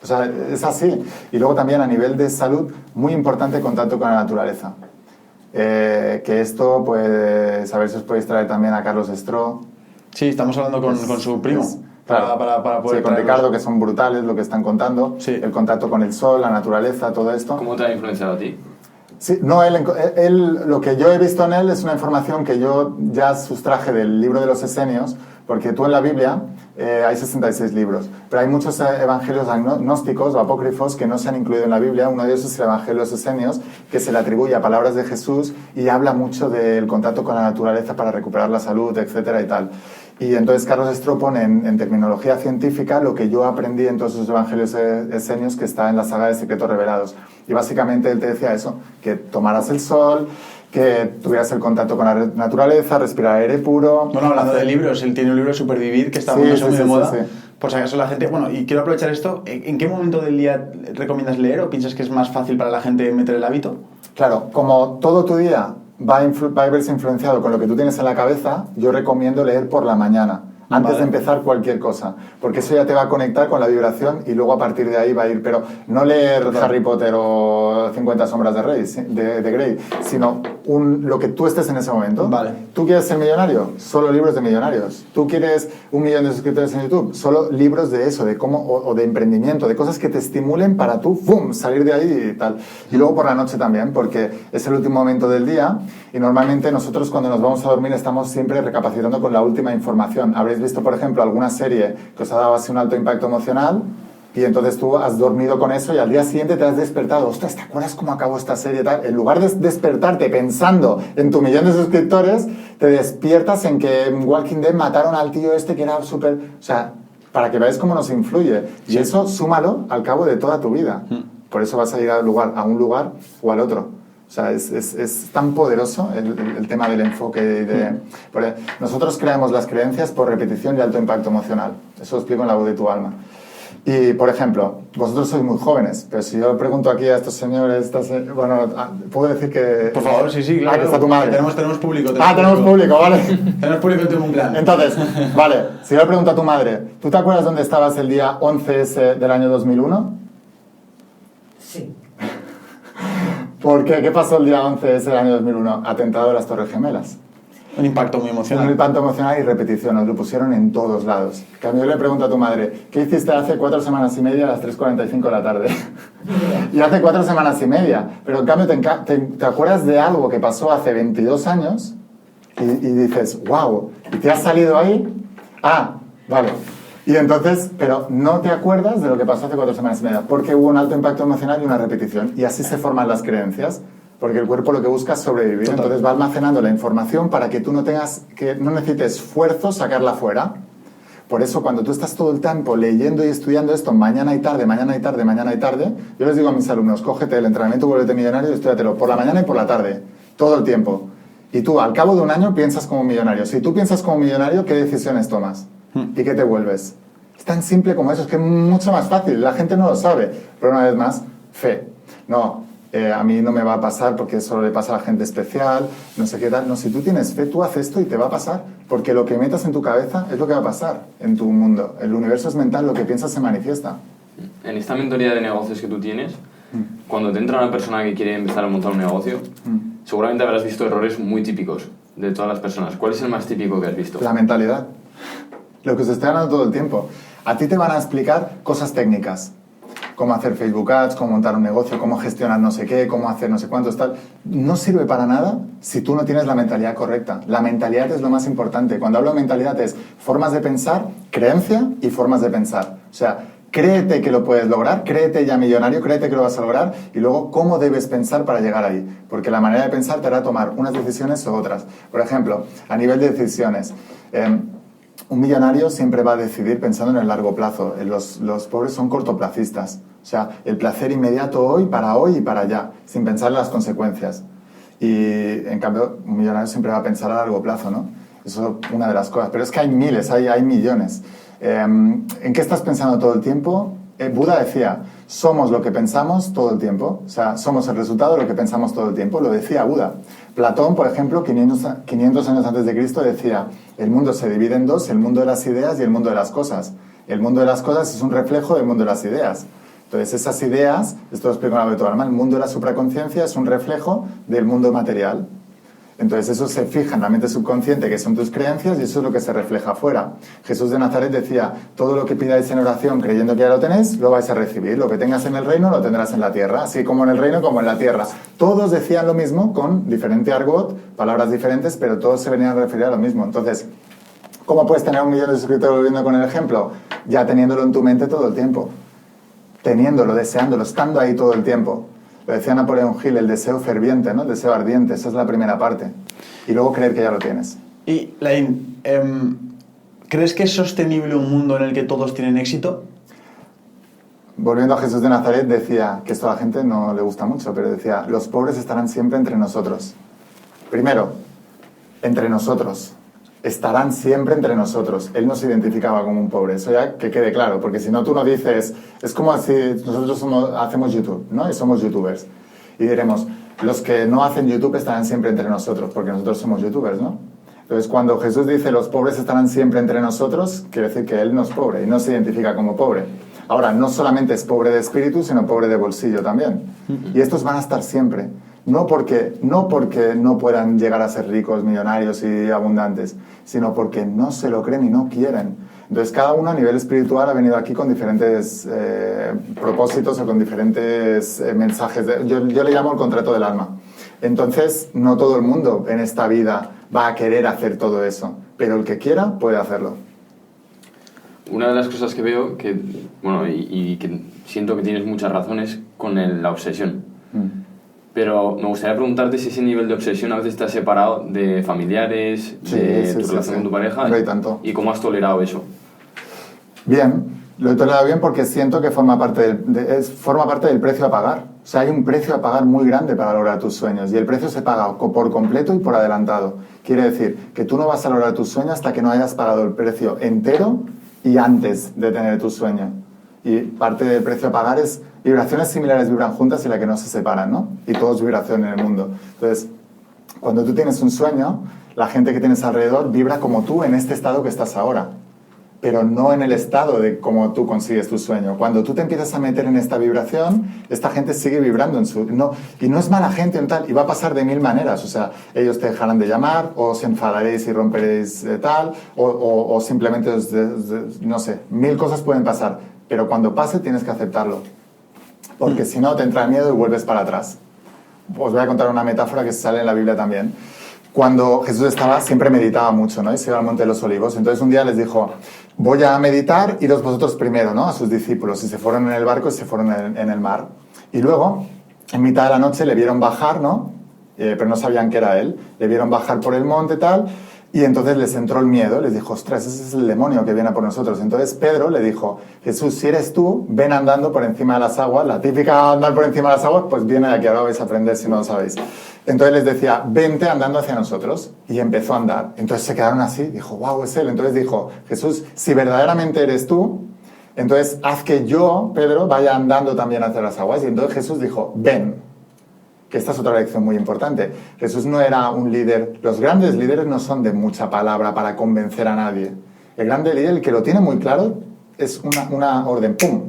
O sea, es así. Y luego también a nivel de salud, muy importante el contacto con la naturaleza. Que esto, pues, a ver si os podéis traer también a Carlos Estro. Sí, estamos hablando con su primo. Claro, para poder sí, con Ricardo, que son brutales lo que están contando. Sí. El contacto con el sol, la naturaleza, todo esto. ¿Cómo te ha influenciado a ti? Sí, no, él, lo que yo he visto en él es una información que yo ya sustraje del libro de los Esenios, porque tú en la Biblia hay 66 libros, pero hay muchos evangelios gnósticos o apócrifos que no se han incluido en la Biblia. Uno de ellos es el Evangelio de los Esenios, que se le atribuye a palabras de Jesús y habla mucho del contacto con la naturaleza para recuperar la salud, etcétera y tal. Y entonces Carlos Estro pone en terminología científica lo que yo aprendí en todos esos evangelios esenios que está en la saga de Secretos Revelados. Y básicamente él te decía eso, que tomaras el sol, que tuvieras el contacto con la naturaleza, respirar aire puro... Bueno, hablando de libros, él tiene un libro Supervivir que está muy de moda. Sí. Por si acaso la gente... Bueno, y quiero aprovechar esto. ¿En qué momento del día recomiendas leer o piensas que es más fácil para la gente meter el hábito? Claro, como todo tu día va a verse influenciado con lo que tú tienes en la cabeza, yo recomiendo leer por la mañana, antes de empezar cualquier cosa, porque eso ya te va a conectar con la vibración y luego a partir de ahí va a ir, pero no leer Harry Potter o 50 sombras de Grey, sino lo que tú estés en ese momento. Vale. ¿Tú quieres ser millonario? Solo libros de millonarios. ¿Tú quieres 1 millón de suscriptores en YouTube? Solo libros de eso, de cómo, o de emprendimiento, de cosas que te estimulen para tú, ¡pum!, salir de ahí y tal. Y luego por la noche también, porque es el último momento del día y normalmente nosotros cuando nos vamos a dormir estamos siempre recapacitando con la última información. Habréis visto, por ejemplo, alguna serie que os ha dado así un alto impacto emocional y entonces tú has dormido con eso y al día siguiente te has despertado. Ostras, ¿te acuerdas cómo acabó esta serie? Tal? En lugar de despertarte pensando en tu millón de suscriptores, te despiertas en que en Walking Dead mataron al tío este que era súper... O sea, para que veáis cómo nos influye. Y eso súmalo al cabo de toda tu vida. Por eso vas a ir a un lugar o al otro. O sea, es tan poderoso el tema del enfoque. Nosotros creamos las creencias por repetición y alto impacto emocional. Eso lo explico en La Voz de tu Alma. Y, por ejemplo, vosotros sois muy jóvenes, pero si yo pregunto aquí a estos señores, bueno, puedo decir que... Por favor, sí, claro. Ah, que está tu madre. Tenemos público. Tenemos público, vale. Tenemos público en Tengo un Plan. Entonces, vale, si yo le pregunto a tu madre, ¿tú te acuerdas dónde estabas el día 11S del año 2001? Sí. ¿Por qué? ¿Qué pasó el día 11S del año 2001? Atentado de las Torres Gemelas. Un impacto muy Un emocional. impacto emocional y repetición, nos lo pusieron en todos lados. En cambio, yo le pregunto a tu madre, ¿qué hiciste hace 4 semanas y media a las 3:45 de la tarde? Y hace 4 semanas y media. Pero en cambio, te acuerdas de algo que pasó hace 22 años y dices, wow, ¿y te has salido ahí? Ah, vale. Y entonces, pero no te acuerdas de lo que pasó hace 4 semanas y media, porque hubo un alto impacto emocional y una repetición. Y así se forman las creencias. Porque el cuerpo lo que busca es sobrevivir. Total. Entonces va almacenando la información para que tú no necesites esfuerzo sacarla fuera. Por eso cuando tú estás todo el tiempo leyendo y estudiando esto mañana y tarde, yo les digo a mis alumnos, cógete el entrenamiento Vuélvete Millonario y estudiatelo por la mañana y por la tarde, todo el tiempo. Y tú al cabo de un año piensas como millonario. Si tú piensas como millonario, ¿qué decisiones tomas? ¿Y qué te vuelves? Es tan simple como eso, es que es mucho más fácil. La gente no lo sabe. Pero una vez más, fe. No. A mí no me va a pasar porque solo le pasa a la gente especial, no sé qué tal. No, si tú tienes fe, tú haces esto y te va a pasar. Porque lo que metas en tu cabeza es lo que va a pasar en tu mundo. El universo es mental, lo que piensas se manifiesta. En esta mentoría de negocios que tú tienes, cuando te entra una persona que quiere empezar a montar un negocio, seguramente habrás visto errores muy típicos de todas las personas. ¿Cuál es el más típico que has visto? La mentalidad. Lo que os estoy hablando todo el tiempo. A ti te van a explicar cosas técnicas. Cómo hacer Facebook Ads, cómo montar un negocio, cómo gestionar no sé qué, cómo hacer no sé cuántos, tal. No sirve para nada si tú no tienes la mentalidad correcta. La mentalidad es lo más importante. Cuando hablo de mentalidad es formas de pensar, creencia y formas de pensar. O sea, créete que lo puedes lograr, créete ya millonario, créete que lo vas a lograr y luego cómo debes pensar para llegar ahí. Porque la manera de pensar te hará tomar unas decisiones o otras. Por ejemplo, a nivel de decisiones... un millonario siempre va a decidir pensando en el largo plazo. Los pobres son cortoplacistas. O sea, el placer inmediato hoy y para allá, sin pensar en las consecuencias. Y, en cambio, un millonario siempre va a pensar a largo plazo, ¿no? Eso es una de las cosas. Pero es que hay miles, hay millones. ¿En qué estás pensando todo el tiempo? Buda decía, somos lo que pensamos todo el tiempo. O sea, somos el resultado de lo que pensamos todo el tiempo. Lo decía Buda. Platón, por ejemplo, 500 años antes de Cristo, decía, el mundo se divide en dos, el mundo de las ideas y el mundo de las cosas. El mundo de las cosas es un reflejo del mundo de las ideas. Entonces, esas ideas, esto lo explico en la Auto Alma, el mundo de la supraconciencia es un reflejo del mundo material. Entonces, eso se fija en la mente subconsciente, que son tus creencias, y eso es lo que se refleja afuera. Jesús de Nazaret decía, todo lo que pidáis en oración creyendo que ya lo tenéis, lo vais a recibir. Lo que tengas en el reino, lo tendrás en la tierra. Así como en el reino, como en la tierra. Todos decían lo mismo, con diferente argot, palabras diferentes, pero todos se venían a referir a lo mismo. Entonces, ¿cómo puedes tener 1 millón de suscriptores volviendo con el ejemplo? Ya teniéndolo en tu mente todo el tiempo. Teniéndolo, deseándolo, estando ahí todo el tiempo. Lo decía Napoleón Hill, el deseo ferviente, ¿no? El deseo ardiente, esa es la primera parte. Y luego creer que ya lo tienes. Y, Laín, ¿crees que es sostenible un mundo en el que todos tienen éxito? Volviendo a Jesús de Nazaret, decía, que esto a la gente no le gusta mucho, pero decía, los pobres estarán siempre entre nosotros. Primero, entre nosotros. Estarán siempre entre nosotros. Él no se identificaba como un pobre, eso ya que quede claro, porque si no tú no dices, es como si nosotros hacemos YouTube, ¿no? Y somos youtubers. Y diremos, los que no hacen YouTube estarán siempre entre nosotros, porque nosotros somos youtubers, ¿no? Entonces cuando Jesús dice, los pobres estarán siempre entre nosotros, quiere decir que Él no es pobre y no se identifica como pobre. Ahora, no solamente es pobre de espíritu, sino pobre de bolsillo también. Y estos van a estar siempre. No porque no puedan llegar a ser ricos, millonarios y abundantes, sino porque no se lo creen y no quieren. Entonces, cada uno a nivel espiritual ha venido aquí con diferentes propósitos o con diferentes mensajes. Yo le llamo el contrato del alma. Entonces, no todo el mundo en esta vida va a querer hacer todo eso, pero el que quiera puede hacerlo. Una de las cosas que veo, y que siento que tienes muchas razones, con la obsesión. Pero me gustaría preguntarte si ese nivel de obsesión a veces te ha separado de familiares, de tu relación con tu pareja. Tanto. ¿Y cómo has tolerado eso? Bien, lo he tolerado bien porque siento que forma parte del precio a pagar. O sea, hay un precio a pagar muy grande para lograr tus sueños y el precio se paga por completo y por adelantado. Quiere decir que tú no vas a lograr tus sueños hasta que no hayas pagado el precio entero y antes de tener tu sueño. y parte del precio a pagar es vibraciones similares vibran juntas y la que no se separan, ¿no? Y todo es vibración en el mundo. Entonces, cuando tú tienes un sueño, la gente que tienes alrededor vibra como tú en este estado que estás ahora, pero no en el estado de cómo tú consigues tu sueño. Cuando tú te empiezas a meter en esta vibración, esta gente sigue vibrando en su... No, y no es mala gente en tal, y va a pasar de mil maneras. O sea, ellos te dejarán de llamar, o os enfadaréis y romperéis tal, o simplemente, no sé, mil cosas pueden pasar. Pero cuando pase tienes que aceptarlo, porque si no te entra el miedo y vuelves para atrás. Os voy a contar una metáfora que sale en la Biblia también. Cuando Jesús estaba, siempre meditaba mucho, ¿no? Y se iba al Monte de los Olivos. Entonces un día les dijo, voy a meditar, iros vosotros primero, ¿no? A sus discípulos. Y se fueron en el barco y se fueron en el mar. Y luego, en mitad de la noche, le vieron bajar, ¿no? Pero no sabían que era él. Le vieron bajar por el monte y tal. Y entonces les entró el miedo. Les dijo, ostras, ese es el demonio que viene a por nosotros. Entonces Pedro le dijo, Jesús, si eres tú, ven andando por encima de las aguas. La típica andar por encima de las aguas, pues viene de aquí, ahora vais a aprender si no lo sabéis. Entonces les decía, vente andando hacia nosotros. Y empezó a andar. Entonces se quedaron así. Dijo, wow, es él. Entonces dijo, Jesús, si verdaderamente eres tú, entonces haz que yo, Pedro, vaya andando también hacia las aguas. Y entonces Jesús dijo, ven. Que esta es otra lección muy importante. Jesús no era un líder. Los grandes líderes no son de mucha palabra para convencer a nadie. El grande líder, el que lo tiene muy claro, es una orden, ¡pum!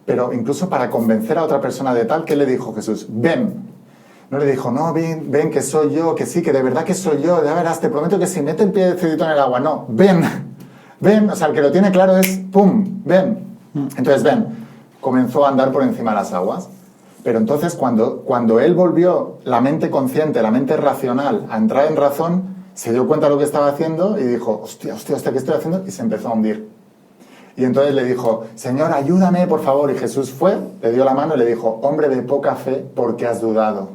Pero incluso para convencer a otra persona de tal, ¿qué le dijo Jesús? Ven. No le dijo, no, ven, que soy yo, que sí, que de verdad que soy yo, ya verás, te prometo que si mete el pie decidito en el agua. No, ven, ven. O sea, el que lo tiene claro es, ¡pum! Ven. Entonces, ven. Comenzó a andar por encima de las aguas. Pero entonces cuando él volvió la mente consciente, la mente racional, a entrar en razón, se dio cuenta de lo que estaba haciendo y dijo, hostia, ¿qué estoy haciendo? Y se empezó a hundir. Y entonces le dijo, Señor, ayúdame, por favor. Y Jesús fue, le dio la mano y le dijo, hombre de poca fe, ¿por qué has dudado?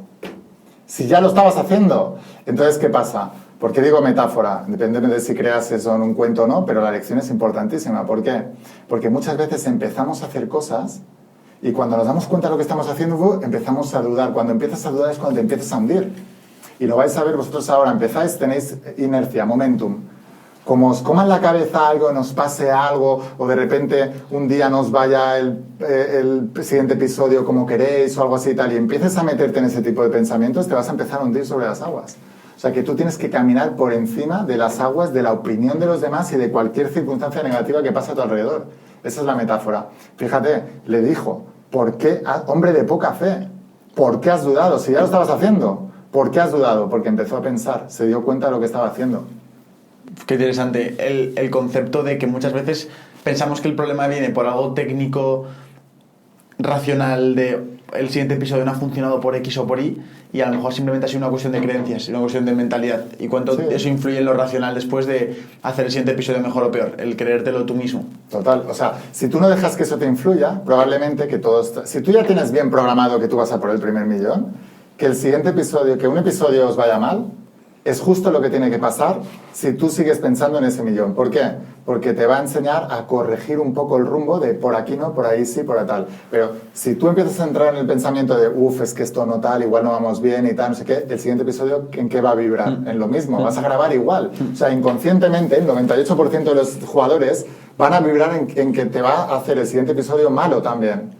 Si ya lo estabas haciendo. Entonces, ¿qué pasa? ¿Por qué digo metáfora? Depende de si creas eso en un cuento o no, pero la lección es importantísima. ¿Por qué? Porque muchas veces empezamos a hacer cosas y cuando nos damos cuenta de lo que estamos haciendo, empezamos a dudar. Cuando empiezas a dudar es cuando te empiezas a hundir. Y lo vais a ver vosotros ahora. Empezáis, tenéis inercia, momentum. Como os coma en la cabeza algo, nos pase algo, o de repente un día nos vaya el siguiente episodio como queréis, o algo así y tal, y empieces a meterte en ese tipo de pensamientos, te vas a empezar a hundir sobre las aguas. O sea que tú tienes que caminar por encima de las aguas, de la opinión de los demás y de cualquier circunstancia negativa que pase a tu alrededor. Esa es la metáfora. Fíjate, le dijo, ¿por qué, hombre de poca fe? ¿Por qué has dudado? Si ya lo estabas haciendo. ¿Por qué has dudado? Porque empezó a pensar, se dio cuenta de lo que estaba haciendo. Qué interesante. El concepto de que muchas veces pensamos que el problema viene por algo técnico, racional, de el siguiente episodio no ha funcionado por X o por Y, y a lo mejor simplemente ha sido una cuestión de creencias, una cuestión de mentalidad. Y cuánto eso influye en lo racional después de hacer el siguiente episodio mejor o peor, el creértelo tú mismo. Total. O sea, si tú no dejas que eso te influya, probablemente que todo... Si tú ya tienes bien programado que tú vas a por el primer millón, que el siguiente episodio, que un episodio os vaya mal, es justo lo que tiene que pasar si tú sigues pensando en ese millón. ¿Por qué? Porque te va a enseñar a corregir un poco el rumbo de por aquí no, por ahí sí, por ahí tal. Pero si tú empiezas a entrar en el pensamiento de es que esto no tal, igual no vamos bien y tal, no sé qué, el siguiente episodio, ¿en qué va a vibrar? En lo mismo, vas a grabar igual. O sea, inconscientemente, el 98% de los jugadores van a vibrar en que te va a hacer el siguiente episodio malo también.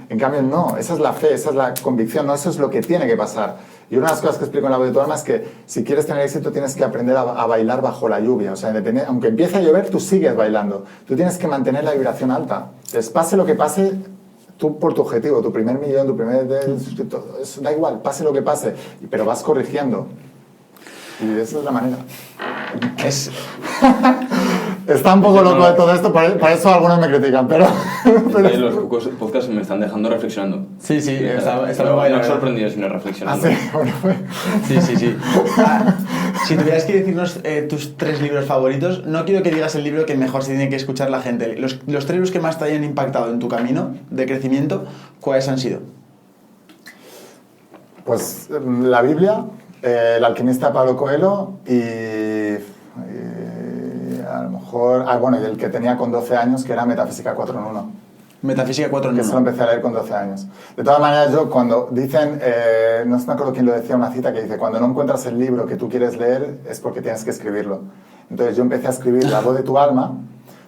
En cambio, no, esa es la fe, esa es la convicción, no, eso es lo que tiene que pasar. Y una de las cosas que explico en la voz de tu alma es que si quieres tener éxito tienes que aprender a bailar bajo la lluvia. O sea, aunque empiece a llover, tú sigues bailando. Tú tienes que mantener la vibración alta. Entonces, pase lo que pase, tú por tu objetivo, tu primer millón, tu primer... Eso da igual, pase lo que pase, pero vas corrigiendo. Y esa es la manera. Está un poco loco de todo esto, por eso algunos me critican, pero... Los podcasts me están dejando reflexionando. Sí, está muy guay. No guay. sorprendido, sino reflexionando. Sí, bueno, pues... Sí. Si tuvieras que decirnos tus 3 libros favoritos, no quiero que digas el libro que mejor se tiene que escuchar la gente. Los 3 libros que más te hayan impactado en tu camino de crecimiento, ¿cuáles han sido? Pues la Biblia, El alquimista Pablo Coelho y a lo mejor... bueno, y el que tenía con 12 años, que era Metafísica 4 en 1. Metafísica 4 en 1. Que solo empecé a leer con 12 años. De todas maneras, yo cuando dicen... no me acuerdo quién lo decía, una cita que dice, cuando no encuentras el libro que tú quieres leer es porque tienes que escribirlo. Entonces yo empecé a escribir La voz de tu alma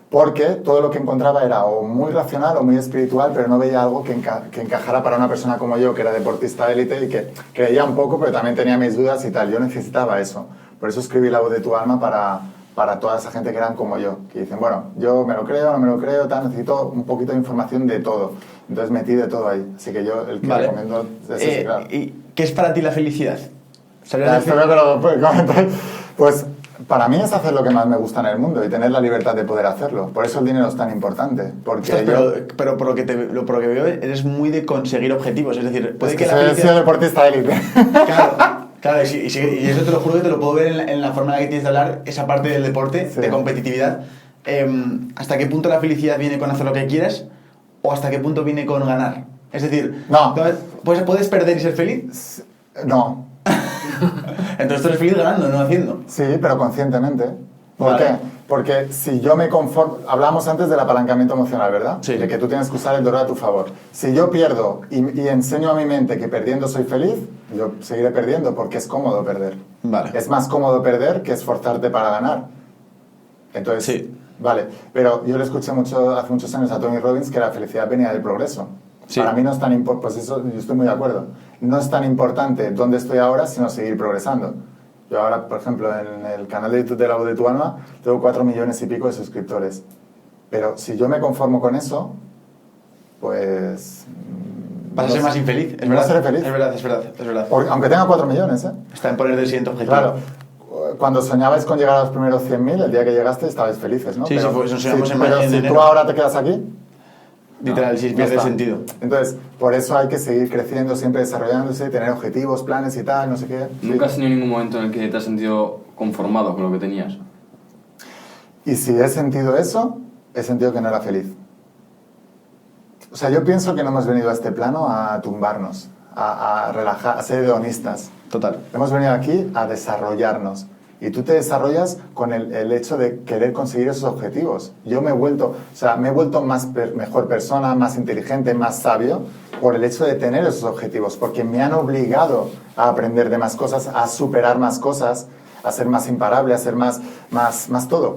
porque todo lo que encontraba era o muy racional o muy espiritual, pero no veía algo que encajara para una persona como yo, que era deportista de élite y que creía un poco, pero también tenía mis dudas y tal. Yo necesitaba eso. Por eso escribí La voz de tu alma para toda esa gente que eran como yo, que dicen, bueno, yo me lo creo, no me lo creo, tal, necesito un poquito de información de todo. Entonces metí de todo ahí. Así que yo el que recomiendo es ese, claro. ¿Y qué es para ti la felicidad? Ya, esto no te lo puedo comentar. Pues para mí es hacer lo que más me gusta en el mundo y tener la libertad de poder hacerlo. Por eso el dinero es tan importante. Porque pero por lo que veo, eres muy de conseguir objetivos. Es decir, puede que la soy felicidad... deportista de élite. Claro, y eso te lo juro que te lo puedo ver en la forma en la que tienes de hablar, esa parte del deporte, Sí. de competitividad. ¿Hasta qué punto la felicidad viene con hacer lo que quieres o hasta qué punto viene con ganar? Es decir, No. ¿puedes perder y ser feliz? No. Entonces tú eres feliz ganando, no haciendo. Sí, pero conscientemente. ¿Por Vale. qué? Porque si yo me conformo... Hablábamos antes del apalancamiento emocional, ¿verdad? Sí. De que tú tienes que usar el dolor a tu favor. Si yo pierdo y enseño a mi mente que perdiendo soy feliz, yo seguiré perdiendo porque es cómodo perder. Vale. Es más cómodo perder que esforzarte para ganar. Entonces, Sí. Vale. Pero yo le escuché hace muchos años a Tony Robbins que la felicidad venía del progreso. Sí. Para mí no es tan importante, pues eso yo estoy muy de acuerdo. No es tan importante dónde estoy ahora, sino seguir progresando. Yo ahora, por ejemplo, en el canal de YouTube de La Voz de tu Alma, tengo 4 millones y pico de suscriptores. Pero si yo me conformo con eso, pues... Vas a ser más infeliz, es No verdad. seré feliz. Es verdad. Aunque tenga 4 millones, ¿eh? Está en poner el siguiente objetivo. Claro. Cuando soñabais con llegar a los primeros 100.000, el día que llegaste estabais felices, ¿no? Sí, sí, pues nos soñamos en pero en si enero. tú ahora te quedas aquí... Literal, sí, ya pierde está. sentido. Entonces, por eso hay que seguir creciendo, siempre desarrollándose, tener objetivos, planes y tal, no sé qué. ¿Nunca has Sí. tenido ningún momento en el que te has sentido conformado con lo que tenías? Y si he sentido eso, he sentido que no era feliz. O sea, yo pienso que no hemos venido a este plano a tumbarnos, a relajar, a ser hedonistas. Total. Hemos venido aquí a desarrollarnos. Y tú te desarrollas con el hecho de querer conseguir esos objetivos. Yo me he vuelto mejor persona, más inteligente, más sabio, por el hecho de tener esos objetivos, porque me han obligado a aprender de más cosas, a superar más cosas, a ser más imparable, a ser más todo.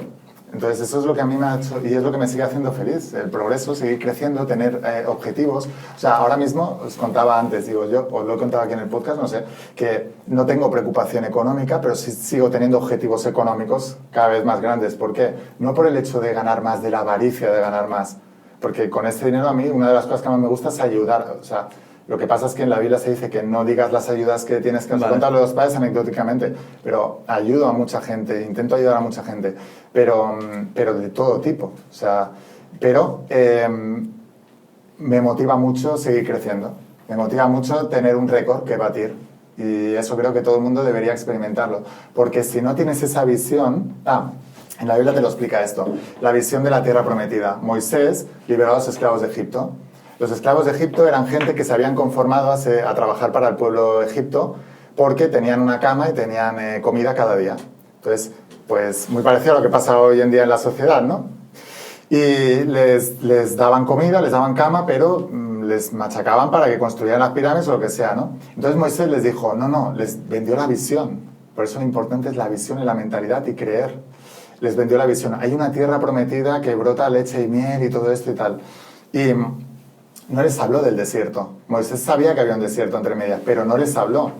Entonces eso es lo que a mí me ha hecho y es lo que me sigue haciendo feliz, el progreso, seguir creciendo, tener objetivos. O sea, ahora mismo, os contaba antes, digo yo, os lo he contado aquí en el podcast, no sé, que no tengo preocupación económica, pero sí sigo teniendo objetivos económicos cada vez más grandes. ¿Por qué? No por el hecho de ganar más, de la avaricia de ganar más, porque con este dinero a mí una de las cosas que más me gusta es ayudar. O sea, lo que pasa es que en la Biblia se dice que no digas las ayudas que tienes que Vale. contar a los padres anecdóticamente, pero ayudo a mucha gente, intento ayudar a mucha gente, pero de todo tipo. O sea, pero me motiva mucho seguir creciendo, me motiva mucho tener un récord que batir y eso creo que todo el mundo debería experimentarlo, porque si no tienes esa visión... en la Biblia te lo explica esto, la visión de la tierra prometida. Moisés liberó a los esclavos de Egipto. Los esclavos de Egipto eran gente que se habían conformado a trabajar para el pueblo de Egipto porque tenían una cama y tenían comida cada día. Entonces, pues muy parecido a lo que pasa hoy en día en la sociedad, ¿no? Y les daban comida, les daban cama, pero les machacaban para que construyeran las pirámides o lo que sea, ¿no? Entonces Moisés les dijo, no, les vendió la visión. Por eso lo importante es la visión y la mentalidad y creer. Les vendió la visión. Hay una tierra prometida que brota leche y miel y todo esto y tal. Y no les habló del desierto. Moisés sabía que había un desierto entre medias, pero no les habló.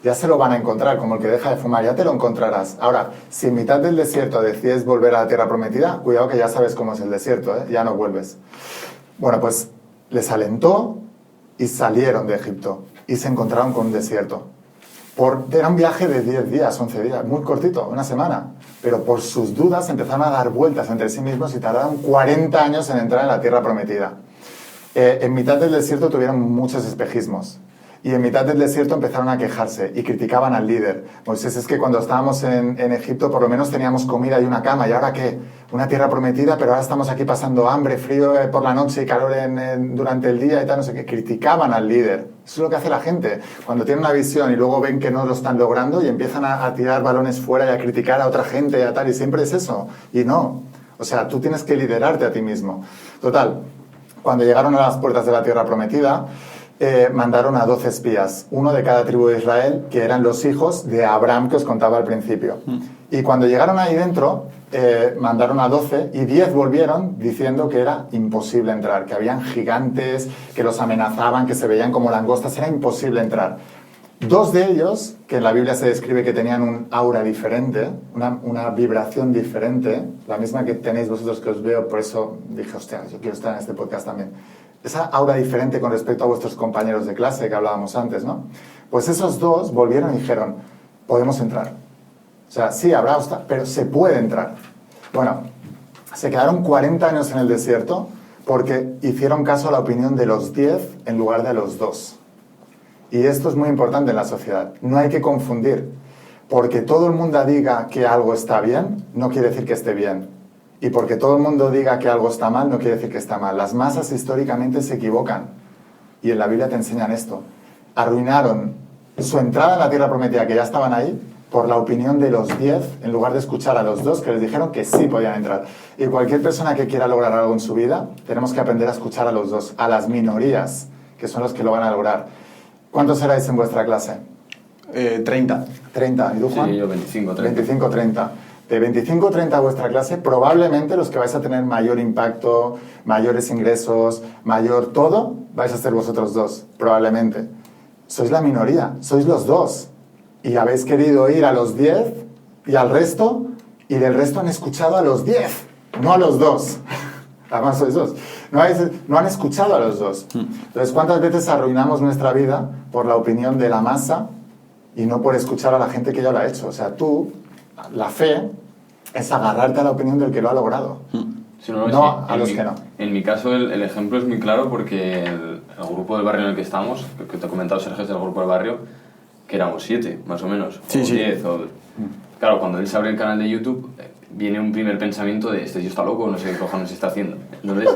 Ya se lo van a encontrar, como el que deja de fumar, ya te lo encontrarás. Ahora, si en mitad del desierto decides volver a la tierra prometida, cuidado que ya sabes cómo es el desierto, ¿eh? Ya no vuelves. Bueno, pues les alentó y salieron de Egipto y se encontraron con un desierto. Era un viaje de 10 días, 11 días, muy cortito, una semana. Pero por sus dudas empezaron a dar vueltas entre sí mismos y tardaron 40 años en entrar en la tierra prometida. En mitad del desierto tuvieron muchos espejismos y en mitad del desierto empezaron a quejarse y criticaban al líder. Moisés, es que cuando estábamos en Egipto por lo menos teníamos comida y una cama, ¿y ahora qué? Una tierra prometida, pero ahora estamos aquí pasando hambre, frío por la noche y calor durante el día y tal, no sé qué. Criticaban al líder. Eso es lo que hace la gente. Cuando tiene una visión y luego ven que no lo están logrando y empiezan a tirar balones fuera y a criticar a otra gente y a tal, y siempre es eso. Y no. O sea, tú tienes que liderarte a ti mismo. Total. Cuando llegaron a las puertas de la tierra prometida, mandaron a 12 espías, uno de cada tribu de Israel, que eran los hijos de Abraham que os contaba al principio. Y cuando llegaron ahí dentro, mandaron a 12 y 10 volvieron diciendo que era imposible entrar, que habían gigantes, que los amenazaban, que se veían como langostas, era imposible entrar. 2 de ellos, que en la Biblia se describe que tenían un aura diferente, una vibración diferente, la misma que tenéis vosotros que os veo, por eso dije, hostia, yo quiero estar en este podcast también. Esa aura diferente con respecto a vuestros compañeros de clase que hablábamos antes, ¿no? Pues esos 2 volvieron y dijeron, podemos entrar. O sea, sí, habrá obstáculos, pero se puede entrar. Bueno, se quedaron 40 años en el desierto porque hicieron caso a la opinión de los 10 en lugar de los 2. Y esto es muy importante en la sociedad. No hay que confundir. Porque todo el mundo diga que algo está bien, no quiere decir que esté bien. Y porque todo el mundo diga que algo está mal, no quiere decir que está mal. Las masas históricamente se equivocan. Y en la Biblia te enseñan esto. Arruinaron su entrada en la tierra prometida, que ya estaban ahí, por la opinión de los 10, en lugar de escuchar a los 2 que les dijeron que sí podían entrar. Y cualquier persona que quiera lograr algo en su vida, tenemos que aprender a escuchar a los 2, a las minorías, que son los que lo van a lograr. ¿Cuántos seráis en vuestra clase? 30. 30. ¿Y tú, Juan? Sí, yo 25, 30. 25, 30. De 25 30 a vuestra clase, probablemente los que vais a tener mayor impacto, mayores ingresos, mayor todo, vais a ser vosotros 2, probablemente. Sois la minoría, sois los 2. Y habéis querido ir a los 10 y al resto, y del resto han escuchado a los 10, no a los 2. Además sois 2. No han escuchado a los 2. Entonces, ¿cuántas veces arruinamos nuestra vida por la opinión de la masa y no por escuchar a la gente que ya lo ha hecho? O sea, la fe es agarrarte a la opinión del que lo ha logrado. Sí, no sí, a los que no. En mi caso, el ejemplo es muy claro porque el grupo del barrio en el que estamos, que te he comentado, Sergio, es del grupo del barrio, que éramos 7, más o menos, o 10. Claro, cuando él se abre el canal de YouTube, viene un primer pensamiento de este tío está loco, no sé qué cojones está haciendo. Entonces,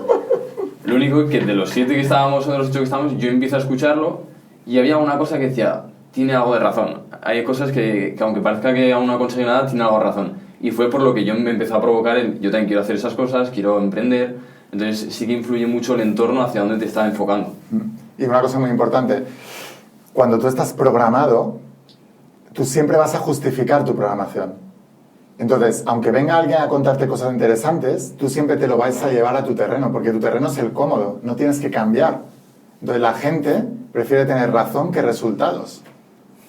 lo único que de los 7 que estábamos, o de los 8 que estábamos, yo empiezo a escucharlo y había una cosa que decía, tiene algo de razón. Hay cosas que aunque parezca que aún no ha conseguido nada, tiene algo de razón. Y fue por lo que yo me empezó a provocar yo también quiero hacer esas cosas, quiero emprender. Entonces sí que influye mucho el entorno hacia dónde te está enfocando. Y una cosa muy importante, cuando tú estás programado, tú siempre vas a justificar tu programación. Entonces, aunque venga alguien a contarte cosas interesantes, tú siempre te lo vas a llevar a tu terreno, porque tu terreno es el cómodo, no tienes que cambiar. Entonces la gente prefiere tener razón que resultados.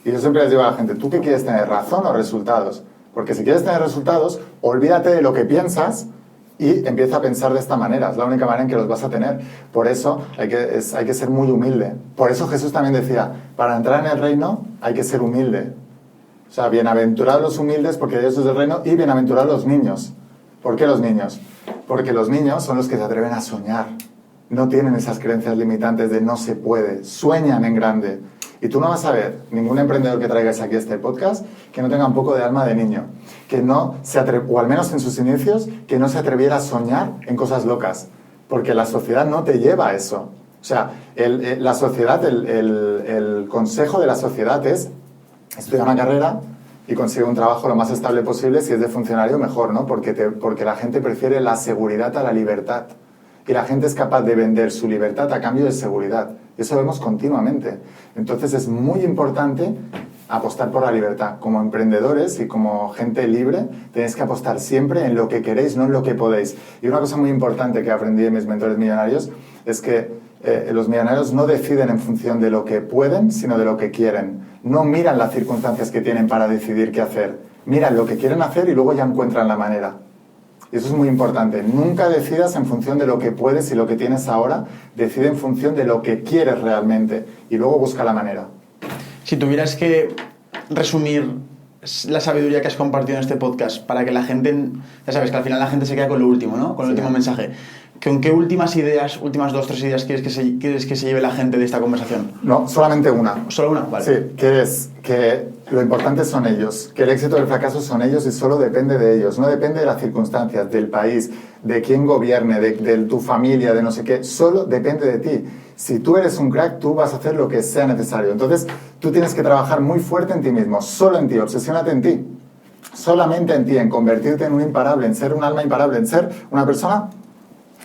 Y yo siempre les digo a la gente, ¿tú qué quieres tener, razón o resultados? Porque si quieres tener resultados, olvídate de lo que piensas y empieza a pensar de esta manera. Es la única manera en que los vas a tener. Por eso hay que ser muy humilde. Por eso Jesús también decía, para entrar en el reino hay que ser humilde. O sea, bienaventurados los humildes porque de ellos es el reino y bienaventurados los niños. ¿Por qué los niños? Porque los niños son los que se atreven a soñar. No tienen esas creencias limitantes de no se puede. Sueñan en grande. Y tú no vas a ver ningún emprendedor que traigas aquí a este podcast que no tenga un poco de alma de niño. Que no se o al menos en sus inicios, que no se atreviera a soñar en cosas locas. Porque la sociedad no te lleva a eso. O sea, la sociedad, el consejo de la sociedad es estudia una carrera y consigue un trabajo lo más estable posible. Si es de funcionario, mejor, ¿no? Porque la gente prefiere la seguridad a la libertad. Y la gente es capaz de vender su libertad a cambio de seguridad. Y eso lo vemos continuamente. Entonces es muy importante apostar por la libertad. Como emprendedores y como gente libre, tenéis que apostar siempre en lo que queréis, no en lo que podéis. Y una cosa muy importante que aprendí de mis mentores millonarios es que los millonarios no deciden en función de lo que pueden, sino de lo que quieren. No miran las circunstancias que tienen para decidir qué hacer. Miran lo que quieren hacer y luego ya encuentran la manera. Y eso es muy importante. Nunca decidas en función de lo que puedes y lo que tienes ahora. Decide en función de lo que quieres realmente y luego busca la manera. Si tuvieras que resumir la sabiduría que has compartido en este podcast para que la gente, ya sabes que al final la gente se queda con lo último, ¿no? Con el último mensaje. ¿Con qué últimas 2 3 ideas quieres que se lleve la gente de esta conversación? No, solamente una. ¿Solo una? Vale. Sí, que es que lo importante son ellos, que el éxito o el fracaso son ellos y solo depende de ellos. No depende de las circunstancias, del país, de quién gobierne, de tu familia, de no sé qué. Solo depende de ti. Si tú eres un crack, tú vas a hacer lo que sea necesario. Entonces, tú tienes que trabajar muy fuerte en ti mismo, solo en ti, obsesiónate en ti. Solamente en ti, en convertirte en un imparable, en ser un alma imparable, en ser una persona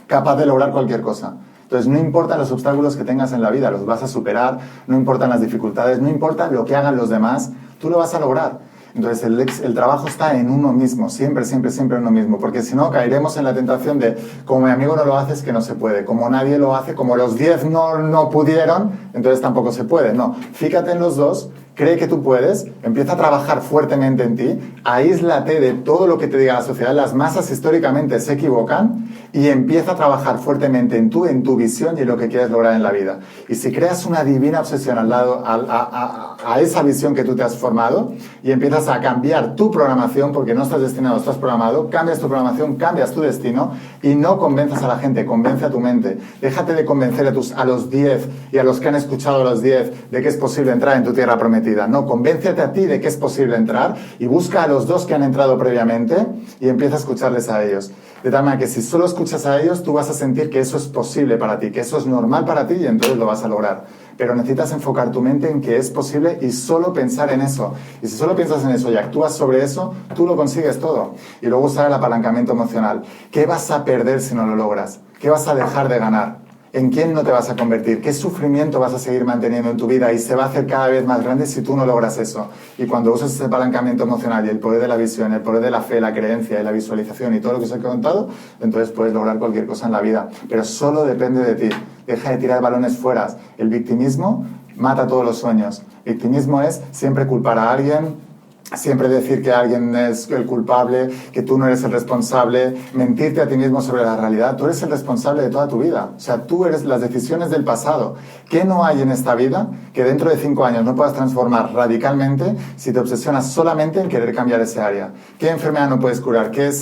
capaz de lograr cualquier cosa. Entonces, no importan los obstáculos que tengas en la vida, los vas a superar, no importan las dificultades, no importa lo que hagan los demás, tú lo vas a lograr. Entonces el trabajo está en uno mismo, siempre, siempre, siempre en uno mismo, porque si no caeremos en la tentación de, como mi amigo no lo hace, es que no se puede, como nadie lo hace, como los 10 no pudieron, entonces tampoco se puede. No, fíjate en los dos, cree que tú puedes, empieza a trabajar fuertemente en ti, aíslate de todo lo que te diga la sociedad, las masas históricamente se equivocan, y empieza a trabajar fuertemente en tu visión y en lo que quieres lograr en la vida. Y si creas una divina obsesión al lado, a esa visión que tú te has formado, y empiezas a cambiar tu programación, porque no estás destinado, estás programado, cambias tu programación, cambias tu destino, y no convenzas a la gente, convence a tu mente. Déjate de convencer a los 10 y a los que han escuchado a los 10 de que es posible entrar en tu tierra prometida. No, convéncete a ti de que es posible entrar, y busca a los 2 que han entrado previamente, y empieza a escucharles a ellos. De tal manera que si solo escuchas a ellos, tú vas a sentir que eso es posible para ti, que eso es normal para ti, y entonces lo vas a lograr. Pero necesitas enfocar tu mente en que es posible y solo pensar en eso. Y si solo piensas en eso y actúas sobre eso, tú lo consigues todo. Y luego usar el apalancamiento emocional. ¿Qué vas a perder si no lo logras? ¿Qué vas a dejar de ganar? ¿En quién no te vas a convertir? ¿Qué sufrimiento vas a seguir manteniendo en tu vida? Y se va a hacer cada vez más grande si tú no logras eso. Y cuando usas ese apalancamiento emocional y el poder de la visión, el poder de la fe, la creencia y la visualización y todo lo que os he contado, entonces puedes lograr cualquier cosa en la vida. Pero solo depende de ti. Deja de tirar balones fuera. El victimismo mata todos los sueños. Victimismo es siempre culpar a alguien, siempre decir que alguien es el culpable, que tú no eres el responsable, mentirte a ti mismo sobre la realidad. Tú eres el responsable de toda tu vida. O sea, tú eres las decisiones del pasado. ¿Qué no hay en esta vida que dentro de 5 años no puedas transformar radicalmente si te obsesionas solamente en querer cambiar ese área? ¿Qué enfermedad no puedes curar? ¿Qué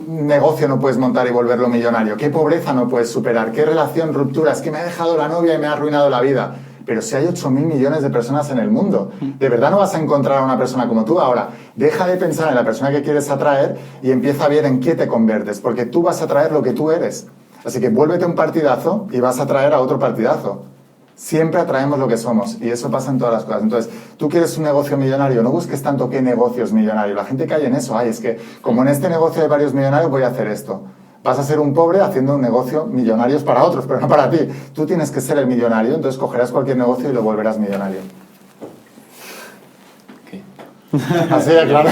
negocio no puedes montar y volverlo millonario? ¿Qué pobreza no puedes superar? ¿Qué relación, rupturas? ¿Qué me ha dejado la novia y me ha arruinado la vida? Pero si hay 8.000 millones de personas en el mundo, ¿de verdad no vas a encontrar a una persona como tú? Ahora, deja de pensar en la persona que quieres atraer y empieza a ver en qué te conviertes, porque tú vas a atraer lo que tú eres. Así que vuélvete un partidazo y vas a atraer a otro partidazo. Siempre atraemos lo que somos, y eso pasa en todas las cosas. Entonces, tú quieres un negocio millonario, no busques tanto qué negocio es millonario. La gente cae en eso. Ay, es que como en este negocio hay varios millonarios, voy a hacer esto. Vas a ser un pobre haciendo un negocio millonarios para otros, pero no para ti. Tú tienes que ser el millonario, entonces cogerás cualquier negocio y lo volverás millonario. ¿Qué? Así de claro.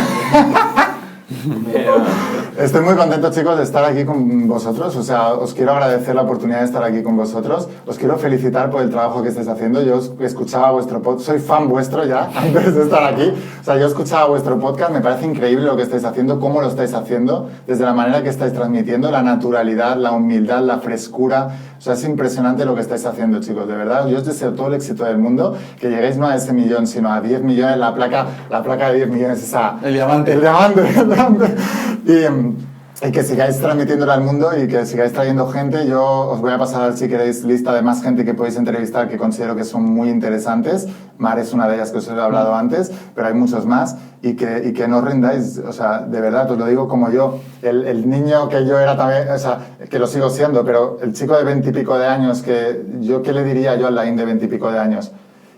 Estoy muy contento, chicos, de estar aquí con vosotros. O sea, os quiero agradecer la oportunidad de estar aquí con vosotros. Os quiero felicitar por el trabajo que estáis haciendo. Yo escuchaba vuestro podcast, soy fan vuestro ya, antes de estar aquí. O sea, yo escuchaba vuestro podcast, me parece increíble lo que estáis haciendo, cómo lo estáis haciendo, desde la manera que estáis transmitiendo, la naturalidad, la humildad, la frescura. O sea, es impresionante lo que estáis haciendo, chicos, de verdad. Yo os deseo todo el éxito del mundo, que lleguéis no a ese millón, sino a 10 millones, la placa de 10 millones, esa... El diamante. El diamante. Y que sigáis transmitiéndolo al mundo y que sigáis trayendo gente. Yo os voy a pasar, si queréis, lista de más gente que podéis entrevistar que considero que son muy interesantes. Mar es una de ellas que os he hablado antes, pero hay muchos más. Y que no os rindáis, o sea, de verdad, os lo digo como yo. El niño que yo era también, o sea, que lo sigo siendo, pero el chico de 20 y pico de años, ¿qué le diría yo al Laín de 20 y pico de años?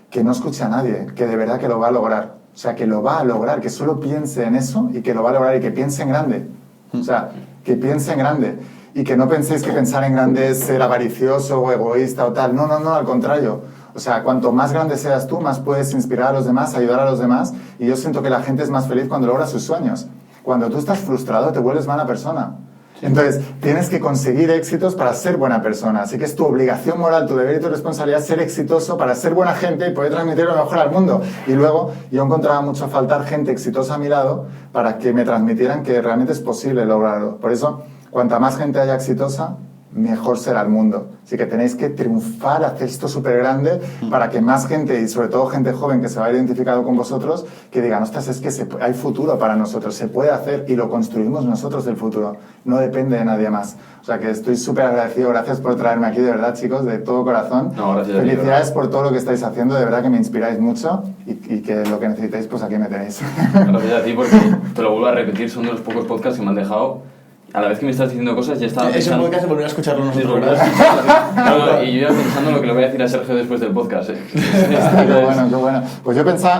Que no escuche a nadie, que de verdad que lo va a lograr. O sea, que lo va a lograr, que solo piense en eso y que lo va a lograr y que piense en grande. O sea, que piense en grande. Y que no penséis que pensar en grande es ser avaricioso o egoísta o tal. No, al contrario. O sea, cuanto más grande seas tú, más puedes inspirar a los demás, ayudar a los demás. Y yo siento que la gente es más feliz cuando logra sus sueños. Cuando tú estás frustrado, te vuelves mala persona. Entonces, tienes que conseguir éxitos para ser buena persona. Así que es tu obligación moral, tu deber y tu responsabilidad ser exitoso para ser buena gente y poder transmitir lo mejor al mundo. Y luego, yo encontraba mucho faltar gente exitosa a mi lado para que me transmitieran que realmente es posible lograrlo. Por eso, cuanta más gente haya exitosa, mejor será el mundo. Así que tenéis que triunfar, hacer esto súper grande para que más gente, y sobre todo gente joven que se va a identificado con vosotros, que digan, ostras, es que hay futuro para nosotros, se puede hacer y lo construimos nosotros el futuro. No depende de nadie más. O sea que estoy súper agradecido. Gracias por traerme aquí, de verdad, chicos, de todo corazón. No, gracias. Felicidades por todo lo que estáis haciendo, de verdad que me inspiráis mucho y que lo que necesitéis, pues aquí me tenéis. Gracias a ti porque, te lo vuelvo a repetir, son de los pocos podcasts que me han dejado. A la vez que me estás diciendo cosas, ya estaba Ese pensando... podcast de volver a escucharlo Sí, nosotros, volver a ¿verdad? escucharlo. No, y yo ya pensando en lo que le voy a decir a Sergio después del podcast. Qué bueno. Pues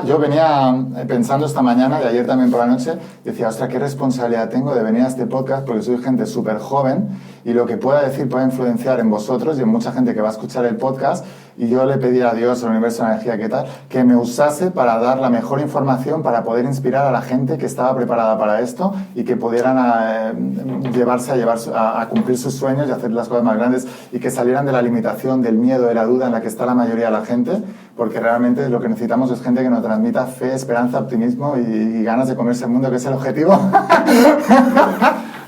yo venía pensando esta mañana y ayer también por la noche, decía, ostras, qué responsabilidad tengo de venir a este podcast porque soy gente súper joven y lo que pueda decir puede influenciar en vosotros y en mucha gente que va a escuchar el podcast. y yo le pedí a Dios, al universo, a la energía, ¿qué tal? Que me usase para dar la mejor información, para poder inspirar a la gente que estaba preparada para esto y que pudieran a cumplir sus sueños y hacer las cosas más grandes y que salieran de la limitación, del miedo, de la duda en la que está la mayoría de la gente, porque realmente lo que necesitamos es gente que nos transmita fe, esperanza, optimismo y ganas de comerse el mundo, que es el objetivo.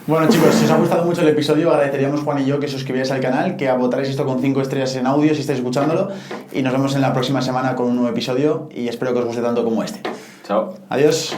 Bueno, chicos, si os ha gustado mucho el episodio, agradeceríamos, Juan y yo, que suscribáis al canal, que votarais esto con 5 estrellas en audio si estáis escuchándolo, y nos vemos en la próxima semana con un nuevo episodio y espero que os guste tanto como este. Chao. Adiós.